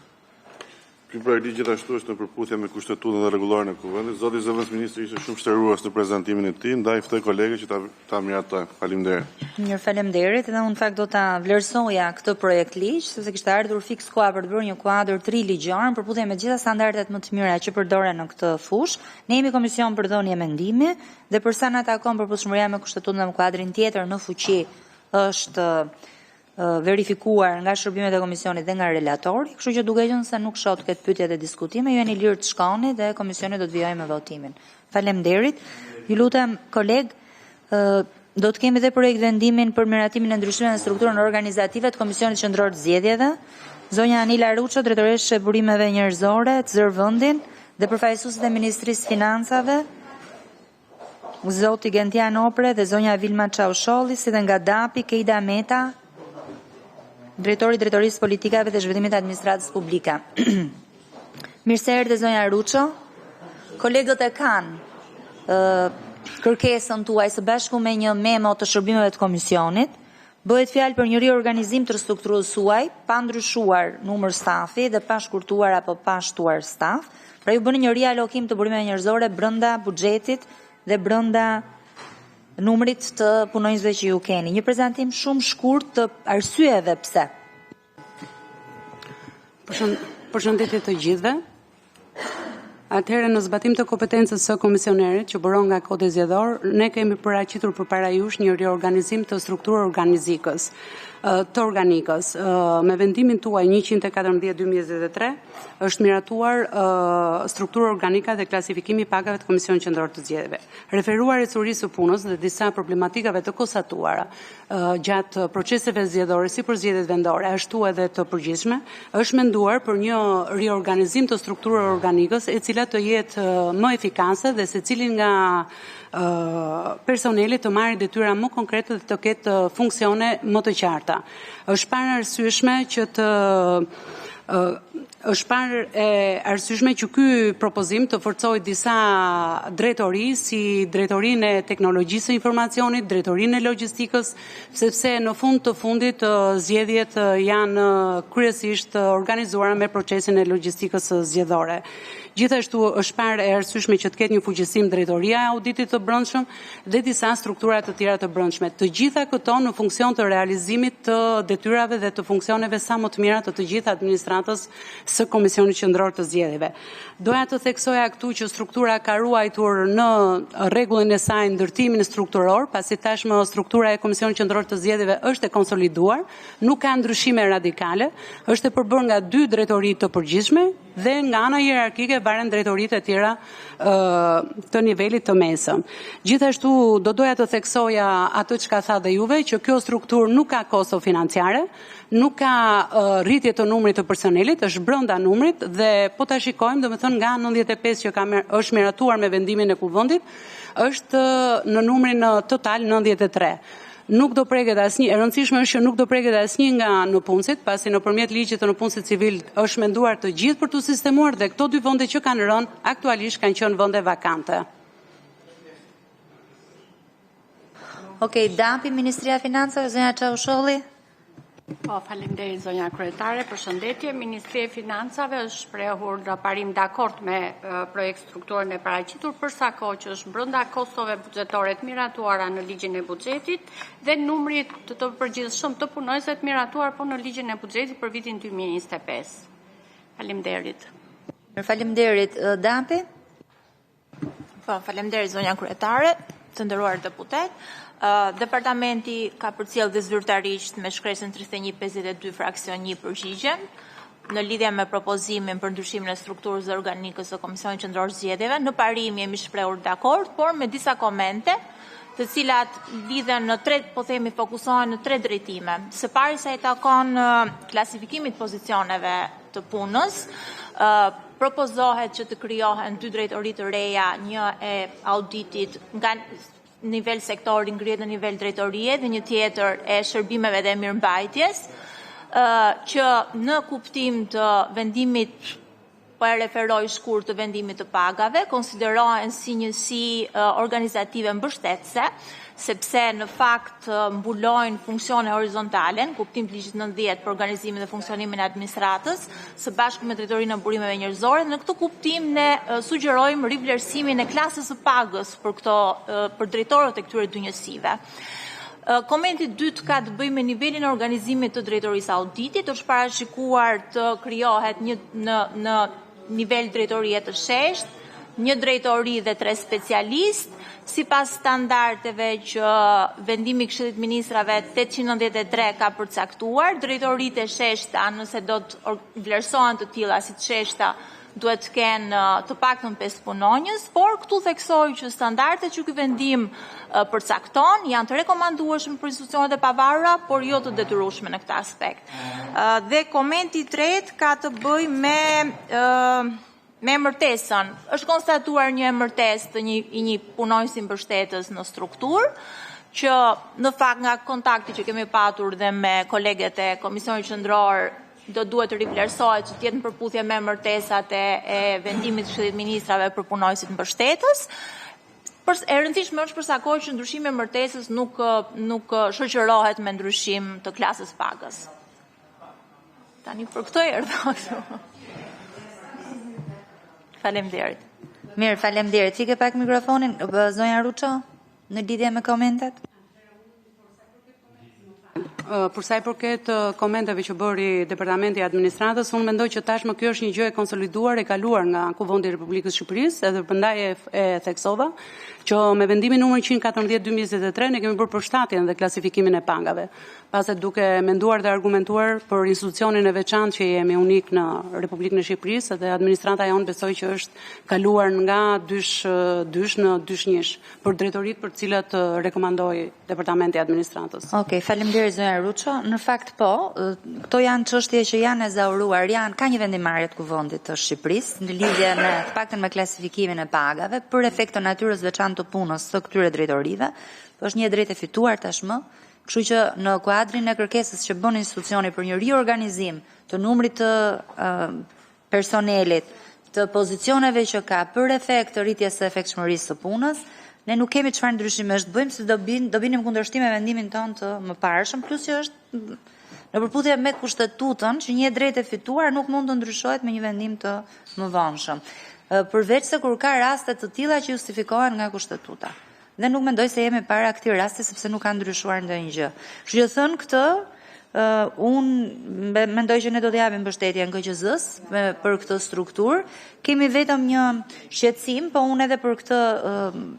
Ky projektligj gjithashtu është në përputhje me kushtetutën dhe rregulloren e Kuvendit. Zoti zëvendësministri ishte shumë shtërues në prezantimin e tij, ndaj ftoj kolegët që ta miratojnë. Faleminderit. Mirë, faleminderit. Edhe unë fakt do ta vlerësoja këtë projekt ligj, sepse kishte ardhur fiks koha për të bërë një kuadër 3 ligjor në përputhje me gjitha standardet më të mira që përdoren në këtë fushë. Ne jemi komision për dhënie mendimi dhe përsa na takon përputhshmëria me kushtetutën dhe me kuadrin tjetër në fuqi është verifikuar nga shërbimet e komisionit dhe nga relatori, kështu që duke qenë se nuk shoh këtë pyetje dhe diskutime, ju jeni lirë të shkoni dhe komisioni do të vijojë me votimin. Faleminderit. Ju lutem koleg, do të kemi dhe projekt vendimin për miratimin e ndryshimeve në strukturën organizative të Komisionit Qendror të Zgjedhjeve. Zonja Anila Ruço, drejtoreshe e burimeve njerëzore të zërvendin dhe përfaqësuesit e Ministrisë Financave, zoti Gentian Opre dhe zonja Vilma Çausholli, si dhe nga DAPI Keida Meta, drejtori i Drejtorisë Politikave dhe Zhvillimit të Administratës Publike. Mirë se erdhe zonja Ruço. Kolegët e kanë kërkesën tuaj së bashku me një memo të shërbimeve të komisionit. Bëhet fjalë për një riorganizim të strukturës suaj, pa ndryshuar numër stafi dhe pa shkurtuar apo pa shtuar staf. Pra ju bëni një rialokim të burimeve njerëzore brenda buxhetit dhe brenda numrit të punonjësve që ju keni. Një prezantim shumë shkurt të arsyeve pse. Përshëndetje të gjithëve. Atëherë në zbatim të kompetencës së komisionerit që bëron nga Kodi Zgjedhor, ne kemi paraqitur përpara jush një riorganizim të strukturës organikës. Me vendimin tuaj 114/2023 është miratuar struktura organika dhe klasifikimi i pagave të Komisionit Qendror të Zgjedhjeve. Referuar ecurisë së punës dhe disa problematikave të konstatuara gjatë proceseve zgjedhore si për zgjedhjet vendore ashtu edhe të përgjithshme, është menduar për një riorganizim të strukturës organikës e cila të jetë më efikase dhe secili nga personelit të marrë detyra më konkrete dhe të ketë funksione më të qarta. Është parë arsyeshme që është parë e arsyeshme që ky propozim të forcojë disa drejtori si drejtorinë e teknologjisë së informacionit, drejtorinë e logjistikës, sepse në fund të fundit zgjedhjet janë kryesisht organizuara me procesin e logjistikës zgjedhore. Gjithashtu është parë e arsyeshme që të ketë një fuqisim drejtoria e auditit të brendshëm dhe disa struktura të tjera të brendshme. Të gjitha këto në funksion të realizimit të detyrave dhe të funksioneve sa më të mira të të gjithë administratës së Komisionit Qendror të Zgjedhjeve. Doja të theksoja këtu që struktura ka ruajtur në rregullin e saj ndërtimin strukturor, pasi tashmë struktura e Komisionit Qendror të Zgjedhjeve është e konsoliduar, nuk ka ndryshime radikale, është e përbërë nga 2 drejtori të përgjithshme dhe nga ana hierarkike varen drejtoritë e tjera të nivelit të mesëm. Gjithashtu do doja të theksoja atë çka tha dhe juve, që kjo strukturë nuk ka kosto financiare, nuk ka rritje të numrit të personelit, është brenda numrit dhe po ta shikojmë, domethënë nga 95 që është miratuar me vendimin e Kuvendit, është në numrin total 93. Nuk do preket asnjë, e rëndësishme është që nuk do preket asnjë nga nëpunësit, pasi nëpërmjet ligjit të nëpunësit civil është menduar të gjithë për të sistemuar dhe këto 2 vende që kanë rënë aktualisht kanë qenë vende vakante. Okej, DAPI, Ministria e Financave, zonja Çausholli. Po, faleminderit zonja kryetare, përshëndetje. Ministria e Financave është shprehur parim dakord me projekt strukturën e paraqitur për sa kohë që është brenda kostove buxhetore të miratuara në ligjin e buxhetit dhe numrit të përgjithshëm të punonjësve të miratuar po në ligjin e buxhetit për vitin 2025. Faleminderit. Faleminderit, DAPI. Po, faleminderit zonja kryetare, të nderuar deputet. Departamenti ka përcjell dhe zyrtarisht me shkresën 3152 fraksion 1 përgjigjen. në lidhje me propozimin për ndryshimin e strukturës dhe organikës së Komisionit Qendror Zgjedhjeve, në parim jemi shprehur dakord, por me disa komente, të cilat lidhen në tre, po themi, fokusohen në tre drejtime. Së pari sa i takon klasifikimit pozicioneve të punës, propozohet që të krijohen dy drejtori të reja, një e auditit nga nivel sektori ngrihet në nivel drejtorie dhe një tjetër e shërbimeve dhe mirëmbajtjes, që në kuptim të vendimit, po e referoj shkurt të vendimit të pagave, konsiderohen si njësi organizative mbështetëse, sepse në fakt mbulojnë funksione horizontale, në kuptim të ligjit 90 për organizimin dhe funksionimin e administratës, së bashku me drejtorinë e burimeve njerëzore. Në këtë kuptim ne sugjerojmë rivlerësimin e klasës së pagës për drejtorët e këtyre dy njësive. Komenti dytë ka të bëjë me nivelin e organizimit të drejtorisë auditit, është parashikuar të krijohet në nivel drejtorie të sheshtë, një drejtori dhe 3 specialistë, sipas standardeve që vendimi i Këshillit të Ministrave 893 ka përcaktuar. Drejtoritë e sheshta, nëse do të vlerësohen të tilla si të sheshta, duhet të kenë të paktën 5 punonjës, por këtu theksoj që standardet që ky vendim përcakton janë të rekomandueshëm për institucionet e pavarura, por jo të detyrueshme në këtë aspekt. Dhe komenti i tretë ka të bëjë me emërtesën. Është konstatuar një emërtesë të një punonjësi mbështetës në strukturë, që në fakt nga kontakti që kemi patur dhe me kolegët e Komisionit Qendror do duhet të rivlerësohet që të jetë në përputhje me emërtesat e vendimit të Këshillit të Ministrave për punonjësit mbështetës. E rëndësishme është për sa kohë që ndryshimi i emërtesës nuk shoqërohet me ndryshim të klasës pagës. Tani për këtë erdha kështu. Faleminderit. Mirë, faleminderit. Cike pak mikrofonin, zonja Ruço, në lidhje me komentet. Për sa i përket komenteve që bëri Departamenti i Administratës, unë mendoj që tashmë kjo është një gjë e konsoliduar, e kaluar nga Kuvendi i Republikës Shqipërisë, edhe prandaj e theksova që me vendimin numër 114/2023 ne kemi bërë përshtatjen dhe klasifikimin e pagave. Pasi duke menduar dhe argumentuar për institucionin e veçantë që jemi unik në Republikën e Shqipërisë, dhe administrata jonë besoj që është kaluar nga dysh në dysh për drejtoritë për të cilat rekomandoi Departamenti i Administratës. Okej, faleminderit zonja Ruço. Në fakt po, këto janë çështje që janë ezauruar, ka një vendimarrje të Kuvendit të Shqipërisë në lidhje me të paktën me klasifikimin e pagave për efekt të natyrës veçantë të punës së këtyre drejtorive. Është një drejtë e fituar tashmë. Kështu që në kuadrin e kërkesës që bën institucioni për një riorganizim të numrit të personelit, të pozicioneve që ka për efekt të rritjes së efektshmërisë së punës, ne nuk kemi çfarë ndryshimesh të bëjmë, se do binim kundërshtim me vendimin tonë të mëparshëm, plus që është në përputhje me kushtetutën që një drejtë e fituar nuk mund të ndryshohet me një vendim të mëvonshëm. Përveç se kur ka raste të tilla që justifikohen nga kushtetuta. Dhe nuk mendoj se jemi para këtij rasti sepse nuk ka ndryshuar ndonjë gjë. Kështu që thënë këtë, unë mendoj që ne do të japim mbështetje KQZ-s për këtë strukturë. Kemi vetëm një shqetësim, po unë edhe për këtë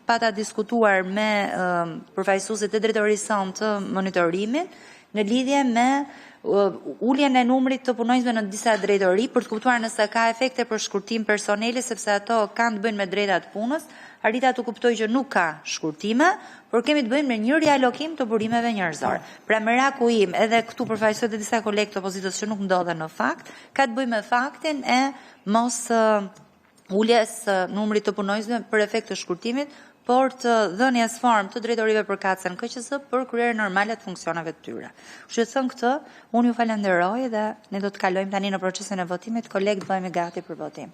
pata diskutuar me përfaqësuesit e drejtorisë sonë të monitorimit në lidhje me uljen e numrit të punonjësve në disa drejtori për të kuptuar nëse ka efekte për shkurtim personeli, sepse ato kanë të bëjnë me drejtat punës. Arrita të kuptoj që nuk ka shkurtime, por kemi të bëjmë me një rialokim të burimeve njerëzore. Pra meraku im, edhe këtu përfaqësohet e disa kolegë të opozitës që nuk ndodhen në fakt, ka të bëjmë me faktin e mos uljes numrit të punonjësve për efekt të shkurtimit, por të dhënies formë të drejtorive përkatëse në KQZ për kryerjen normale të funksioneve të tyre. Kështu që thënë këtë, unë ju falenderoj dhe ne do të kalojmë tani në procesin e votimit, kolegët bëhemi gati për votim.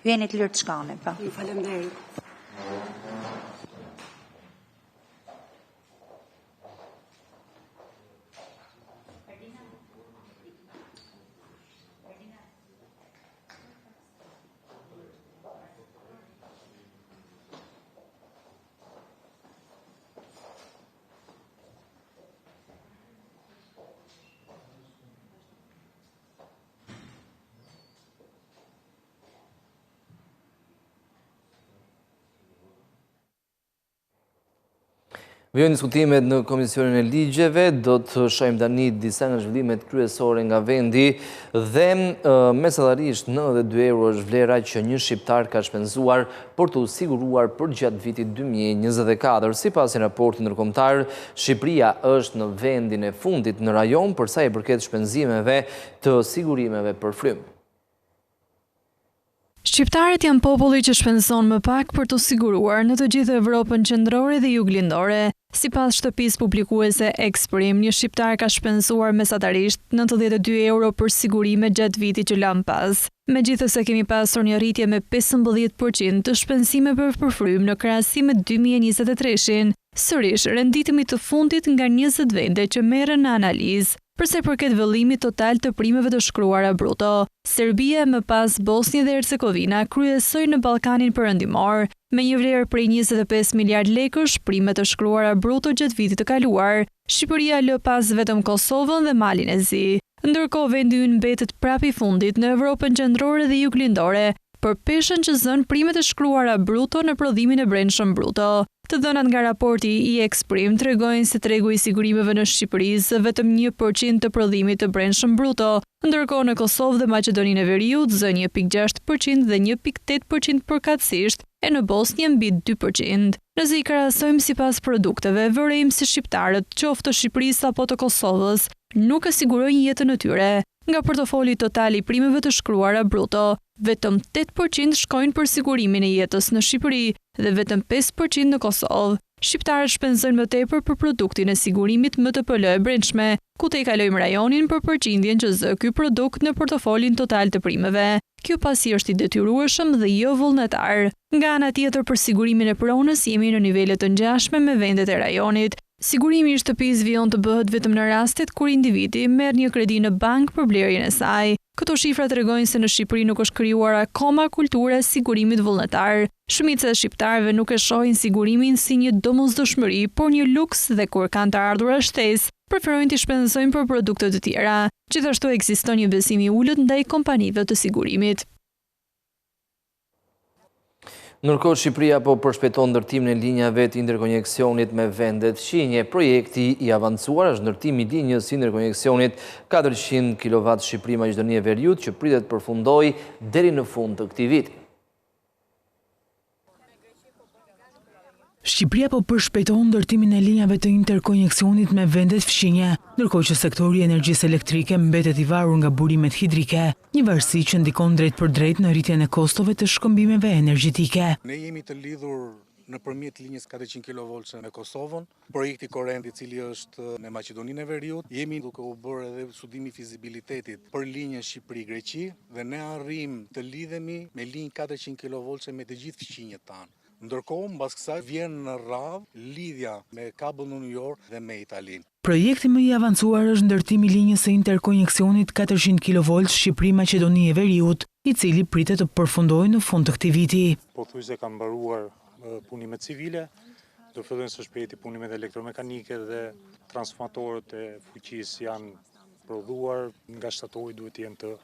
Ju jeni të lirë të shkoni, po. Ju falenderoj. Vijojnë diskutimet në Komisionin e Ligjeve, do të shohim tani disa nga zhvillimet kryesore nga vendi dhe mesatarisht 92 euro është vlera që një shqiptar ka shpenzuar për të siguruar për gjatë vitit 2024. Sipas një raporti ndërkombëtar, Shqipëria është në vendin e fundit në rajon për sa i përket shpenzimeve të sigurimeve për frymë. Shqiptarët janë populli që shpenzon më pak për të siguruar në të gjithë Evropën qendrore dhe juglindore. Sipas shtëpisë publikuese Exprim, një shqiptar ka shpenzuar mesatarisht 92 euro për sigurime gjatë vitit që lan pas. Megjithëse kemi pasur një rritje me 15% të shpenzimeve për frymë në krahasim me 2023-shin, sërish renditemi të fundit nga 20 vende që merren në analizë. Përse përket vëllimit total të primeve të shkruara bruto, Serbia më pas Bosnia dhe Hercegovina kryesojnë në Ballkanin Perëndimor me një vlerë prej 25 miliard lekësh prime të shkruara bruto gjatë vitit të kaluar. Shqipëria lë pas vetëm Kosovën dhe Malin e Zi. Ndërkohë vendi ynë mbetet prapë i fundit në Evropën qendrore dhe juglindore për peshën që zën primet e shkruara bruto në prodhimin e brendshëm bruto. Të dhënat nga raporti i Exprim tregojnë se tregu i sigurimeve në Shqipëri vetëm 1% të prodhimit të brendshëm bruto, ndërkohë në Kosovë dhe Maqedoninë e Veriut zën 1.6% dhe 1.8% përkatësisht, e në Bosnjë mbi 2%. Nëse i krahasojmë sipas produkteve, vërejmë se shqiptarët, qoftë të Shqipërisë apo të Kosovës, nuk e sigurojnë jetën e tyre. Nga portofoli total i primeve të shkruara bruto, vetëm 8% shkojnë për sigurimin e jetës në Shqipëri dhe vetëm 5% në Kosovë. Shqiptarët shpenzojnë më tepër për produktin e sigurimit MTPL e brendshme, ku te i kalojmë rajonin për përqindjen që zë ky produkt në portofolin total të primeve. Kjo pasi është i detyrueshëm dhe jo vullnetar. Nga ana tjetër për sigurimin e pronës jemi në nivele të ngjashme me vendet e rajonit. Sigurimi i shtëpisë vijon të bëhet vetëm në rastet kur individi merr një kredi në bankë për blerjen e saj. Këto shifra tregojnë se në Shqipëri nuk është krijuar akoma kultura e sigurimit vullnetar. Shumica e shqiptarëve nuk e shohin sigurimin si një domosdoshmëri, por një luks dhe kur kanë të ardhurat shtesë, preferojnë të shpenzojnë për produkte të tjera. Gjithashtu ekziston një besim i ulët ndaj kompanive të sigurimit. Ndërkohë Shqipëria po përshpejton ndërtimin e linjave të interkoneksionit me vendet fqinje. Projekti i avancuar është ndërtimi i linjës interkoneksionit 400 kW Shqipëri-Maqedoni e Veriut që pritet përfundojë deri në fund të këtij viti. Shqipëria po përshpejton ndërtimin e linjave të interkoneksionit me vendet fqinje, ndërkohë që sektori i energjisë elektrike mbetet i varur nga burimet hidrike, një varësi që ndikon drejt për drejt në rritjen e kostove të shkëmbimeve energjetike. Ne jemi të lidhur nëpërmjet linjës 400 kV me Kosovën, projekti Korrent i cili është në Maqedoninë e Veriut, jemi duke u bërë edhe studimi fizibilitetit për linjën Shqipëri-Greqi dhe ne arrim të lidhemi me linjë 400 kV me të gjithë fqinjet tanë. Ndërkohë, mbas kësaj vjen në radhë lidhja me kabël në New York dhe me Italinë. Projekti më i avancuar është ndërtimi i linjës së interkoneksionit 400 kV Shqipëri-Maqedoni e Veriut, i cili pritet të përfundojë në fund të këtij viti. Pothuajse kanë mbaruar punimet civile, do fillojnë së shpejti punimet elektromekanike dhe transformatorët e fuqisë janë prodhuar, nga shtatori duhet të jenë të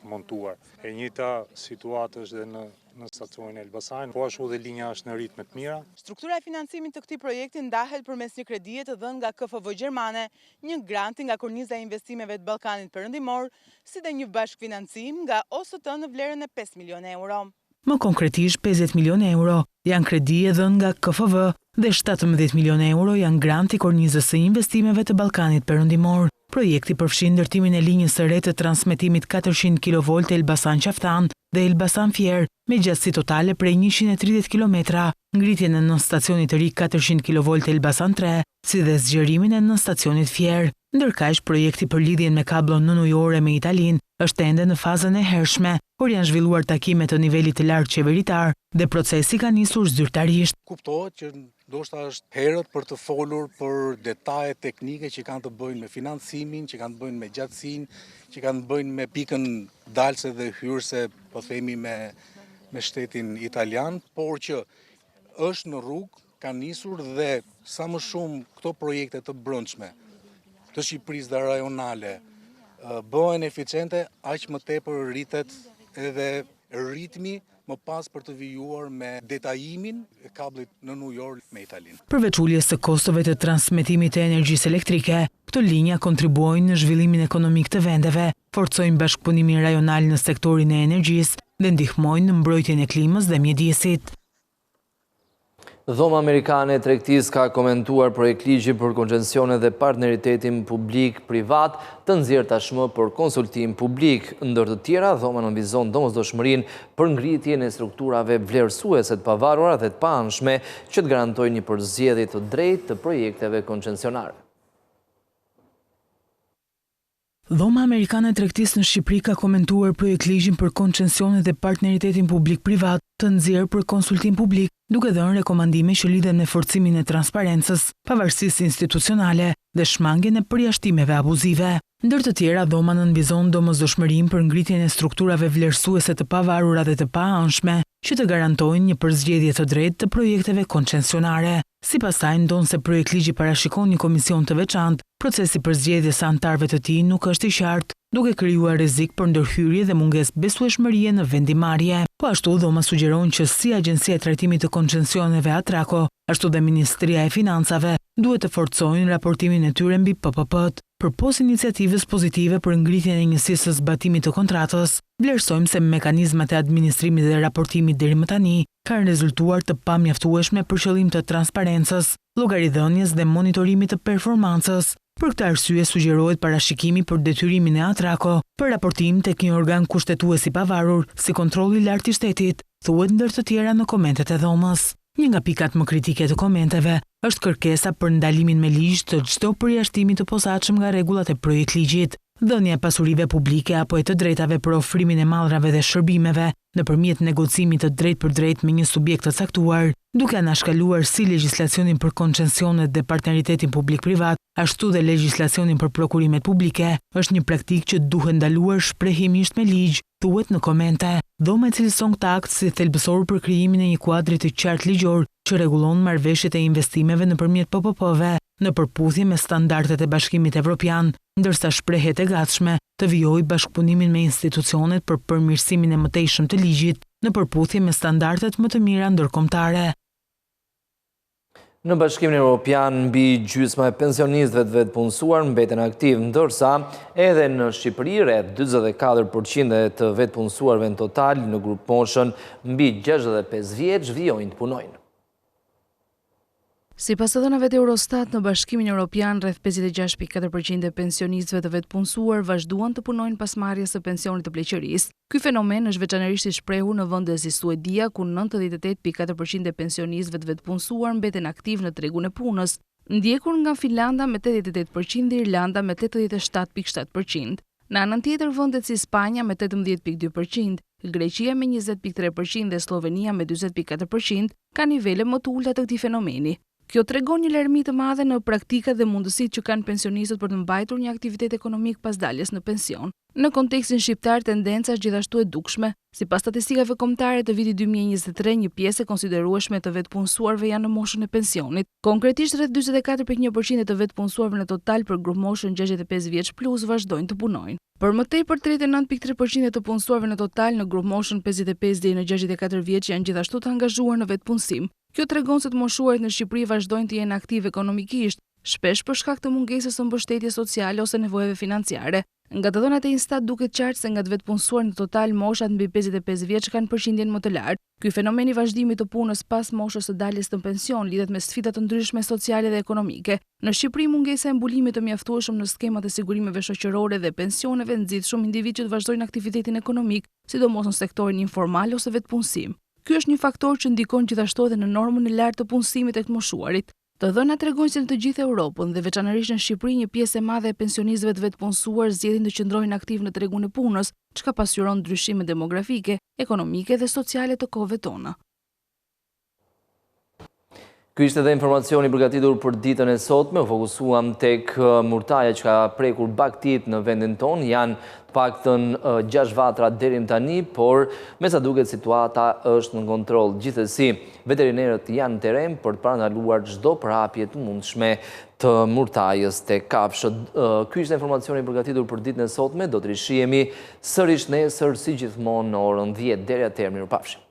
montuar. E njëjta situatë është dhe në stacionin e Elbasanit, po ashtu dhe linja është në ritme të mira. Struktura e financimit të këtij projekti ndahet përmes një kredie të dhënë nga KFV gjermane, një granti nga Korniza e Investimeve të Ballkanit Perëndimor, si dhe një bashkëfinancim nga OST në vlerën e 5 milionë euro. Më konkretisht 50 milionë euro janë kredie dhënë nga KFV dhe 17 milionë euro janë granti Kornizës së Investimeve të Ballkanit Perëndimor. Projekti përfshin ndërtimin e linjës së re të transmetimit 400 kV Elbasan-Qaftan dhe Elbasan-Fier, me gjatësi totale prej 130 km, ngritjen e nënstacionit të ri 400 kV Elbasan 3, si dhe zgjerimin e nënstacionit Fier. Ndërkaq, projekti për lidhjen me kabllon nënujore me Italinë është ende në fazën e hershme, por janë zhvilluar takime të nivelit të lartë qeveritar dhe procesi ka nisur zyrtarisht. Kuptohet që ndoshta është herët për të folur për detaje teknike që kanë të bëjnë me financimin, që kanë të bëjnë me gjatësinë, që kanë të bëjnë me pikën dalse dhe hyrëse, po themi me shtetin italian, por që është në rrugë, ka nisur dhe sa më shumë këto projekte të brendshme të Shqipërisë dhe rajonale bëhen eficiente, aq më tepër rritet edhe ritmi më pas për të vijuar me detajimin e kablit në New York me Italinë. Përveç uljes së kostove të transmetimit të energjisë elektrike, këto linja kontribuojnë në zhvillimin ekonomik të vendeve, forcojnë bashkëpunimin rajonal në sektorin e energjisë dhe ndihmojnë në mbrojtjen e klimës dhe mjedisit. Dhoma Amerikane e Tregtisë ka komentuar projekt ligji për koncesionet dhe partneritetin publik-privat të nxjerrë tashmë për konsultim publik. Ndër të tjera, dhoma nënvizon domosdoshmërinë për ngritjen e strukturave vlerësuese të pavarura dhe të paanshme që të garantojnë një përzgjedhje të drejtë të projekteve koncesionare. Dhoma Amerikane e Tregtisë në Shqipëri ka komentuar projekt ligjin për koncesionet dhe partneritetin publik-privat të nxjerrë për konsultim publik, duke dhënë rekomandime që lidhen me forcimin e transparencës, pavarësisë institucionale dhe shmangjen e përjashtimeve abuzive. Ndër të tjera, dhoma nënvizon domosdoshmërinë për ngritjen e strukturave vlerësuese të pavarura dhe të paanshme që të garantojnë një përzgjedhje të drejtë të projekteve koncesionare. Sipas saj, ndonse projekt ligji parashikon një komision të veçantë, procesi përzgjedhjes së anëtarëve të tij nuk është i qartë, duke krijuar rrezik për ndërhyrje dhe mungesë besueshmërie në vendimarrje. Po ashtu, dhoma sugjeron që si Agjencia e Trajtimit të Koncesioneve Atraco, ashtu dhe Ministria e Financave duhet të forcojnë raportimin e tyre mbi PPP-t. Përpos iniciativës pozitive për ngritjen e njësisë së zbatimit të kontratës, vlerësojmë se mekanizmat e administrimit dhe raportimit deri më tani kanë rezultuar të pamjaftueshme për qëllim të transparencës, llogaridhënies dhe monitorimit të performancës. Për këtë arsye sugjerohet parashikimi për detyrimin e Atraco për raportim tek një organ kushtetues i pavarur, si kontrolli i lartë i shtetit, thuhet ndër të tjera në komentet e dhomës. Një nga pikat më kritike të komenteve është kërkesa për ndalimin me ligj të çdo përjashtimi të posaçëm nga rregullat e projekt ligjit, dhënia e pasurive publike apo e të drejtave për ofrimin e mallrave dhe shërbimeve nëpërmjet negocimit të drejtë për drejtë me një subjekt të caktuar, duke anashkaluar si legjislacionin për koncesionet dhe partneritetin publik-privat, ashtu dhe legjislacionin për prokurimet publike, është një praktikë që duhet ndaluar shprehimisht me ligj, thuhet në komente. Dhoma e cilëson këtë akt si thelbësor për krijimin e një kuadri të qartë ligjor që rregullon marrëveshjet e investimeve nëpërmjet PPP-ve në përputhje me standardet e Bashkimit Evropian, ndërsa shprehet e gatshme të vijojë bashkëpunimin me institucionet për përmirësimin e mëtejshëm të ligjit në përputhje me standardet më të mira ndërkombëtare. Në Bashkimin Evropian, mbi gjysma e pensionistëve të vetpunësuar mbeten aktiv, ndërsa edhe në Shqipëri rreth 44% të vetpunësuarve në total në grup moshën mbi 65 vjeç vijojnë të punojnë. Sipas dhënave të Eurostat, në Bashkimin Evropian, rreth 56.4% e pensionistëve të vetpunësuar vazhduan të punojnë pas marrjes së pensionit të pleqërisë. Ky fenomen është veçanërisht i shprehur në vende si Suedia, ku 98.4% e pensionistëve të vetpunësuar mbeten aktiv në tregun e punës, ndjekur nga Finlanda me 88% dhe Irlanda me 87.7%. Në anën tjetër, vendet si Spanja me 18.2%, Greqia me 20.3% dhe Slovenia me 40.4% kanë nivele më të ulta të këtij fenomeni. Kjo tregon një larmi të madhe në praktikat dhe mundësitë që kanë pensionistët për të mbajtur një aktivitet ekonomik pas daljes në pension. Në kontekstin shqiptar, tendenca është gjithashtu e dukshme. Sipas statistikave kombëtare të vitit 2023, një pjesë e konsiderueshme të vetpunësuarve janë në moshën e pensionit. Konkretisht, rreth 44.1% të vetpunësuarve në total për grup moshën 65 vjeç plus vazhdojnë të punojnë. Për më tepër, 39.3% të punësuarve në total në grup moshën 55 deri në 64 vjeç janë gjithashtu të angazhuar në vetpunësim. Kjo tregon se të moshuarit në Shqipëri vazhdojnë të jenë aktiv ekonomikisht, shpesh për shkak të mungesës së mbështetjes sociale ose nevojave financiare. Nga të dhënat e Instat duket qartë se nga të vetpunësuar në total moshat mbi 55 vjeç kanë përqindjen më të lartë. Ky fenomen i vazhdimit të punës pas moshës së daljes në pension lidhet me sfida të ndryshme sociale dhe ekonomike. Në Shqipëri, mungesa e mbulimit të mjaftueshëm në skemat e sigurimeve shoqërore dhe pensioneve nxit shumë individ që të vazhdojnë aktivitetin ekonomik, sidomos në sektorin informal ose vetpunësim. Ky është një faktor që ndikon gjithashtu edhe në normën e lartë të punësimit të moshuarit. Të dhënat tregojnë se në të gjithë Europën dhe veçanërisht në Shqipëri një pjesë e madhe e pensionistëve të vetpunësuar zgjedhin të qëndrojnë aktiv në tregun e punës, çka pasqyron ndryshime demografike, ekonomike dhe sociale të kohëve tona. Ky ishte edhe informacioni përgatitur për ditën e sotme. U fokusuam tek murtaja që ka prekur baktit në vendin tonë. Janë paktën 6 vatra deri tani, por me sa duket situata është në kontroll. Gjithsesi, veterinerët janë në terren për të parandaluar çdo prapje të mundshme të murtajës tek kafshët. Ky ishte informacioni përgatitur për ditën e sotme. Do të rishihemi sërish nesër si gjithmonë në orën 10. Deri atëherë, mirupafshim.